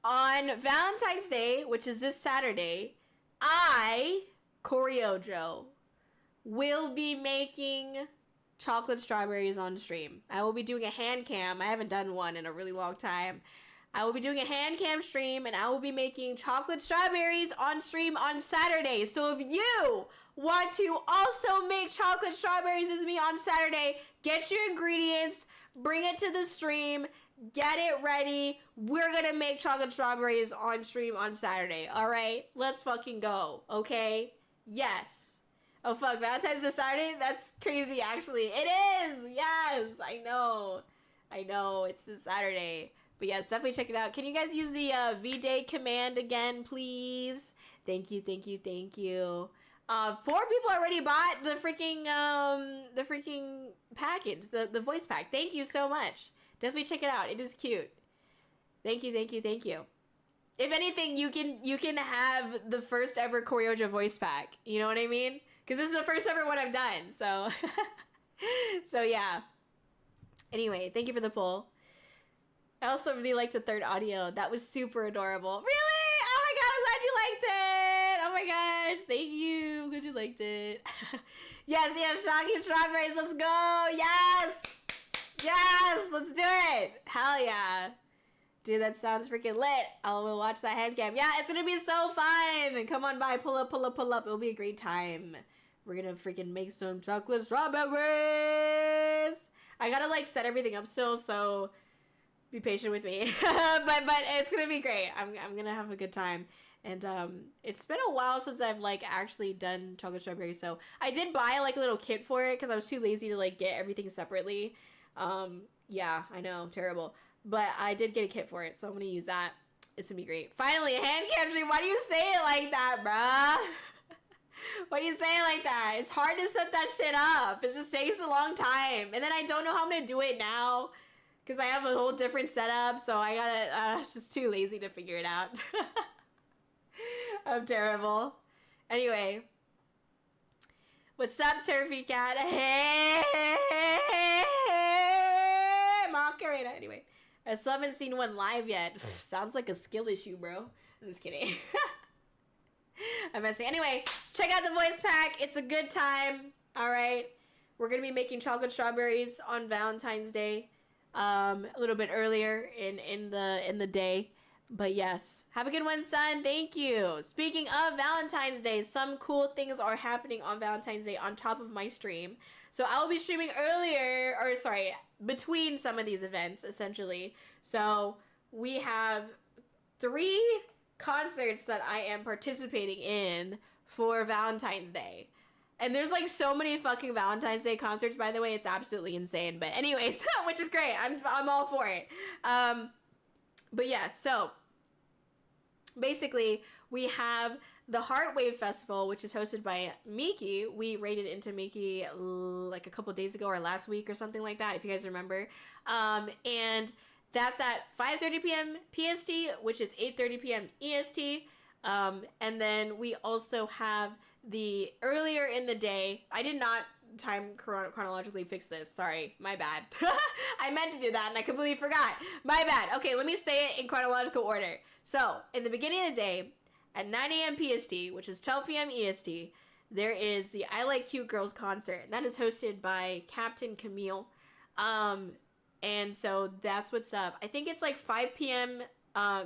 on Valentine's Day, which is this Saturday, I, Kōri-Oujo, will be making chocolate strawberries on stream. I will be doing a hand cam. I haven't done one in a really long time. I will be doing a hand cam stream, and I will be making chocolate strawberries on stream on Saturday. So if you want to also make chocolate strawberries with me on Saturday, get your ingredients, bring it to the stream, get it ready. We're gonna make chocolate strawberries on stream on Saturday. All right, let's fucking go. Okay? Yes. Oh fuck, Valentine's Day Saturday? That's crazy, actually. It is. Yes, I know. It's this Saturday. But yes, definitely check it out. Can you guys use the V-Day command again, please? Thank you. 4 people already bought the freaking package, the voice pack. Thank you so much. Definitely check it out. It is cute. Thank you. If anything, you can have the first ever Kōri-Oujo voice pack. You know what I mean? Because this is the first ever one I've done. So, so yeah. Anyway, thank you for the poll. I also really liked the third audio. That was super adorable. Really? Oh my god, I'm glad you liked it. Oh my gosh, thank you. I'm glad you liked it. Yes, shocking strawberries. Let's go. Yes, let's do it. Hell yeah. Dude, that sounds freaking lit. I'll watch that hand cam. Yeah, it's gonna be so fun. Come on by, pull up. It'll be a great time. We're gonna freaking make some chocolate strawberries. I gotta like set everything up still, so be patient with me. but it's gonna be great. I'm gonna have a good time. And it's been a while since I've like actually done chocolate strawberries, so I did buy like a little kit for it because I was too lazy to like get everything separately. Yeah, I know, terrible. But I did get a kit for it, so I'm gonna use that. It's gonna be great. Finally, a hand cam stream. Why do you say it like that, bruh? Why do you say it like that? It's hard to set that shit up. It just takes a long time. And then I don't know how I'm gonna do it now because I have a whole different setup, so I gotta, it's just too lazy to figure it out. I'm terrible. Anyway. What's up, Turfy Cat? Hey! Macarena. Anyway. I still haven't seen one live yet. Sounds like a skill issue, bro. I'm just kidding. I'm messing. Anyway, check out the voice pack. It's a good time. Alright. We're going to be making chocolate strawberries on Valentine's Day. A little bit earlier in the day. But yes. Have a good one, son. Thank you. Speaking of Valentine's Day, some cool things are happening on Valentine's Day on top of my stream. So I will be streaming between some of these events, essentially. So we have 3 concerts that I am participating in for Valentine's Day. And there's like so many fucking Valentine's Day concerts, by the way. It's absolutely insane. But anyways, which is great. I'm all for it. But yeah, so basically we have the Heartwave Festival, which is hosted by Miki. We raided into Miki like a couple days ago or last week or something like that, if you guys remember. And that's at 5:30 p.m. PST, which is 8:30 p.m. EST. And then we also have the earlier in the day. I did not time chronologically fix this. Sorry, my bad. I meant to do that and I completely forgot. My bad. Okay, let me say it in chronological order. So, in the beginning of the day, at 9 a.m. PST, which is 12 p.m. EST, there is the I Like Cute Girls concert. And that is hosted by Captain Camille. And so that's what's up. I think it's like 5 p.m.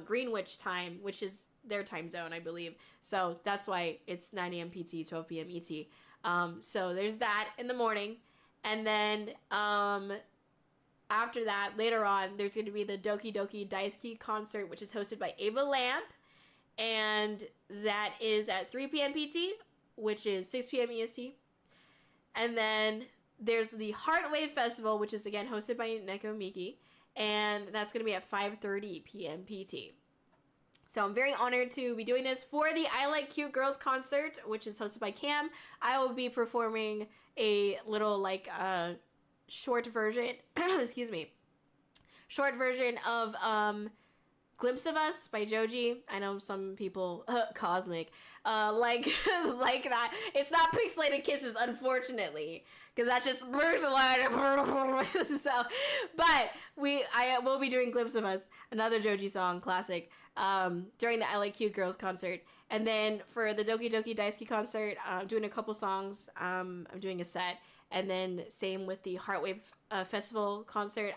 Greenwich time, which is their time zone, I believe. So that's why it's 9 a.m. PT, 12 p.m. ET. So there's that in the morning. And then after that, later on, there's going to be the Doki Doki Daisuke concert, which is hosted by Ava Lamp. And that is at 3 p.m. PT, which is 6 p.m. EST. And then there's the Heartwave Festival, which is again hosted by Neko Miki. And that's going to be at 5:30 p.m. PT. So I'm very honored to be doing this for the I Like Cute Girls concert, which is hosted by Cam. I will be performing a little like short version, excuse me, short version of Glimpse of Us by Joji. I know some people, cosmic, like that. It's not Pixelated Kisses, unfortunately, because that's just so. But I will be doing Glimpse of Us, another Joji song, classic, during the I Like Cute Girls concert. And then for the Doki Doki Daisuke concert, I'm doing a couple songs. I'm doing a set. And then same with the Heartwave Festival concert.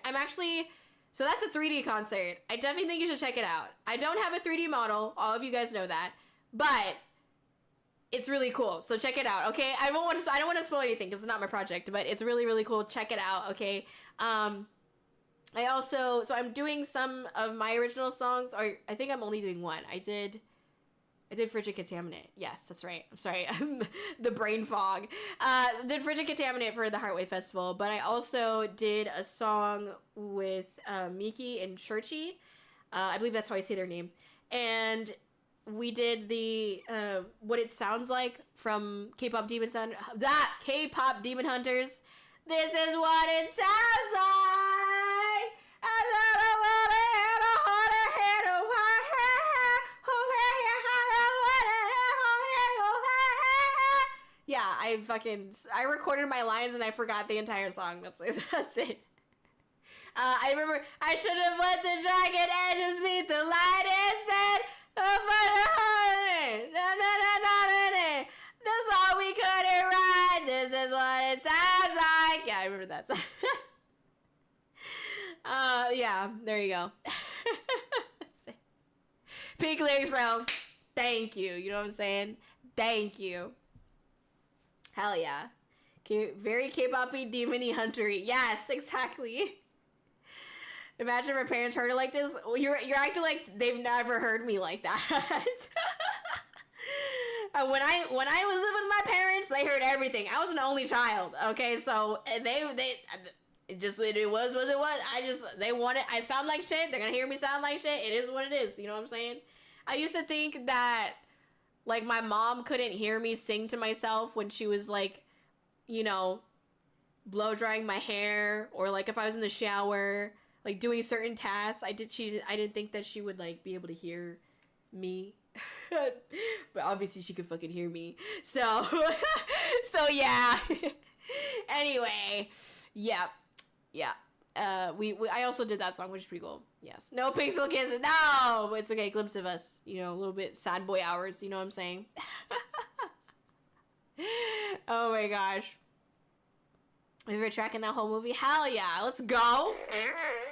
So that's a 3D concert. I definitely think you should check it out. I don't have a 3D model. All of you guys know that. But it's really cool. So check it out, okay? I don't want to spoil anything because it's not my project, but it's really, really cool. Check it out, okay? I'm doing some of my original songs, or I think I'm only doing one. I did Frigid Contaminate. Yes, that's right. I'm sorry. The brain fog. Did Frigid Contaminate for the Heartwave Festival, but I also did a song with Miki and Churchy. I believe that's how I say their name. And we did the What It Sounds Like from K-Pop Demon Hunters. This is what it sounds like. Yeah, I recorded my lines and I forgot the entire song. That's it. I remember I should have let the jagged edges meet the light instead. That's all we couldn't write. This is what it sounds like. Yeah, I remember that song. Yeah, there you go. Pink lyrics, bro. Thank you. You know what I'm saying? Thank you. Hell yeah. Very K-pop-y, demon-y, hunter-y. Yes, exactly. Imagine if my parents heard it like this. You're acting like they've never heard me like that. When I was living with my parents, they heard everything. I was an only child, okay? So they just it was what it was. They wanted. I sound like shit. They're gonna hear me sound like shit. It is what it is. You know what I'm saying? I used to think that like my mom couldn't hear me sing to myself when she was like, you know, blow drying my hair, or like if I was in the shower, like doing certain tasks. I didn't think that she would like be able to hear me. But obviously she could fucking hear me. So yeah. Anyway, yeah. I also did that song, which is pretty cool. Yes. No pixel kisses. No, it's okay. Glimpse of Us. You know, a little bit sad boy hours. You know what I'm saying? Oh my gosh. Have you ever tracking that whole movie? Hell yeah. Let's go.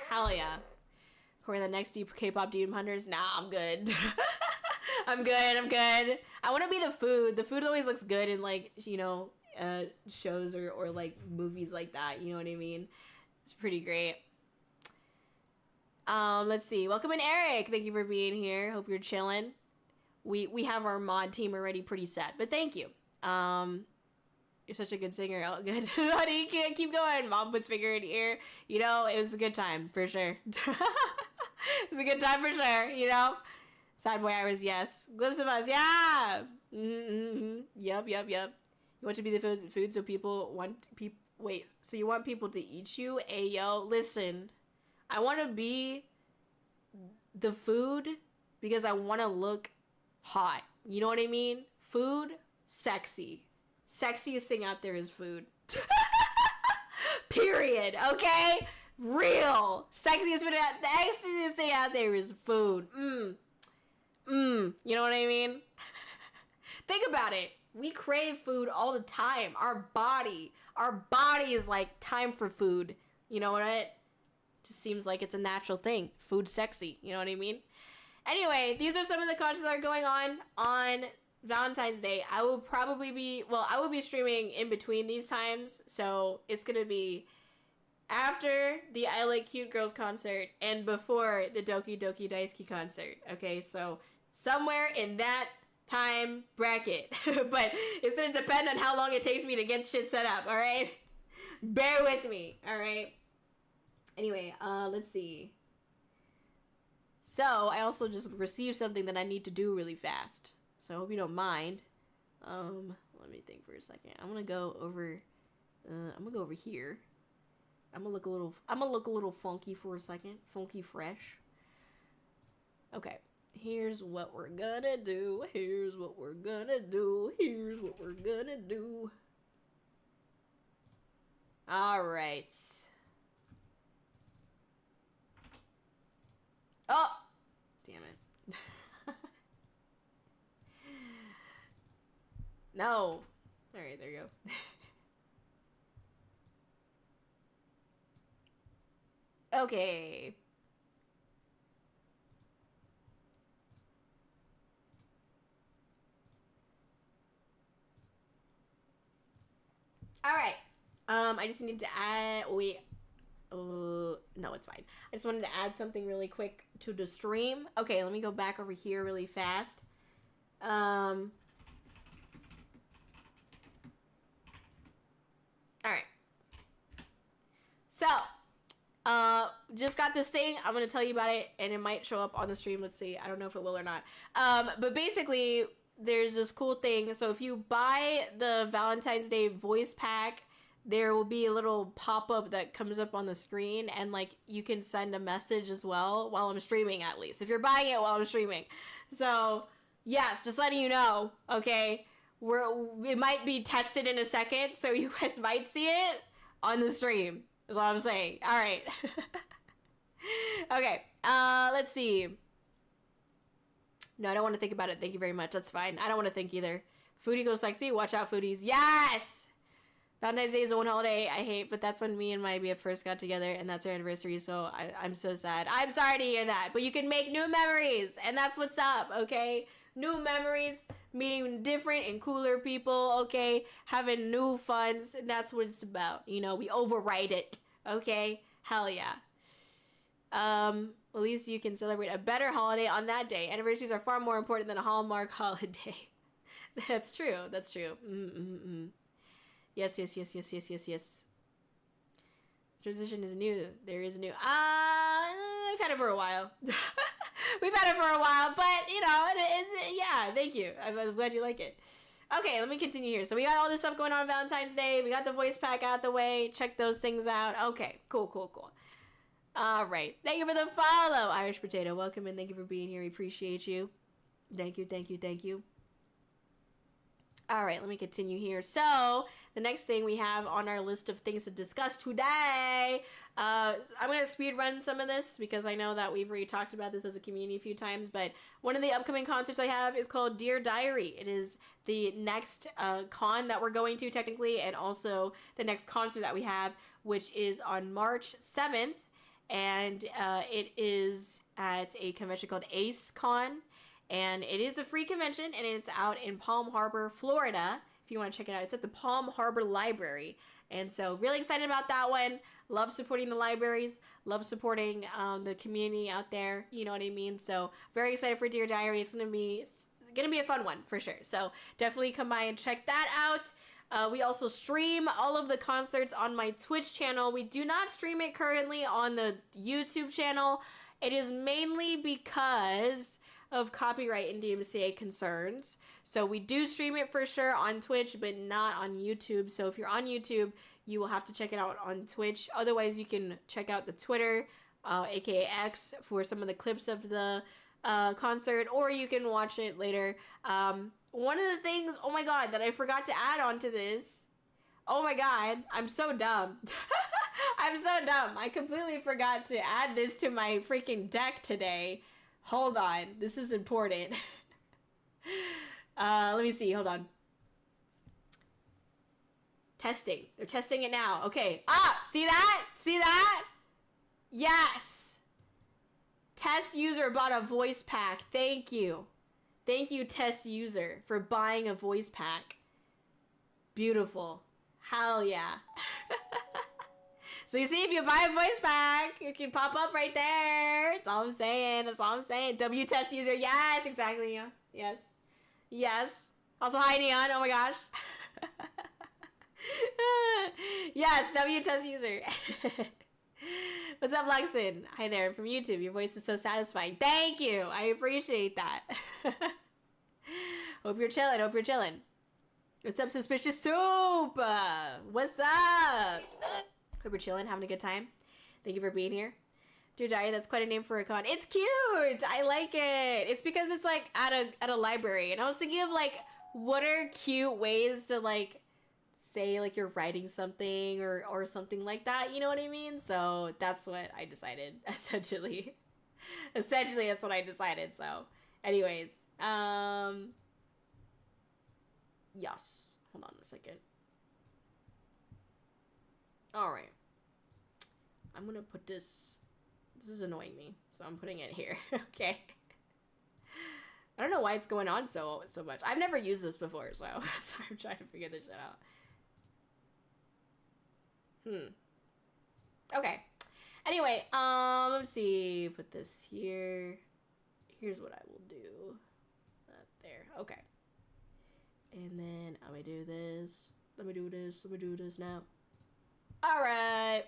Hell yeah. For the next K-pop Demon Hunters? Nah, I'm good. I'm good. I want to be the food. The food always looks good in like, you know, shows or like movies like that. You know what I mean? It's pretty great. Let's see. Welcome in, Eric. Thank you for being here. Hope you're chilling. We have our mod team already pretty set, but thank you. You're such a good singer. Oh, good. Honey, you can't keep going. Mom puts finger in ear. You know, it was a good time for sure. It was a good time for sure. You know, sad boy hours. Yes. Glimpse of Us. Yeah. Mm-hmm. Yep. You want to be the food so people want people. Wait, so you want people to eat you? Ayo, listen. I want to be the food because I want to look hot. You know what I mean? Food, sexy. Sexiest thing out there is food. Period, okay? Real. Sexiest thing out there is food. You know what I mean? Think about it. We crave food all the time. Our body is like time for food. You know what? It just seems like it's a natural thing. Food's sexy. You know what I mean? Anyway, these are some of the contests that are going on Valentine's Day. I will be streaming in between these times. So it's going to be after the I Like Cute Girls concert and before the Doki Doki Daisuke concert. Okay, so somewhere in that time bracket. But it's gonna depend on how long it takes me to get shit set up, alright? Bear with me, alright? Anyway, let's see. So, I also just received something that I need to do really fast. So, I hope you don't mind. Let me think for a second. I'm gonna go over here. I'm gonna look a little funky for a second. Funky fresh. Okay. Here's what we're gonna do. Here's what we're gonna do. Here's what we're gonna do. All right. Oh! Damn it. No. All right, there you go. Okay. All right. I just need to add. Wait. No, it's fine. I just wanted to add something really quick to the stream. Okay, let me go back over here really fast. All right. So, just got this thing. I'm gonna tell you about it, and it might show up on the stream. Let's see. I don't know if it will or not. But basically, there's this cool thing. So if you buy the Valentine's Day voice pack, there will be a little pop-up that comes up on the screen, and like you can send a message as well while I'm streaming, at least if you're buying it while I'm streaming. So yes, just letting you know. Okay, it might be tested in a second, so you guys might see it on the stream is what I'm saying. All right. Okay, let's see. No, I don't want to think about it. Thank you very much. That's fine. I don't want to think either. Foodie goes sexy. Watch out, foodies. Yes! Valentine's Day is the one holiday I hate, but that's when me and my BF first got together, and that's our anniversary, so I'm so sad. I'm sorry to hear that, but you can make new memories, and that's what's up, okay? New memories, meeting different and cooler people, okay? Having new funs, and that's what it's about. You know, we override it, okay? Hell yeah. At least you can celebrate a better holiday on that day. Anniversaries are far more important than a Hallmark holiday. That's true. That's true. Yes. Transition is new. There is new. We've had it for a while. We've had it for a while, but you know, yeah. Thank you. I'm glad you like it. Okay, let me continue here. So we got all this stuff going on Valentine's Day. We got the voice pack out the way. Check those things out. Okay, cool. All right. Thank you for the follow, Irish Potato. Welcome and thank you for being here. We appreciate you. Thank you. All right, let me continue here. So the next thing we have on our list of things to discuss today, I'm going to speed run some of this because I know that we've already talked about this as a community a few times, but one of the upcoming concerts I have is called Dear Diary. It is the next con that we're going to technically, and also the next concert that we have, which is on March 7th, and it is at a convention called Ace Con. And it is a free convention, and it's out in Palm Harbor, Florida. If you want to check it out, it's at the Palm Harbor Library. And so really excited about that one. Love supporting the libraries. Love supporting the community out there. You know what I mean? So very excited for Dear Diary. It's gonna be a fun one for sure. So definitely come by and check that out. We also stream all of the concerts on my Twitch channel. We do not stream it currently on the YouTube channel. It is mainly because of copyright and DMCA concerns. So we do stream it for sure on Twitch, but not on YouTube. So if you're on YouTube, you will have to check it out on Twitch. Otherwise, you can check out the Twitter, aka X, for some of the clips of the concert, or you can watch it later. One of the things, oh my god, that I forgot to add on to this. Oh my god, I'm so dumb. I'm so dumb. I completely forgot to add this to my freaking deck today. Hold on. This is important. Let me see. Hold on. Testing. They're testing it now. Okay. See that? See that? Yes. Test user bought a voice pack. Thank you. Thank you, test user, for buying a voice pack. Beautiful. Hell yeah. So you see, if you buy a voice pack, it can pop up right there. That's all I'm saying. W test user. Yes, exactly. Yeah. Yes. Also, hi, Neon. Oh my gosh. Yes, W test user. What's up, Luxon? Hi there, I'm from YouTube. Your voice is so satisfying. Thank you. I appreciate that. Hope you're chilling. What's up, Suspicious Soup? What's up? Hope you're chilling, having a good time. Thank you for being here. Dear Diary, that's quite a name for a con. It's cute! I like it! It's because it's like at a library. And I was thinking of like, what are cute ways to like say like you're writing something or something like that, you know what I mean? So that's what I decided, essentially. Essentially, that's what I decided, so. Anyways, yes. Hold on a second. Alright. I'm gonna put this... This is annoying me, so I'm putting it here. Okay. I don't know why it's going on so much. I've never used this before, so I'm trying to figure this shit out. Okay. Anyway, let's see. Put this here. Here's what I will do. There. Okay. And then I'm gonna do this. Let me do this now. All right.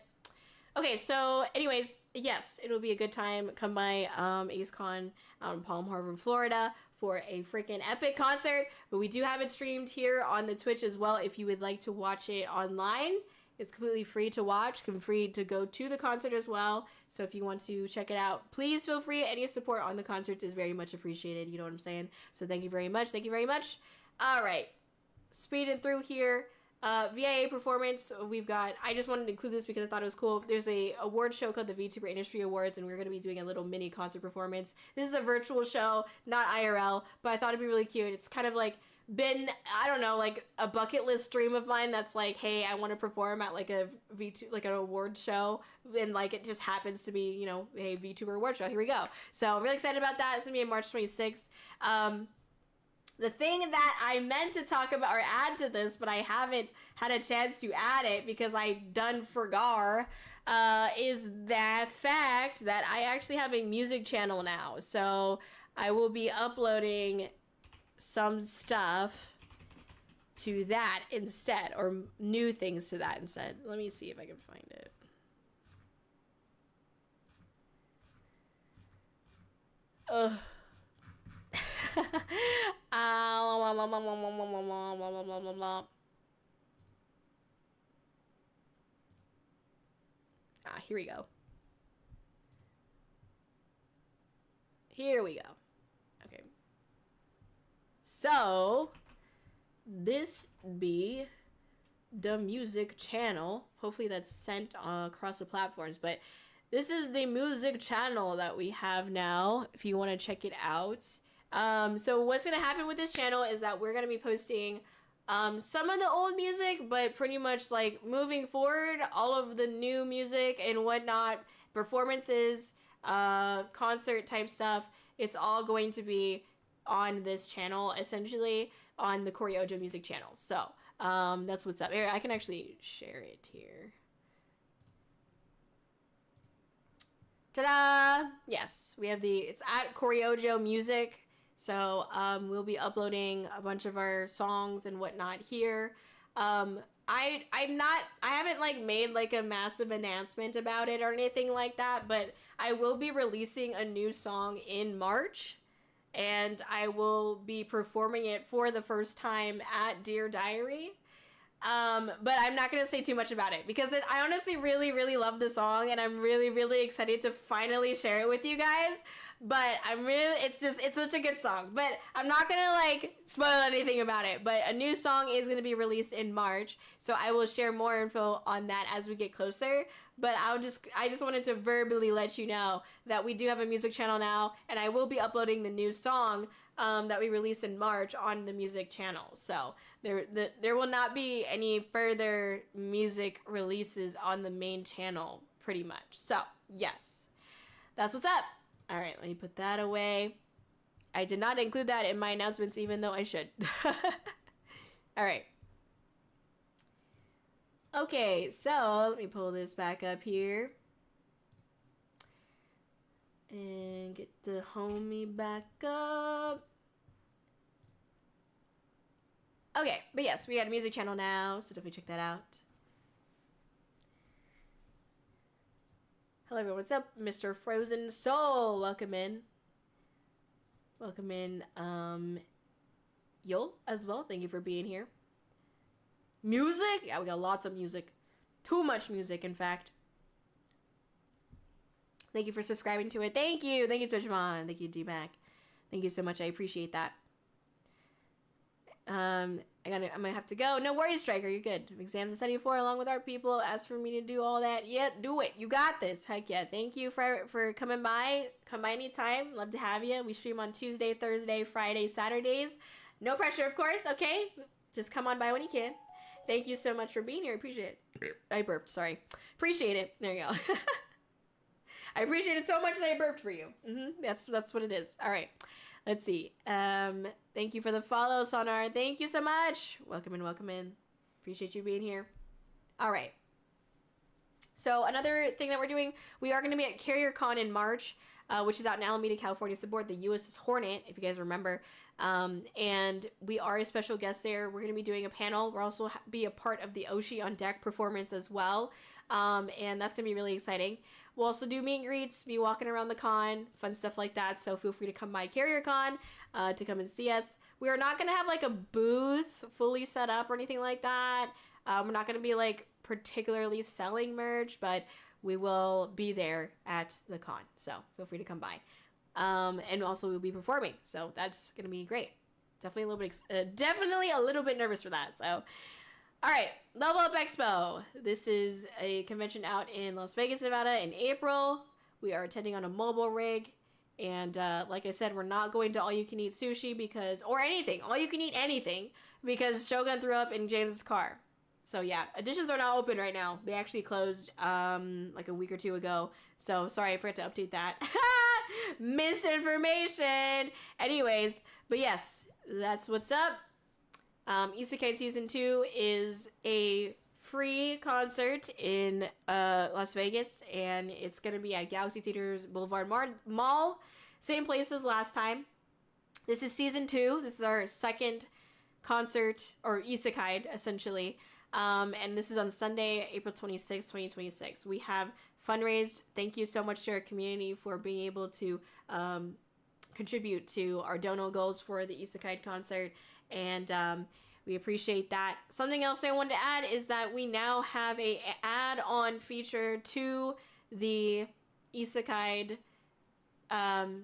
Okay, so anyways, yes, it'll be a good time. Come by AceCon out in Palm Harbor, Florida for a freaking epic concert. But we do have it streamed here on the Twitch as well if you would like to watch it online. It's completely free to watch, free to go to the concert as well. So if you want to check it out, please feel free. Any support on the concert is very much appreciated. You know what I'm saying? So thank you very much. Thank you very much. All right. Speeding through here. VIA performance, we've got, I just wanted to include this because I thought it was cool. There's a award show called the VTuber Industry Awards, and we're going to be doing a little mini concert performance. This is a virtual show, not IRL, but I thought it'd be really cute. It's kind of like been, I don't know, like a bucket list dream of mine that's like, hey, I want to perform at like a like an award show, and like it just happens to be, you know, a VTuber award show. Here we go. So I'm really excited about that. It's going to be on March 26th. The thing that I meant to talk about or add to this, but I haven't had a chance to add it because I done forgot, is that fact that I actually have a music channel now. So I will be uploading some stuff to that instead, or new things to that instead. Let me see if I can find it. Ugh. Here we go. Here we go. Okay. So, this be the music channel. Hopefully that's sent across the platforms, but this is the music channel that we have now, if you want to check it out. So what's going to happen with this channel is that we're going to be posting some of the old music, but pretty much like moving forward, all of the new music and whatnot, performances, concert type stuff, it's all going to be on this channel, essentially on the Kōri-Oujo music channel. So that's what's up. Here, I can actually share it here. Ta-da! Yes, we have it's at Kōri-Oujo Music. So we'll be uploading a bunch of our songs and whatnot here. I haven't like made like a massive announcement about it or anything like that, but I will be releasing a new song in March, and I will be performing it for the first time at Dear Diary. But I'm not gonna say too much about it because I honestly really, really love the song, and I'm really, really excited to finally share it with you guys. But it's such a good song. But I'm not gonna like spoil anything about it. But a new song is gonna be released in March, so I will share more info on that as we get closer. But I just wanted to verbally let you know that we do have a music channel now, and I will be uploading the new song that we release in March on the music channel. So there will not be any further music releases on the main channel, pretty much. So yes, that's what's up. All right, let me put that away. I did not include that in my announcements, even though I should. All right. Okay, so let me pull this back up here. And get the homie back up. Okay, but yes, we got a music channel now, so definitely check that out. Hello everyone, what's up? Mr. Frozen Soul, welcome in. Welcome in, Yol as well, thank you for being here. Music? Yeah, we got lots of music. Too much music, in fact. Thank you for subscribing to it. Thank you. Thank you, Twitchmon. Thank you, D-Mac. Thank you so much. I appreciate that. I might have to go. No worries, Striker. You're good. Exams to study for along with our people. Ask for me to do all that. Yep, do it. You got this. Heck yeah. Thank you for coming by. Come by anytime. Love to have you. We stream on Tuesday, Thursday, Friday, Saturdays. No pressure, of course. Okay? Just come on by when you can. Thank you so much for being here. Appreciate it. I burped. Sorry. Appreciate it. There you go. I appreciate it so much that I burped for you. That's what it is. All right. Let's see. Thank you for the follow, Sonar. Thank you so much. Welcome in, welcome in. Appreciate you being here. All right. So another thing that we're doing, we are going to be at CarrierCon in March, which is out in Alameda, California, to support the USS Hornet, if you guys remember. And we are a special guest there. We're going to be doing a panel. We'll also be a part of the Oshi on Deck performance as well. And that's going to be really exciting. We'll also do meet and greets, be walking around the con, fun stuff like that. So feel free to come by CarrierCon to come and see us. We are not going to have like a booth fully set up or anything like that. We're not going to be like particularly selling merch, but we will be there at the con. So feel free to come by. And also we'll be performing. So that's going to be great. Definitely a little bit nervous for that. So all right, Level Up Expo. This is a convention out in Las Vegas, Nevada in April. We are attending on a mobile rig. And like I said, we're not going to All You Can Eat Sushi because, or anything, All You Can Eat anything, because Shogun threw up in James' car. So yeah, additions are not open right now. They actually closed like a week or two ago. So sorry, I forgot to update that. Misinformation. Anyways, but yes, that's what's up. Isekai Season 2 is a free concert in Las Vegas, and it's going to be at Galaxy Theaters Boulevard Mall. Same place as last time. This is Season 2. This is our second concert, or Isekai, essentially. And this is on Sunday, April 26, 2026. We have fundraised. Thank you so much to our community for being able to contribute to our dono goals for the Isekai concert. And we appreciate that. Something else I wanted to add is that we now have a add-on feature to the Isekai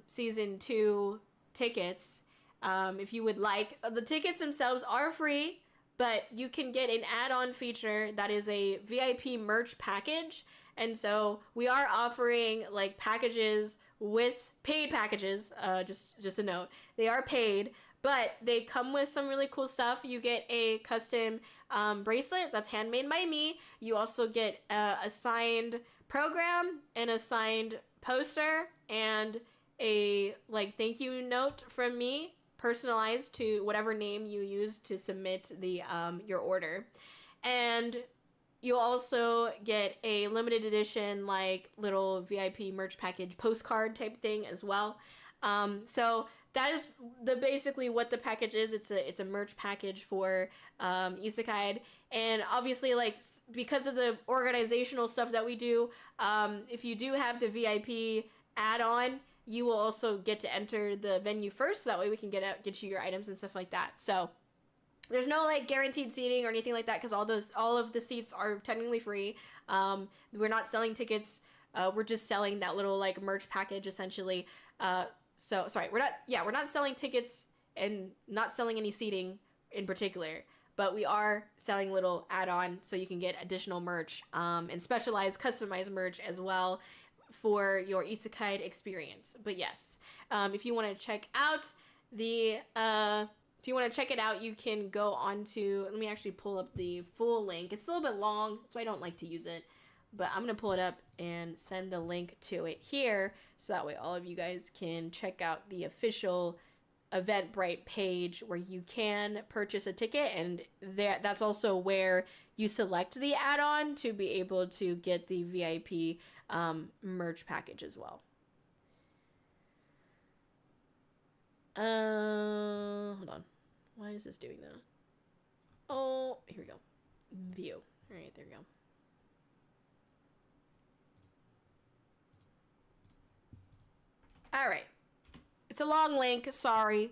Season 2 tickets. If you would like, the tickets themselves are free, but you can get an add-on feature that is a VIP merch package. And so we are offering like packages with paid packages, just a note. They are paid, but they come with some really cool stuff. You get a custom bracelet that's handmade by me. You also get a signed program and a signed poster and a like thank you note from me, personalized to whatever name you use to submit the your order. And you'll also get a limited edition like little VIP merch package postcard type thing as well. So that is basically what the package is. It's a merch package for Isekai, and obviously like because of the organizational stuff that we do, if you do have the VIP add-on, you will also get to enter the venue first, so that way we can get you your items and stuff like that. So there's no like guaranteed seating or anything like that, because all of the seats are technically free. We're not selling tickets. We're just selling that little like merch package essentially. So sorry, we're not selling tickets and not selling any seating in particular, but we are selling little add-on so you can get additional merch and specialized customized merch as well for your Isekai experience. But yes, if you want to check out it out, you can go on to, let me actually pull up the full link. It's a little bit long, so I don't like to use it, but I'm going to pull it up and send the link to it here, so that way all of you guys can check out the official Eventbrite page where you can purchase a ticket, and that's also where you select the add-on to be able to get the VIP merch package as well. Hold on. Why is this doing that? Oh, here we go. View. All right, there we go. All right. It's a long link, sorry.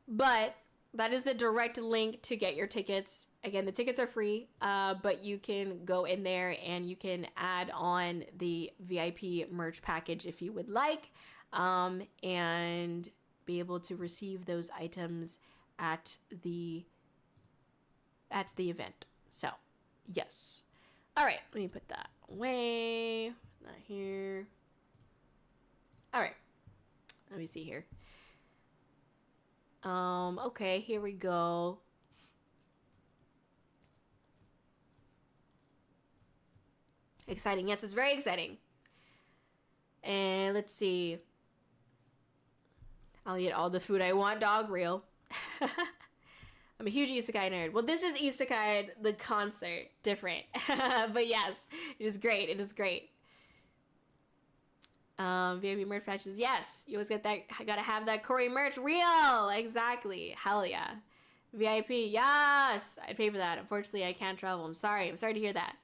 But That is the direct link to get your tickets. Again, the tickets are free, but you can go in there and you can add on the VIP merch package if you would like, and be able to receive those items at the event. So, yes. All right, let me put that away. Not here. All right. Let me see here. Okay, here we go. Exciting. Yes, it's very exciting. And let's see. I'll eat all the food I want, dog. Real. I'm a huge isekai nerd. Well, this is Isekai, the concert. Different. But yes, it is great. It is great. VIP merch patches. Yes, you always get that. I gotta have that Kōri merch. Real. Exactly. Hell yeah. VIP. Yes. I'd pay for that. Unfortunately, I can't travel. I'm sorry. I'm sorry to hear that.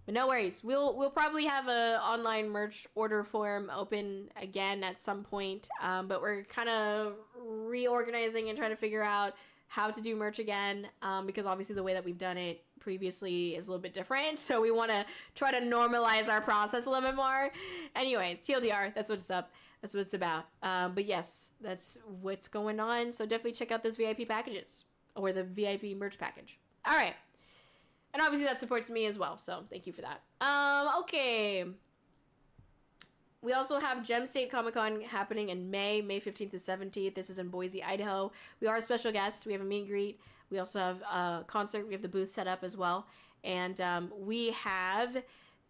But no worries. We'll probably have a online merch order form open again at some point. But we're kind of reorganizing and trying to figure out how to do merch again. Because obviously the way that we've done it previously is a little bit different. So we want to try to normalize our process a little bit more. Anyways, TLDR, that's what's up. That's what it's about. But yes, that's what's going on. So definitely check out those VIP packages or the VIP merch package. All right. And obviously that supports me as well. So thank you for that. Okay. We also have Gem State Comic Con happening in May 15th to 17th. This is in Boise, Idaho. We are a special guest. We have a meet and greet. We also have a concert. We have the booth set up as well. And we have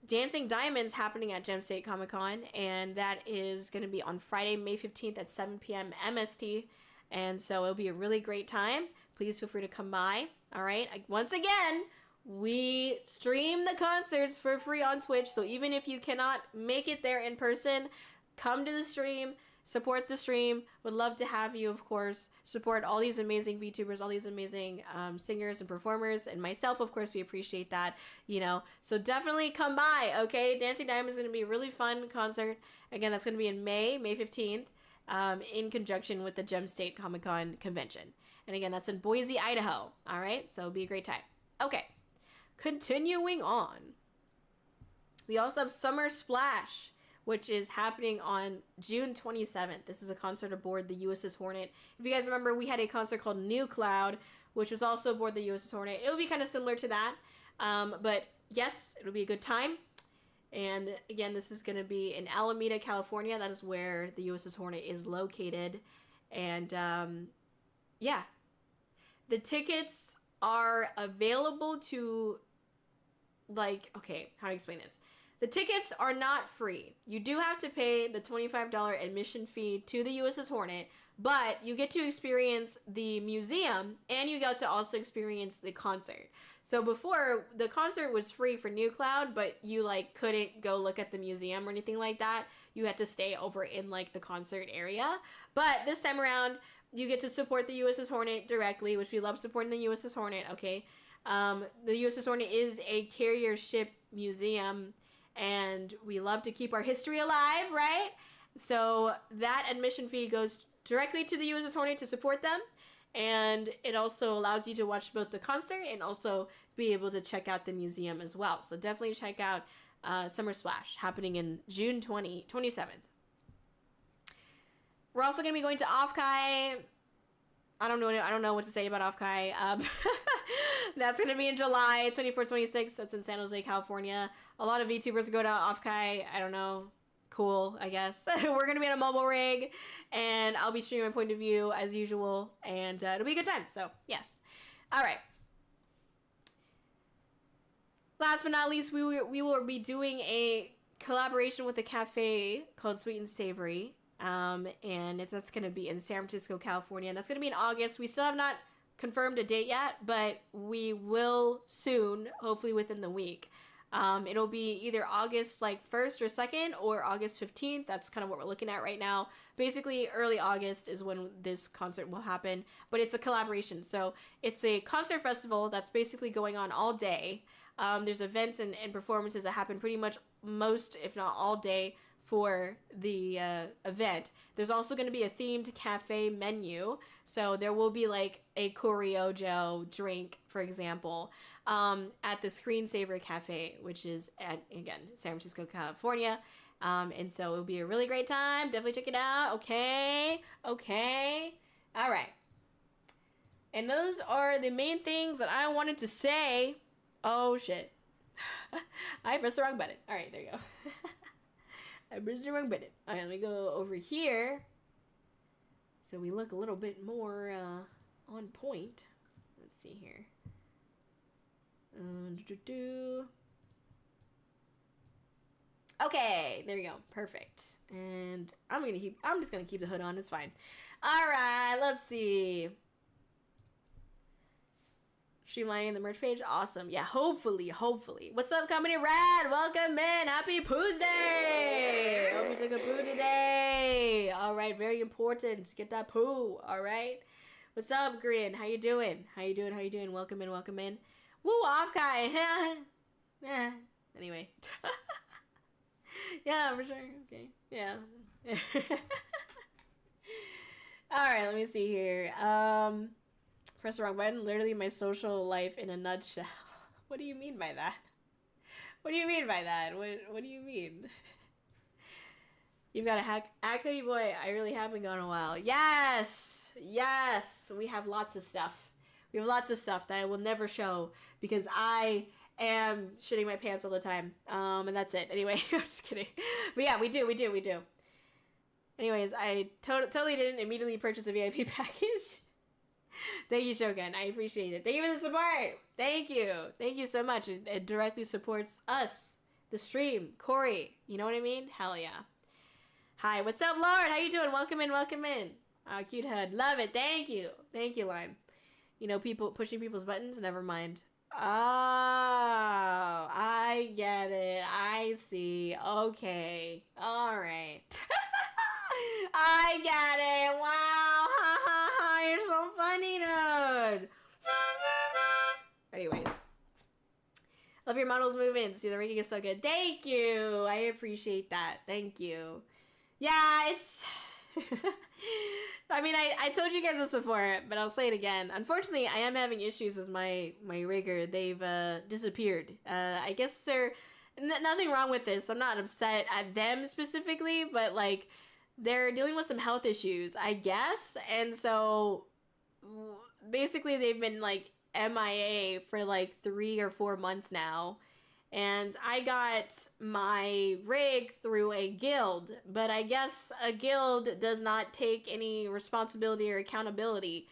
Dancing Diamonds happening at Gem State Comic Con. And that is going to be on Friday, May 15th at 7 p.m. MST. And so it'll be a really great time. Please feel free to come by. All right. Once again, we stream the concerts for free on Twitch. So even if you cannot make it there in person, come to the stream. Support the stream. Would love to have you, of course. Support all these amazing VTubers, all these amazing singers and performers, and myself, of course. We appreciate that, you know. So definitely come by, okay? Dancing Diamonds is going to be a really fun concert. Again, that's going to be in May 15th, in conjunction with the Gem State Comic Con convention. And again, that's in Boise, Idaho. All right, so it'll be a great time. Okay, continuing on. We also have Summer Splash, which is happening on June 27th. This is a concert aboard the USS Hornet. If you guys remember, we had a concert called New Cloud, which was also aboard the USS Hornet. It will be kind of similar to that. But yes, it'll be a good time. And again, this is going to be in Alameda, California. That is where the USS Hornet is located. And yeah, the tickets are available to, like, okay, how do I explain this? The tickets are not free. You do have to pay the $25 admission fee to the USS Hornet, but you get to experience the museum and you get to also experience the concert. So before, the concert was free for New Cloud, but you like couldn't go look at the museum or anything like that. You had to stay over in like the concert area. But this time around, you get to support the USS Hornet directly, which we love supporting the USS Hornet, okay? The USS Hornet is a carrier ship museum, and we love to keep our history alive, right? So that admission fee goes directly to the USS Hornet to support them, and it also allows you to watch both the concert and also be able to check out the museum as well. So definitely check out Summer Splash happening in June 27th. We're also going to be going to Offkai. I don't know what to say about Offkai. That's going to be in July 24, 26. That's in San Jose, California. A lot of VTubers go to Offkai. I don't know. Cool, I guess. We're going to be on a mobile rig, and I'll be streaming my point of view as usual, and it'll be a good time. So, yes. All right. Last but not least, we will be doing a collaboration with a cafe called Sweet and Savory. And that's going to be in San Francisco, California. And that's going to be in August. We still have not confirmed a date yet, but we will soon, hopefully within the week. It'll be either August like 1st or 2nd or August 15th. That's kind of what we're looking at right now. Basically, early August is when this concert will happen, but it's a collaboration. So it's a concert festival that's basically going on all day. There's events and performances that happen pretty much most, if not all day, for the event. There's also going to be a themed cafe menu. So there will be like a Kōri-Oujo drink, for example, at the Screensaver Cafe, which is at, again, San Francisco, California. And so it'll be a really great time. Definitely check it out. Okay. Okay. All right. And those are the main things that I wanted to say. Oh, shit. I pressed the wrong button. All right, there you go. I pressed the wrong button. All right, let me go over here. So we look a little bit more on point. Let's see here. Okay, there you go. Perfect. And I'm just gonna keep the hood on. It's fine. All right, let's see. Streamlining the merch page. Awesome. Yeah, hopefully. What's up, Company Rad? Welcome in. Happy Poos Day. Hope you took a poo today. All right, very important. Get that poo. All right. What's up, Grin? How you doing? Welcome in. Woo, off guy. Yeah. Anyway. Yeah, for sure. Okay. Yeah. All right, let me see here. Press the wrong button. Literally my social life in a nutshell. What do you mean by that? What do you mean? You've got a hack. Cody boy, I really haven't gone a while. Yes! We have lots of stuff. That I will never show because I am shitting my pants all the time. And that's it. Anyway, I'm just kidding. But yeah, we do. Anyways, I totally didn't immediately purchase a VIP package. Thank you, Shogun. I appreciate it. Thank you for the support. Thank you so much. It directly supports us, the stream, Kōri. You know what I mean? Hell yeah. Hi, what's up, Lord? How you doing? Welcome in. Oh, cute head. Love it. Thank you, Lime. You know, people pushing people's buttons. Never mind. Oh, I get it. I see. Okay. All right. I get it. Wow. Ha ha ha. You're so funny, dude. Anyways. Love your models movements. See, the ranking is so good. Thank you. I appreciate that. Thank you. Yeah, it's... I mean, I told you guys this before, but I'll say it again. Unfortunately, I am having issues with my rigger. They've disappeared. I guess they're... Nothing wrong with this. I'm not upset at them specifically, but, like... They're dealing with some health issues, I guess, and so basically they've been like MIA for like 3 or 4 months now, and I got my rig through a guild, but I guess a guild does not take any responsibility or accountability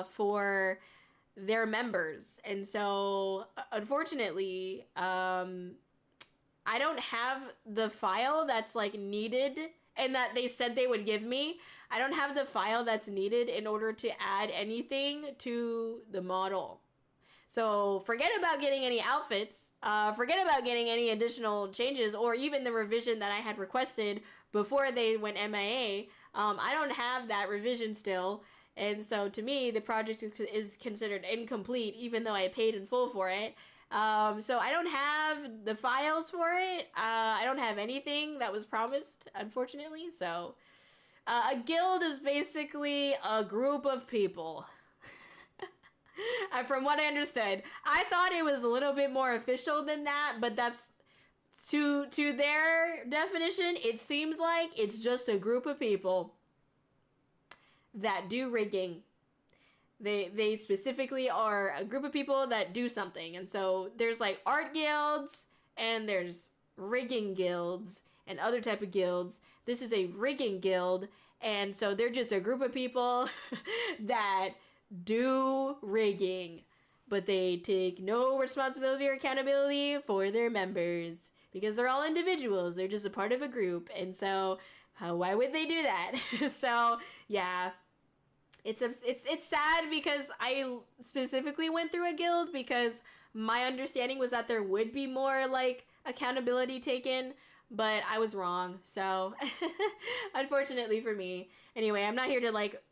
for their members, and so unfortunately, I don't have the file that's like needed and that they said they would give me. I don't have the file that's needed in order to add anything to the model. So forget about getting any outfits, forget about getting any additional changes or even the revision that I had requested before they went MIA. I don't have that revision still. And so to me, the project is considered incomplete even though I paid in full for it. So I don't have the files for it. I don't have anything that was promised, unfortunately. So, a guild is basically a group of people. From what I understood, I thought it was a little bit more official than that, but that's to their definition. It seems like it's just a group of people that do rigging. They specifically are a group of people that do something. And so there's like art guilds and there's rigging guilds and other type of guilds. This is a rigging guild. And so they're just a group of people that do rigging, but they take no responsibility or accountability for their members because they're all individuals. They're just a part of a group. And so why would they do that? So yeah. It's sad because I specifically went through a guild because my understanding was that there would be more like accountability taken, but I was wrong. So unfortunately for me. Anyway, I'm not here to like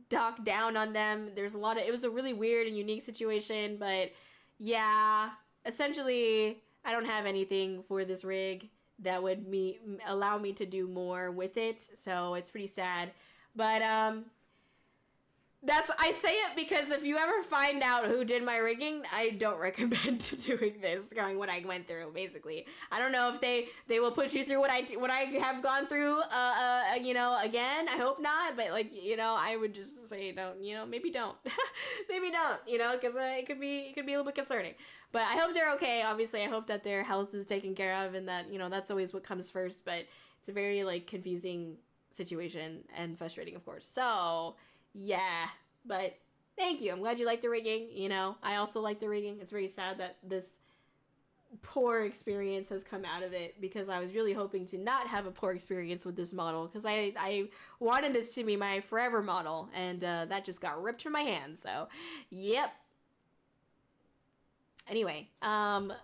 talk down on them. It was a really weird and unique situation, but yeah, essentially I don't have anything for this rig that would allow me to do more with it. So it's pretty sad. But I say it because if you ever find out who did my rigging, I don't recommend doing this, going what I went through, basically. I don't know if they will put you through what I have gone through, you know, again. I hope not, but like, you know, I would just say don't, you know, maybe don't. Maybe don't, you know, because it could be a little bit concerning. But I hope they're okay. Obviously, I hope that their health is taken care of and that, you know, that's always what comes first, but it's a very like confusing situation and frustrating, of course. So, yeah, but thank you. I'm glad you like the rigging. You know, I also like the rigging. It's very sad that this poor experience has come out of it because I was really hoping to not have a poor experience with this model because I wanted this to be my forever model and that just got ripped from my hands. So, yep. Anyway,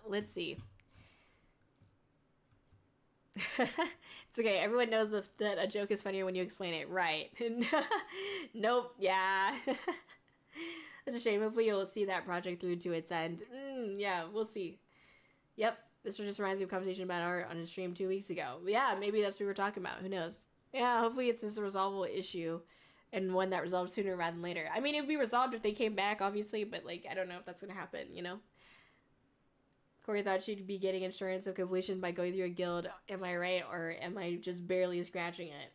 let's see. It's okay. Everyone knows that a joke is funnier when you explain it. Right. Nope. Yeah. It's a shame. Hopefully you'll see that project through to its end. Yeah, we'll see. Yep. This just reminds me of a conversation about art on a stream 2 weeks ago. Yeah, maybe that's what we were talking about. Who knows? Yeah, hopefully it's this resolvable issue and one that resolves sooner rather than later. I mean, it would be resolved if they came back, obviously, but like, I don't know if that's going to happen, you know? Kōri thought she'd be getting insurance of completion by going through a guild. Am I right, or am I just barely scratching it?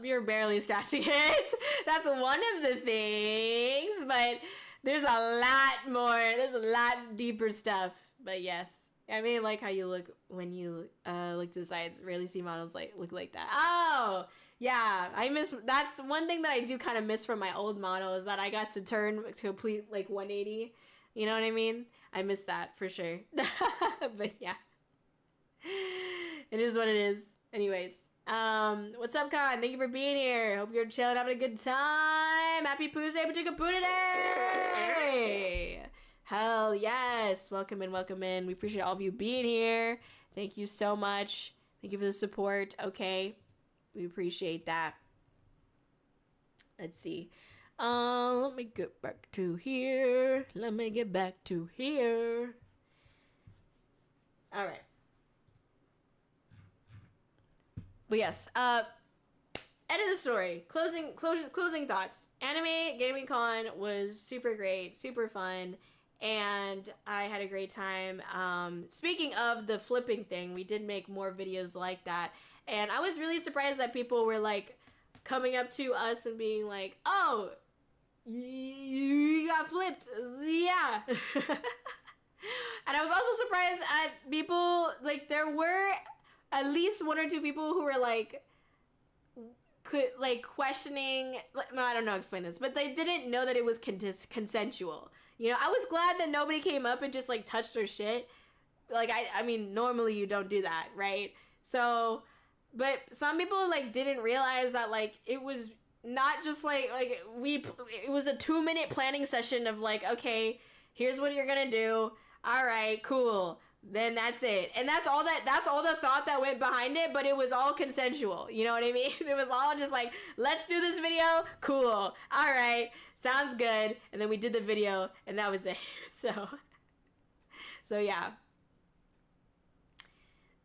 You're barely scratching it. That's one of the things, but there's a lot more. There's a lot deeper stuff. But yes, I mean, like how you look when you look to the sides. Rarely see models look like that. Oh, yeah. That's one thing that I do kind of miss from my old model is that I got to turn to complete like 180. You know what I mean? I miss that for sure. But yeah. It is what it is. Anyways. What's up, Con? Thank you for being here. Hope you're chilling, having a good time. Happy Poosay, Pachika Day! Hell yes. Welcome in, welcome in. We appreciate all of you being here. Thank you so much. Thank you for the support. Okay. We appreciate that. Let's see. Let me get back to here. Let me get back to here. All right. But yes, end of the story. Closing thoughts. Anime Gaming Con was super great, super fun, and I had a great time. Speaking of the flipping thing, we did make more videos like that, and I was really surprised that people were like coming up to us and being like, "Oh, you got flipped." Yeah. And I was also surprised at people, like, there were at least one or two people who were like questioning, no, I don't know how to explain this, but they didn't know that it was consensual. You know, I was glad that nobody came up and just like touched their shit. Like, I mean, normally you don't do that, right? So, but some people like didn't realize that like it was not just like it was a 2-minute planning session of like, okay, here's what you're gonna do. All right, cool. Then that's it. And that's all the thought that went behind it, but it was all consensual. You know what I mean? It was all just like, let's do this video. Cool. All right. Sounds good. And then we did the video and that was it. So yeah.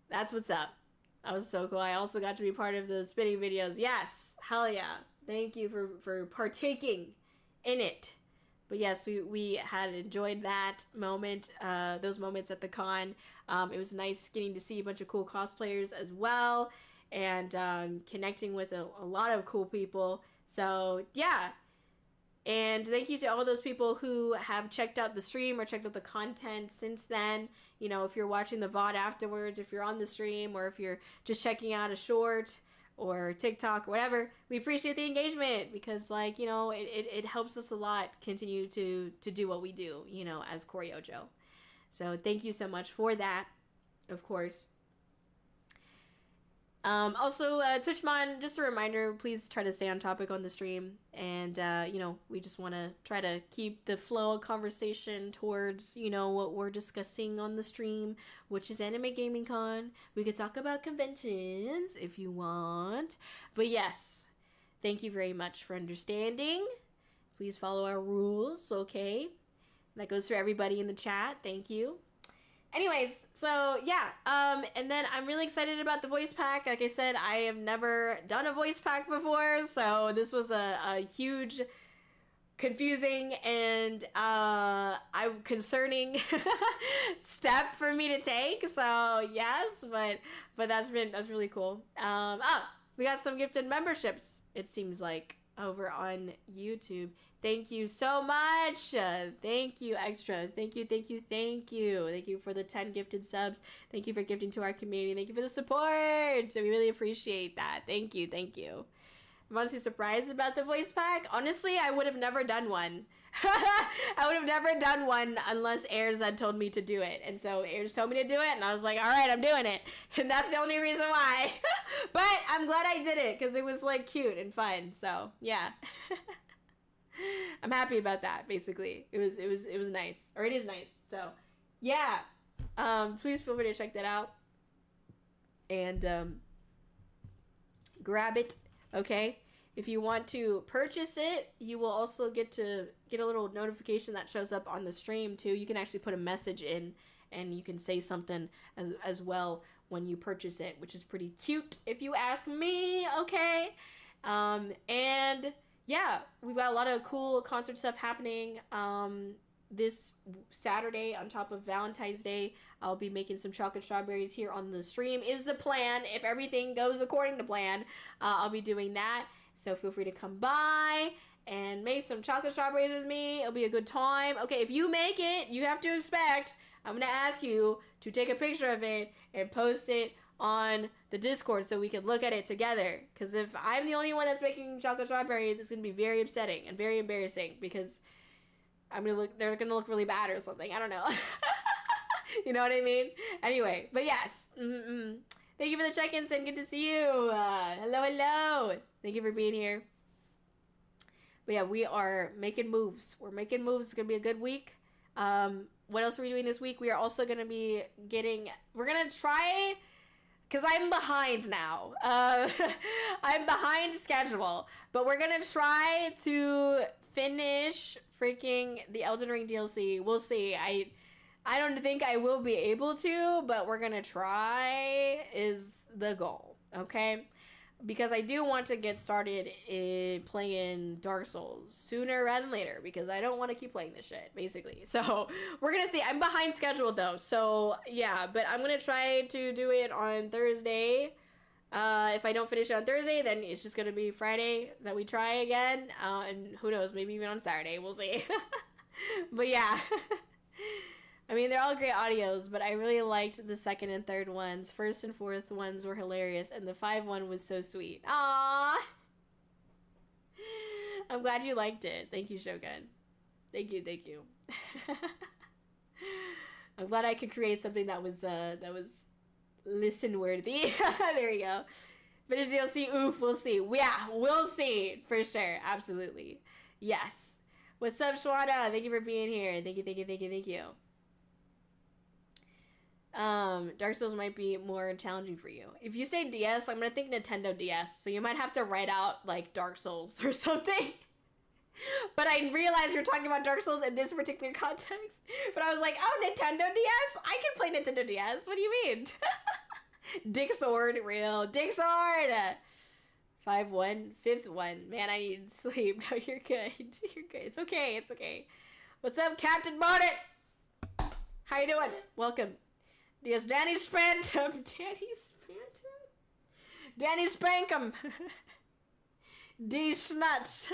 That's what's up. That was so cool. I also got to be part of the spinning videos. Yes. Hell yeah. Thank you for partaking in it. But yes, we had enjoyed that moment, those moments at the con. It was nice getting to see a bunch of cool cosplayers as well, and connecting with a lot of cool people. So yeah, and thank you to all those people who have checked out the stream or checked out the content since then. You know, if you're watching the VOD afterwards, if you're on the stream, or if you're just checking out a short or TikTok or whatever, we appreciate the engagement because, like, you know, it helps us a lot continue to do what we do, you know, as Kōri-Oujo. So thank you so much for that, of course. Also, Twitchmon, just a reminder, please try to stay on topic on the stream. And, you know, we just want to try to keep the flow of conversation towards, you know, what we're discussing on the stream, which is Anime Gaming Con. We could talk about conventions if you want. But yes, thank you very much for understanding. Please follow our rules, okay? That goes for everybody in the chat. Thank you. anyways, so yeah, and then I'm really excited about the voice pack. Like I said, I have never done a voice pack before, so this was a huge, confusing, and concerning step for me to take. So yes, but that's really cool. We got some gifted memberships, it seems like, over on YouTube. Thank you so much. Thank you, Extra. Thank you. Thank you for the 10 gifted subs. Thank you for gifting to our community. Thank you for the support. So we really appreciate that. Thank you. I'm honestly surprised about the voice pack. Honestly, I would have never done one. I would have never done one unless Ayers had told me to do it. And so Ayers told me to do it, and I was like, all right, I'm doing it. And that's the only reason why. But I'm glad I did it, because it was, like, cute and fun. So, yeah. I'm happy about that, basically. It was nice. Or it is nice. So, yeah. Please feel free to check that out. And, grab it, okay? If you want to purchase it, you will also get a little notification that shows up on the stream too. You can actually put a message in, and you can say something as well when you purchase it, which is pretty cute if you ask me, okay? And yeah, we've got a lot of cool concert stuff happening this Saturday on top of Valentine's Day. I'll be making some chocolate strawberries here on the stream is the plan. If everything goes according to plan, I'll be doing that. So feel free to come by and make some chocolate strawberries with me. It'll be a good time. Okay, if you make it, you have to expect, I'm going to ask you to take a picture of it and post it on the Discord so we can look at it together. Because if I'm the only one that's making chocolate strawberries, it's going to be very upsetting and very embarrassing, because they're going to look really bad or something. I don't know. You know what I mean? Anyway, but yes. Thank you for the check-ins, and good to see you. Hello. Thank you for being here. But yeah, we are making moves. We're making moves. It's going to be a good week. What else are we doing this week? We are also going to be we're going to try, because I'm behind now. I'm behind schedule. But we're going to try to finish freaking the Elden Ring DLC. We'll see. I don't think I will be able to, but we're gonna try is the goal, okay? Because I do want to get started in playing Dark Souls sooner rather than later, because I don't want to keep playing this shit, basically. So we're gonna see. I'm behind schedule though, so yeah, but I'm gonna try to do it on Thursday. If I don't finish it on Thursday, then it's just gonna be Friday that we try again, and who knows, maybe even on Saturday, we'll see. But yeah. I mean, they're all great audios, but I really liked the second and third ones. First and fourth ones were hilarious, and the 5 one was so sweet. Aww! I'm glad you liked it. Thank you, Shogun. Thank you. I'm glad I could create something that was listen-worthy. There you go. Finish DLC, oof, we'll see. Yeah, we'll see, for sure. Absolutely. Yes. What's up, Shwanda? Thank you for being here. Thank you. Dark Souls might be more challenging for you. If you say DS, I'm gonna think Nintendo DS, so you might have to write out, like, Dark Souls or something. But I realized you're talking about Dark Souls in this particular context. But I was like, oh, Nintendo DS? I can play Nintendo DS. What do you mean? Dick Sword, real. Dick Sword! 5-1, 5th one. Man, I need sleep. No, you're good. You're good. It's okay. What's up, Captain Bonnet? How you doing? Welcome. Yes, Danny Spantum. Danny Spankum. D Snuts.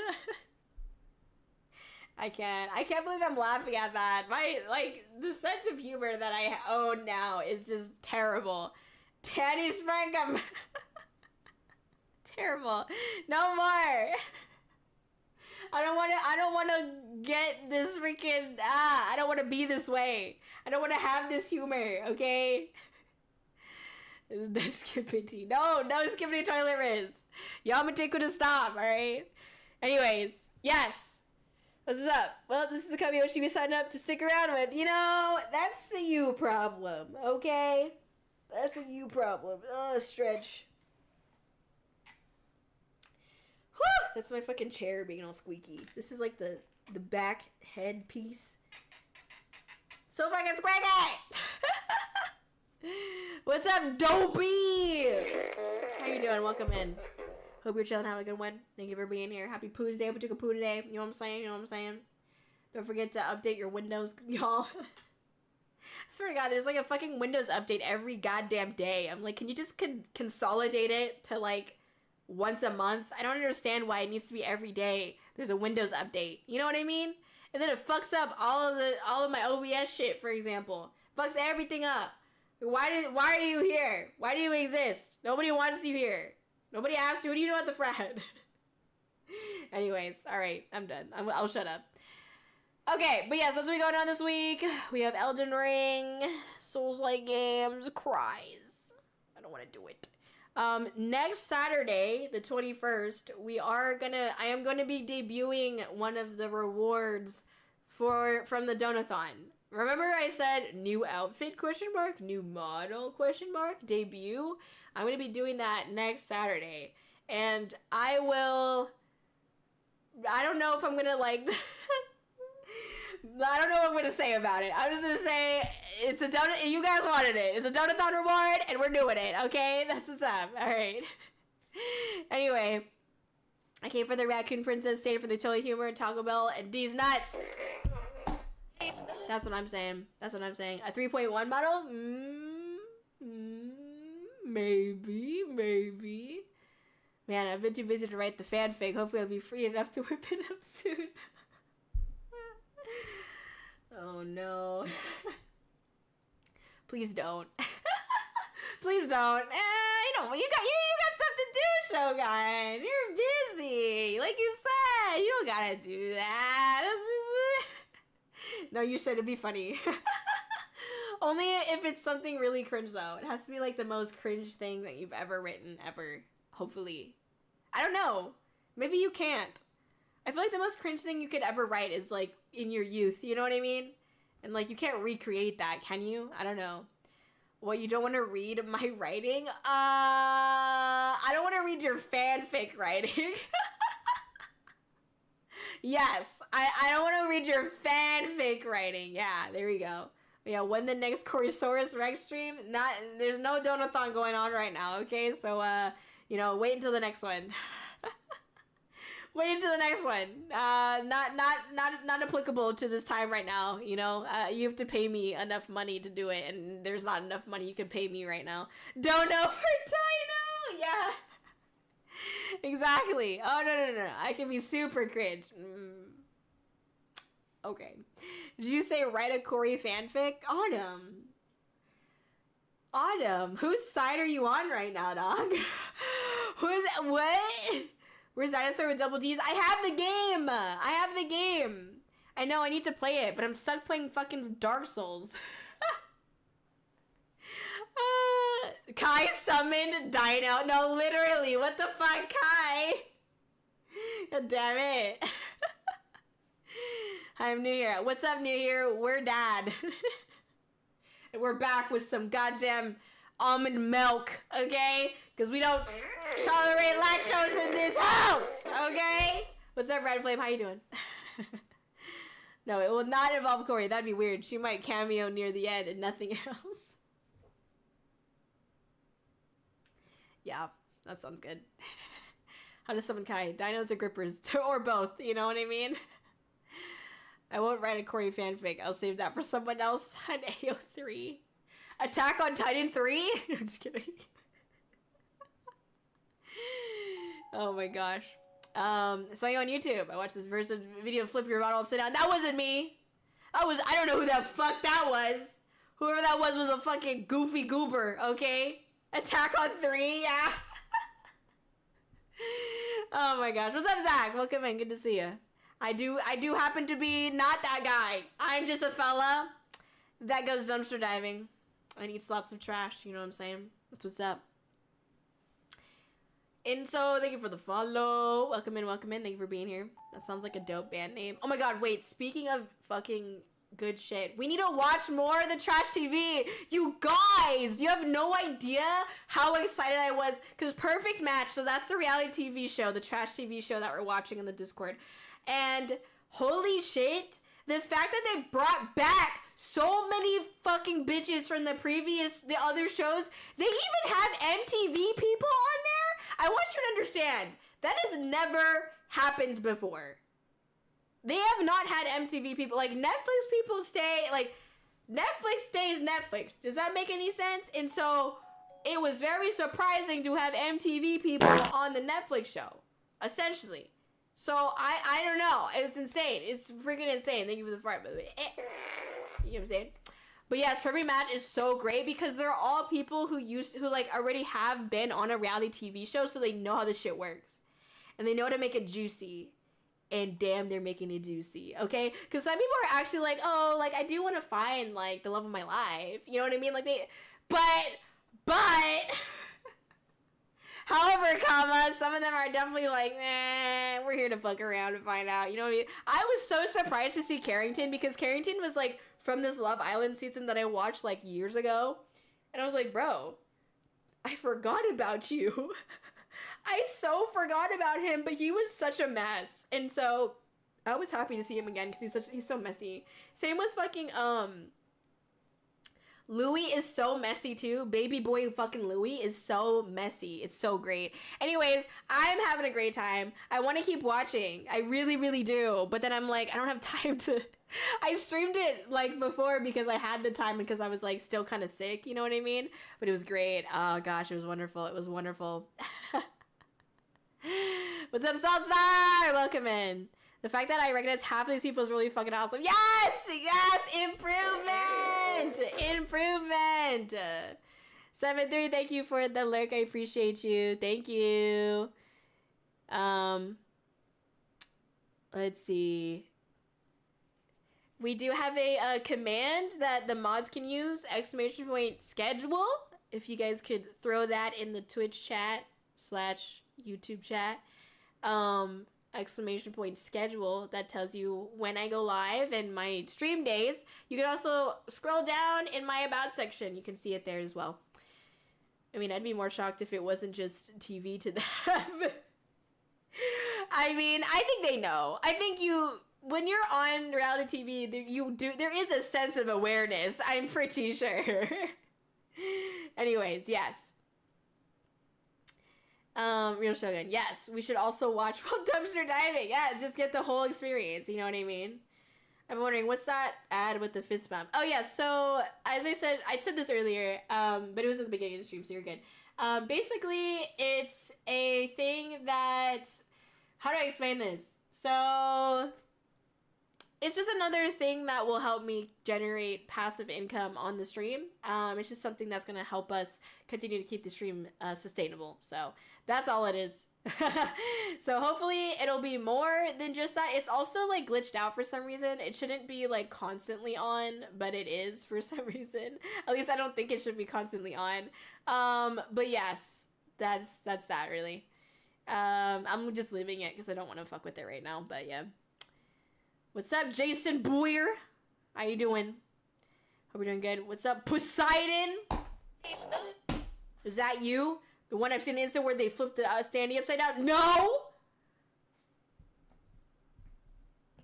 I can't believe I'm laughing at that. The sense of humor that I own now is just terrible. Danny Spankum. Terrible. No more. I don't want to get this freaking, I don't want to be this way. I don't want to have this humor, okay? No skippity. No skippity toilet riz. Yamate could stop, alright? Anyways, yes. What's up? Well, this is the Kōri-Oujo we signed up to stick around with. You know, that's a you problem, okay? That's a you problem. Stretch. Whew, that's my fucking chair being all squeaky. This is like the back head piece. So fucking squeaky! What's up, Dopey? How you doing? Welcome in. Hope you're chilling, having a good one. Thank you for being here. Happy Poos Day. We took a poo today. You know what I'm saying? You know what I'm saying? Don't forget to update your Windows, y'all. I swear to God, there's like a fucking Windows update every goddamn day. I'm like, can you just consolidate it to like once a month? I don't understand why it needs to be every day. There's a Windows update. You know what I mean? And then it fucks up all of my OBS shit, for example. Fucks everything up. Why are you here? Why do you exist? Nobody wants you here. Nobody asked you. What do you do at the frat? Anyways, all right, I'm done. I'll shut up. Okay, but yes, that's what we going on this week. We have Elden Ring, Souls-like games, cries. I don't want to do it. Next Saturday, the 21st, I am gonna be debuting one of the rewards from the Donathon. Remember I said new outfit ? New model ? Debut? I'm gonna be doing that next Saturday. And I don't know if I'm gonna like I don't know what I'm gonna say about it. I'm just gonna say it's a donut. You guys wanted it. It's a Donathon reward, and we're doing it. Okay, that's what's up. All right. Anyway, I came for the Raccoon Princess, stayed for the Toy Humor, Taco Bell, and D's Nuts. That's what I'm saying. That's what I'm saying. A 3.1 model? Maybe. Man, I've been too busy to write the fanfic. Hopefully I'll be free enough to whip it up soon. Oh no. Please don't. Please don't. You got stuff to do, Shogun. You're busy. Like you said, you don't gotta do that. No, you should. It'd be funny. Only if it's something really cringe, though. It has to be like the most cringe thing that you've ever written, ever. Hopefully. I don't know. Maybe you can't. I feel like the most cringe thing you could ever write is like in your youth. You know what I mean? And like you can't recreate that, can you? I don't know. What, you don't want to read my writing? I don't want to read your fanfic writing. Yes, I don't want to read your fanfic writing. Yeah, there we go. Yeah, when the next Kōri-Saurus Rex stream? There's no Donathon going on right now, okay? So, wait until the next one. Wait until the next one. Not applicable to this time right now, you know? You have to pay me enough money to do it, and there's not enough money you can pay me right now. Don't know for Dino! Yeah. Exactly. Oh, no. I can be super cringe. Okay. Did you say write a Kōri fanfic? Autumn. Whose side are you on right now, dog? What? Where's Dinosaur with double D's? I have the game. I know, I need to play it, but I'm stuck playing fucking Dark Souls. Kai summoned Dino. No, literally. What the fuck, Kai? God damn it. I'm new here. What's up, new here? We're dad. And we're back with some goddamn almond milk, okay? Because we don't tolerate lactose in this house, okay? What's up, Red Flame? How you doing? No, it will not involve Kōri. That'd be weird. She might cameo near the end and nothing else. Yeah, that sounds good. How to summon Kai? Dinos or grippers? Or both, you know what I mean? I won't write a Kōri fanfic. I'll save that for someone else on AO3. Attack on Titan 3? I'm just kidding. Oh my gosh. I saw you on YouTube. I watched this version video flip your bottle upside down. That wasn't me. I don't know who the fuck that was. Whoever that was a fucking goofy goober, okay? Attack on 3, yeah. Oh my gosh. What's up, Zach? Welcome in. Good to see you. I do happen to be not that guy. I'm just a fella that goes dumpster diving and eats lots of trash. You know what I'm saying? That's what's up. And so, thank you for the follow. Welcome in. Thank you for being here. That sounds like a dope band name. Oh my god, wait. Speaking of fucking good shit, we need to watch more of the trash TV. You guys, you have no idea how excited I was. Because Perfect Match, so that's the reality TV show, the trash TV show that we're watching in the Discord. And holy shit, the fact that they brought back so many fucking bitches from the other shows. They even have MTV people on there. I want you to understand, that has never happened before. They have not had MTV people. Like, Netflix people stay, like, Netflix stays Netflix. Does that make any sense? And so, it was very surprising to have MTV people on the Netflix show, essentially. So, I don't know. It's insane. It's freaking insane. Thank you for the fart, by the way. You know what I'm saying? But yes, Perfect Match is so great because they're all people who like already have been on a reality TV show, so they know how this shit works. And they know how to make it juicy. And damn, they're making it juicy, okay? Because some people are actually like, oh, like, I do want to find, like, the love of my life. You know what I mean? Like, but... However, some of them are definitely like, we're here to fuck around and find out. You know what I mean? I was so surprised to see Carrington because Carrington was like from this Love Island season that I watched like years ago. And I was like, bro, I forgot about you. I so forgot about him, but he was such a mess. And so I was happy to see him again because he's so messy. Same with fucking, Louis is so messy too. Baby boy fucking Louis is so messy. It's so great. Anyways, I'm having a great time. I want to keep watching. I really, really do. But then I'm like, I don't have time to... I streamed it like before because I had the time because I was like still kind of sick. You know what I mean? But it was great. Oh gosh, it was wonderful. It was wonderful. What's up, Saltstar? Welcome in. The fact that I recognize half of these people is really fucking awesome. Yes! Yes! Improvement! 7-3, thank you for the lurk. I appreciate you. Thank you. Let's see. We do have a command that the mods can use. ! Schedule. If you guys could throw that in the Twitch chat / YouTube chat. ! Schedule that tells you when I go live and my stream days. You can also scroll down in my about section. You can see it there as well. I mean, I'd be more shocked if it wasn't just TV to them. I mean, I think they know. I think when you're on reality TV, there is a sense of awareness. I'm pretty sure. Anyways, yes. Real Shogun. Yes, we should also watch while dumpster diving. Yeah, just get the whole experience. You know what I mean? I'm wondering, what's that ad with the fist bump? Oh, yeah, so, as I said this earlier, but it was at the beginning of the stream, so you're good. Basically, it's a thing that... How do I explain this? So... It's just another thing that will help me generate passive income on the stream. It's just something that's going to help us continue to keep the stream sustainable. So that's all it is. So hopefully it'll be more than just that. It's also like glitched out for some reason. It shouldn't be like constantly on, but it is for some reason. At least I don't think it should be constantly on. But yes, that's that really. I'm just leaving it because I don't want to fuck with it right now. But yeah. What's up, Jason Boyer? How you doing? Hope you're doing good. What's up, Poseidon? Is that you? The one I've seen on Insta where they flipped the standee upside down? No!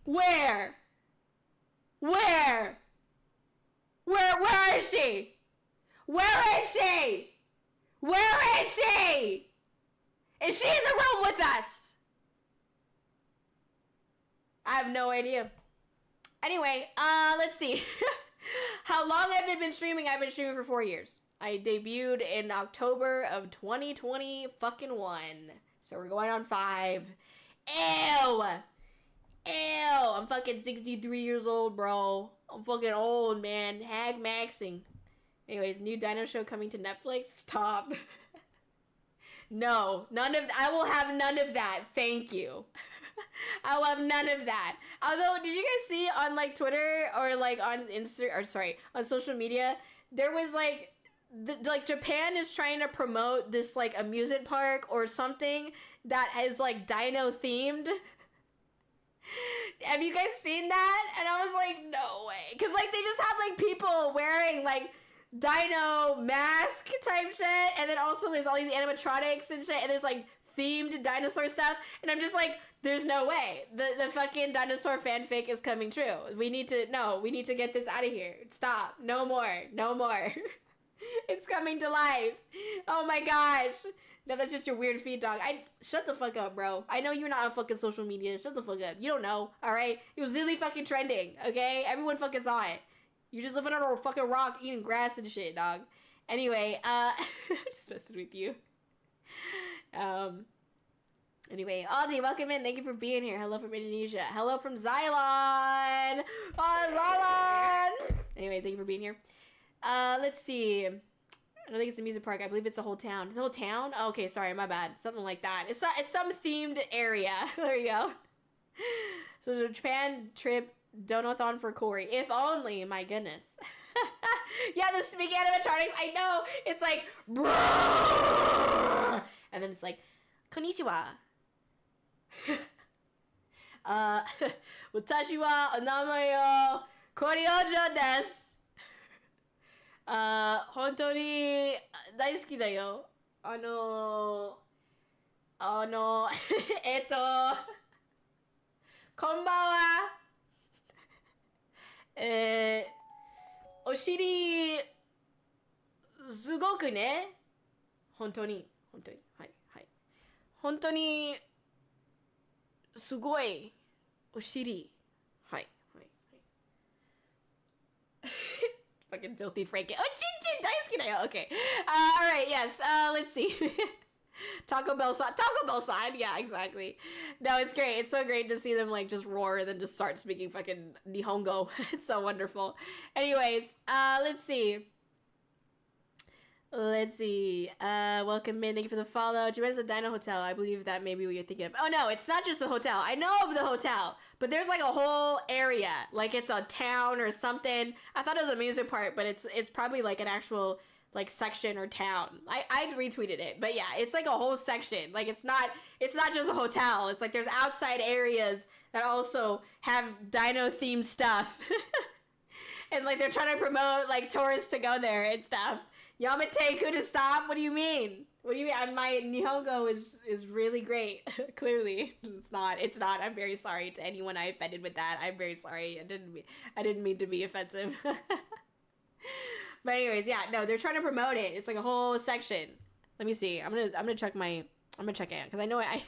Where? Where is she? Where is she? Where is she? Is she in the room with us? I have no idea. Anyway, let's see. How long have I been streaming? I've been streaming for 4 years. I debuted in October of 2020 fucking 1. So we're going on 5. Ew! I'm fucking 63 years old, bro. I'm fucking old, man. Hag maxing. Anyways, new dino show coming to Netflix. Stop. No, I will have none of that. Thank you. I will have none of that. Although, did you guys see on like Twitter or like on on social media, there was like, Japan is trying to promote this like amusement park or something that is like dino themed. Have you guys seen that? And I was like, no way. Cause like they just had like people wearing like dino mask type shit. And then also there's all these animatronics and shit. And there's like themed dinosaur stuff. And I'm just like, There's no way. The fucking dinosaur fanfic is coming true. We need to get this out of here. Stop. No more. No more. It's coming to life. Oh my gosh. No, that's just your weird feed, dog. Shut the fuck up, bro. I know you're not on fucking social media. Shut the fuck up. You don't know, alright? It was literally fucking trending, okay? Everyone fucking saw it. You're just living under a fucking rock eating grass and shit, dog. Anyway, I'm just messing with you. Anyway, Aldi, welcome in. Thank you for being here. Hello from Indonesia. Hello from Xylon. Oh, Xylon! Anyway, thank you for being here. Let's see. I don't think it's a music park. I believe it's a whole town. It's a whole town? Oh, okay, sorry, my bad. Something like that. It's some themed area. There you go. So the Japan trip donathon for Kōri. If only, my goodness. Yeah, the speaking animatronics, I know. It's like, brrr! And then it's like, konnichiwa. 私はお名前をKōri-Oujo です。本当に大好きだよ。こんばんは。お尻、すごくね。本当に、はい、はい。本当に、すごい、お尻。はい、はい、はい。Fucking filthy Frankie. Oh, Jin, daisuki da yo. Okay. Alright, yes. Let's see. Taco Bell sign. Yeah, exactly. No, it's great. It's so great to see them, like, just roar and then just start speaking fucking Nihongo. It's so wonderful. Anyways, let's see. Welcome in. Thank you for the follow. Japan's a Dino Hotel. I believe that may be what you're thinking of. Oh, no, it's not just a hotel. I know of the hotel, but there's, like, a whole area. Like, it's a town or something. I thought it was a music park, but it's probably, like, an actual, like, section or town. I retweeted it, but yeah, it's, like, a whole section. Like, it's not just a hotel. It's, like, there's outside areas that also have dino-themed stuff. And, like, they're trying to promote, like, tourists to go there and stuff. Yamateku to stop? What do you mean? What do you mean? My Nihongo is really great. Clearly. It's not. I'm very sorry to anyone I offended with that. I'm very sorry. I didn't mean to be offensive. But anyways, yeah, no, they're trying to promote it. It's like a whole section. Let me see. I'm gonna check it because I know I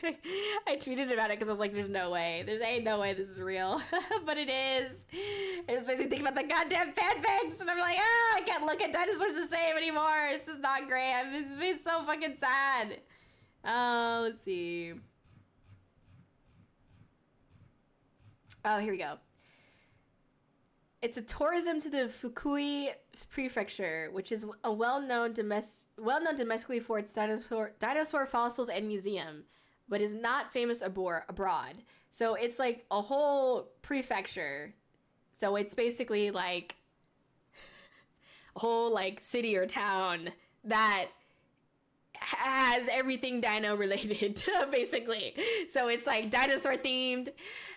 tweeted about it because I was like, there's no way. There ain't no way this is real. But it is. It just makes me think about the goddamn fanfics, and I'm like, I can't look at dinosaurs the same anymore. This is not great. It's so fucking sad. Let's see. Oh, here we go. It's a tourism to the Fukui Prefecture, which is a well-known domestically for its dinosaur fossils and museum, but is not famous abroad. So it's like a whole prefecture. So it's basically like a whole like city or town that has everything dino related, basically. So it's like dinosaur themed.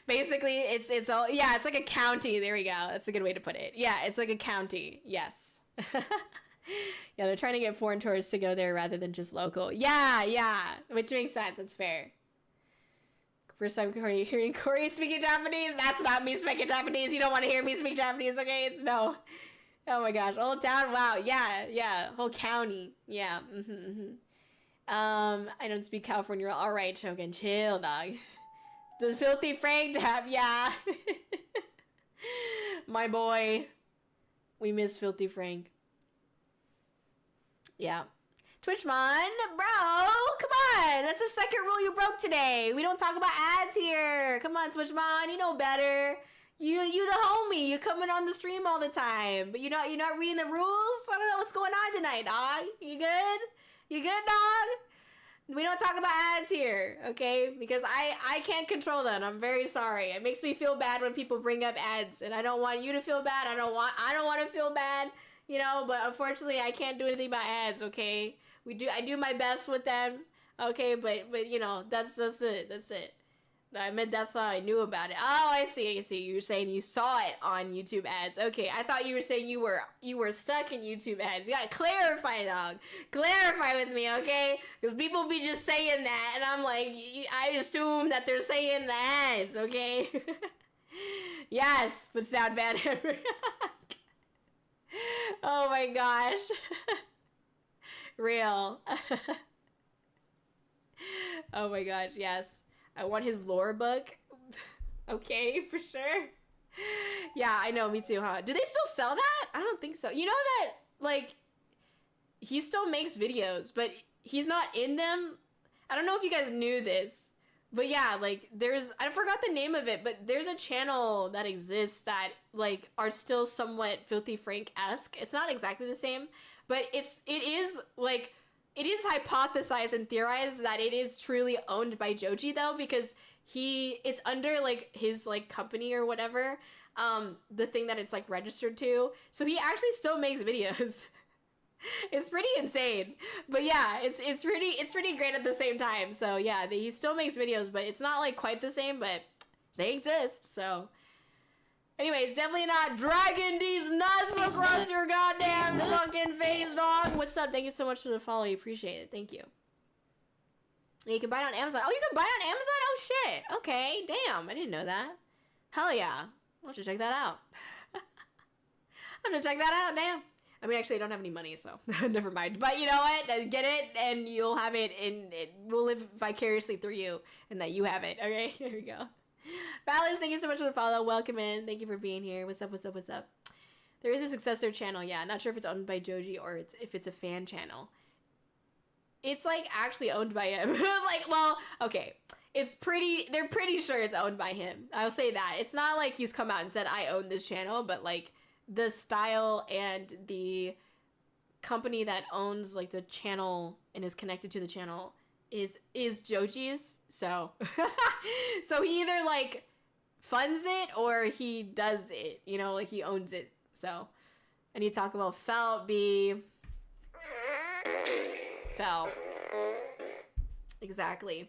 Basically, it's all, yeah, it's like a county. There we go. That's a good way to put it. Yeah, it's like a county. Yes. Yeah, they're trying to get foreign tourists to go there rather than just local. Yeah, which makes sense. That's fair. First time hearing Kōri speaking Japanese. That's not me speaking Japanese. You don't want to hear me speak Japanese, okay? It's no. Oh my gosh. Old town. Wow. Yeah. Whole county. Yeah. I don't speak California. All right, Shogun. Chill, dog. The filthy Frank tab, yeah. My boy. We miss filthy Frank. Yeah. Twitchmon, bro, come on. That's the second rule you broke today. We don't talk about ads here. Come on, Twitchmon, you know better. You the homie. You're coming on the stream all the time. But you're not reading the rules? I don't know what's going on tonight, dog. You good? You good, dog? We don't talk about ads here, okay? Because I can't control them. I'm very sorry. It makes me feel bad when people bring up ads, and I don't want you to feel bad. I don't want to feel bad, you know. But unfortunately, I can't do anything about ads, okay? I do my best with them, okay? But you know, that's it. That's it. I meant that's how I knew about it. Oh, I see. You're saying you saw it on YouTube ads. Okay, I thought you were saying you were stuck in YouTube ads. You gotta clarify, dog. Clarify with me, okay? Because people be just saying that, and I'm like, I assume that they're saying the ads, okay? Yes, but sound bad. Oh my gosh. Real. Oh my gosh, yes. I want his lore book. Okay, for sure. Yeah, I know, me too, huh? Do they still sell that? I don't think so. You know that, like, he still makes videos, but he's not in them. I don't know if you guys knew this, but yeah, like, I forgot the name of it, but there's a channel that exists that, like, are still somewhat Filthy Frank-esque. It's not exactly the same, but it is hypothesized and theorized that it is truly owned by Joji, though, because it's under, like, his, like, company or whatever, the thing that it's, like, registered to. So he actually still makes videos. It's pretty insane. But yeah, it's pretty great at the same time. So yeah, he still makes videos, but it's not, like, quite the same, but they exist, so... Anyways, definitely not dragging these nuts across your goddamn fucking face, dog. What's up? Thank you so much for the follow. You appreciate it. Thank you. Yeah, you can buy it on Amazon. Oh, you can buy it on Amazon? Oh, shit. Okay. Damn. I didn't know that. Hell yeah. I'll have to check that out. I'm gonna check that out. Damn. I mean, actually, I don't have any money, so never mind. But you know what? Get it, and you'll have it, and it will live vicariously through you, and that you have it. Okay? Here we go. Balance, thank you so much for the follow. Welcome in. Thank you for being here. What's up, what's up, what's up? There is a successor channel. Yeah, not sure if it's owned by Joji or if it's a fan channel. It's, like, actually owned by him. Like, well, okay. They're pretty sure it's owned by him. I'll say that. It's not like he's come out and said, I own this channel, but, like, the style and the company that owns, like, the channel and is connected to the channel is Joji's, so so he either, like, funds it or he does it, you know, like, he owns it. So I need to talk about Felt. Exactly.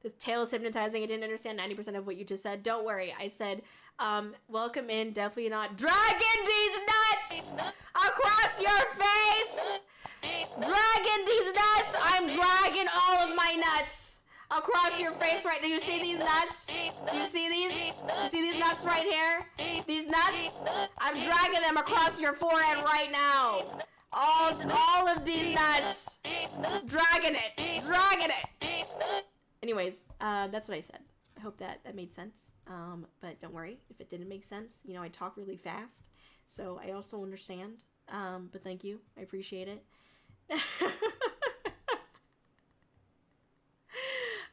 The tail is hypnotizing. I didn't understand 90% of what you just said. Don't worry. I said, welcome in. Definitely not dragging these nuts across your face. Dragging these nuts. I'm dragging all of my nuts across your face right now. You see these nuts? Do you see these? You see these nuts right here? These nuts? I'm dragging them across your forehead right now. All of these nuts. Dragging it. Anyways, that's what I said. I hope that made sense. But don't worry if it didn't make sense. You know, I talk really fast, so I also understand. But thank you. I appreciate it.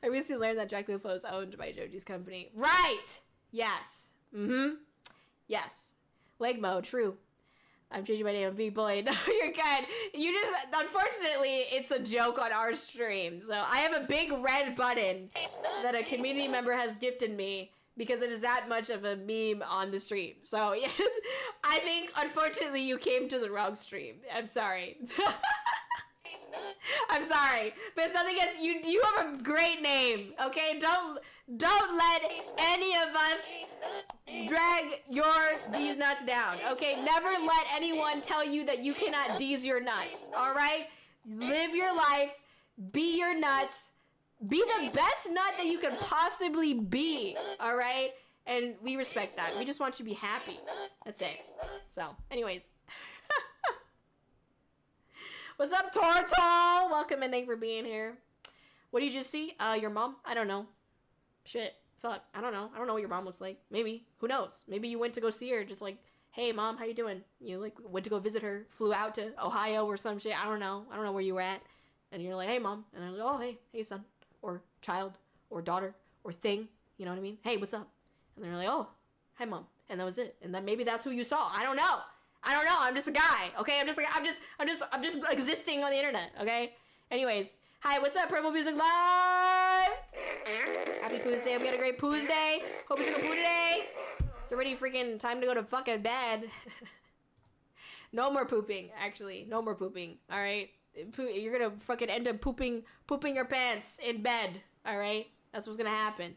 I recently learned that Dracula Flow is owned by Joji's company. Right! Yes. Yes. Legmo, true. I'm changing my name. I'm being bullied. No, you're good. You just, unfortunately, it's a joke on our stream. So I have a big red button that a community member has gifted me because it is that much of a meme on the stream. So yeah, I think, unfortunately, you came to the wrong stream. I'm sorry. I'm sorry, but it's nothing against you. You have a great name, okay? Don't let any of us drag these nuts down, okay? Never let anyone tell you that you cannot D's your nuts, all right? Live your life, be your nuts, be the best nut that you can possibly be, all right? And we respect that. We just want you to be happy. That's it. So, anyways. What's up, Tortal? Welcome and thank you for being here. What did you just see? Your mom? I don't know. Shit. Fuck. I don't know. I don't know what your mom looks like. Maybe. Who knows? Maybe you went to go see her. Just like, hey, mom, how you doing? You, like, went to go visit her. Flew out to Ohio or some shit. I don't know. I don't know where you were at. And you're like, hey, mom. And I'm like, oh, hey. Hey, son. Or child. Or daughter. Or thing. You know what I mean? Hey, what's up? And they're like, oh, hi, mom. And that was it. And then maybe that's who you saw. I don't know. I'm just a guy, okay? I'm just existing on the internet, okay? Anyways, hi, what's up, Purple Music Live? Happy Poos Day. Hope you had a great Poos Day. Hope you took a poo today. It's already freaking time to go to fucking bed. No more pooping, actually. No more pooping, all right? You're gonna fucking end up pooping your pants in bed, all right? That's what's gonna happen.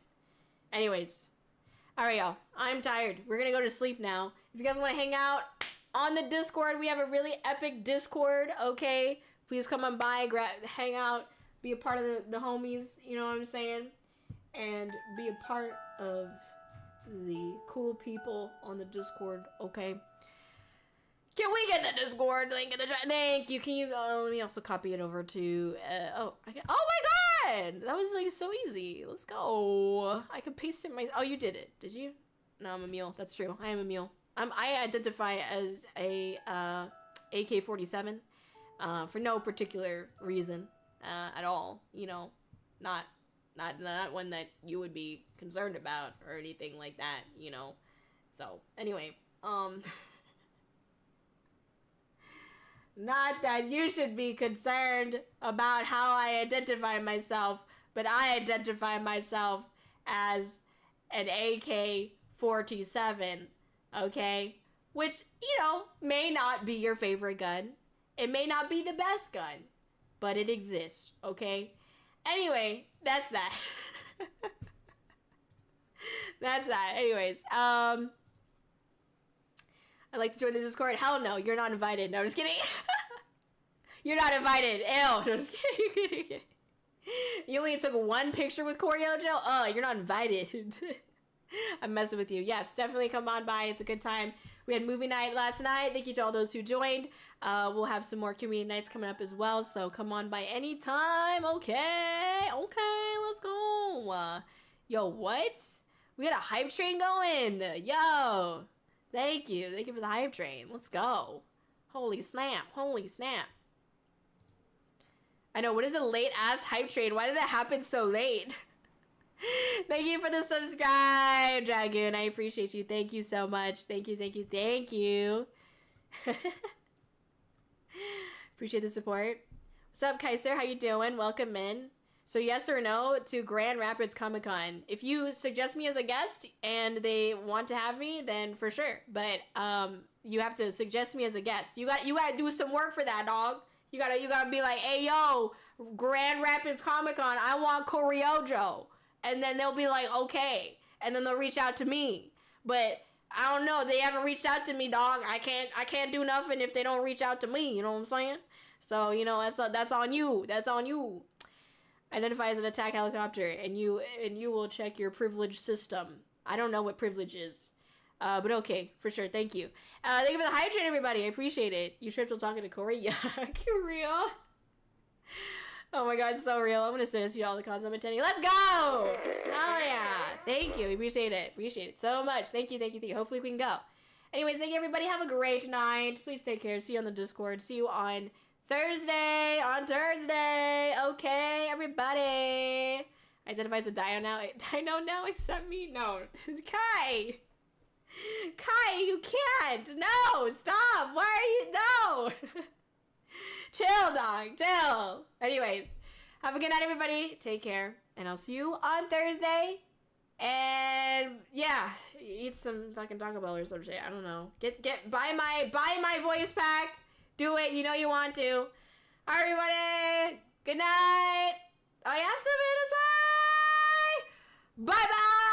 Anyways. Alright, y'all. I'm tired. We're gonna go to sleep now. If you guys want to hang out on the Discord, we have a really epic Discord, okay? Please come on by, hang out, be a part of the homies, you know what I'm saying? And be a part of the cool people on the Discord, okay? Can we get the Discord link in the chat? Thank you. Can you let me also copy it over to oh my god, that was like so easy. Let's go. I could paste it oh, you did it, did you? No, I'm a mule. That's true. I am a mule. I identify as a AK-47 for no particular reason at all, you know. Not one that you would be concerned about or anything like that, you know. So, anyway, not that you should be concerned about how I identify myself, but I identify myself as an AK-47, okay? Which, you know, may not be your favorite gun. It may not be the best gun, but it exists, okay? Anyway, that's that. That's that. Anyways, I'd like to join the Discord. Hell no, you're not invited. No, I'm just kidding. You're not invited. Ew. No, just kidding. You only took one picture with Kōri-Oujo? Oh, you're not invited. I'm messing with you. Yes, definitely come on by. It's a good time. We had movie night last night. Thank you to all those who joined. We'll have some more community nights coming up as well, so come on by anytime. Okay, let's go. Yo, what? We got a hype train going. Yo, thank you for the hype train. Let's go. Holy snap. I know, what is a late ass hype train? Why did that happen so late? Thank you for the subscribe, Dragoon. I appreciate you. Thank you so much. Thank you. Appreciate the support. What's up, Kaiser? How you doing? Welcome in. So yes or no to Grand Rapids Comic-Con? If you suggest me as a guest and they want to have me, then for sure. But you have to suggest me as a guest. You gotta do some work for that, dog. You gotta be like, hey yo, Grand Rapids Comic-Con, I want Kōri-Oujo. And then they'll be like, okay. And then they'll reach out to me. But I don't know. They haven't reached out to me, dog. I can't do nothing if they don't reach out to me. You know what I'm saying? So, you know, that's on you. That's on you. Identify as an attack helicopter, and you will check your privilege system. I don't know what privilege is. But okay, for sure. Thank you. Thank you for the hype train, everybody. I appreciate it. You tripped while talking to Kōri? Yeah, real. Oh my god, so real. I'm gonna send this to you all the cons I'm attending. Let's go! Oh yeah. Thank you. Appreciate it so much. Thank you. Hopefully we can go. Anyways, thank you everybody. Have a great night. Please take care. See you on the Discord. See you on Thursday. Okay, everybody. Identify as a Dino now. Dino now, accept me? No. Kai, you can't. No, stop. Why are you? No. Chill, dog. Chill. Anyways, have a good night, everybody. Take care. And I'll see you on Thursday. And yeah, eat some fucking Taco Bell or some shit. I don't know. Buy my voice pack. Do it. You know you want to. All right, everybody. Good night. Bye bye.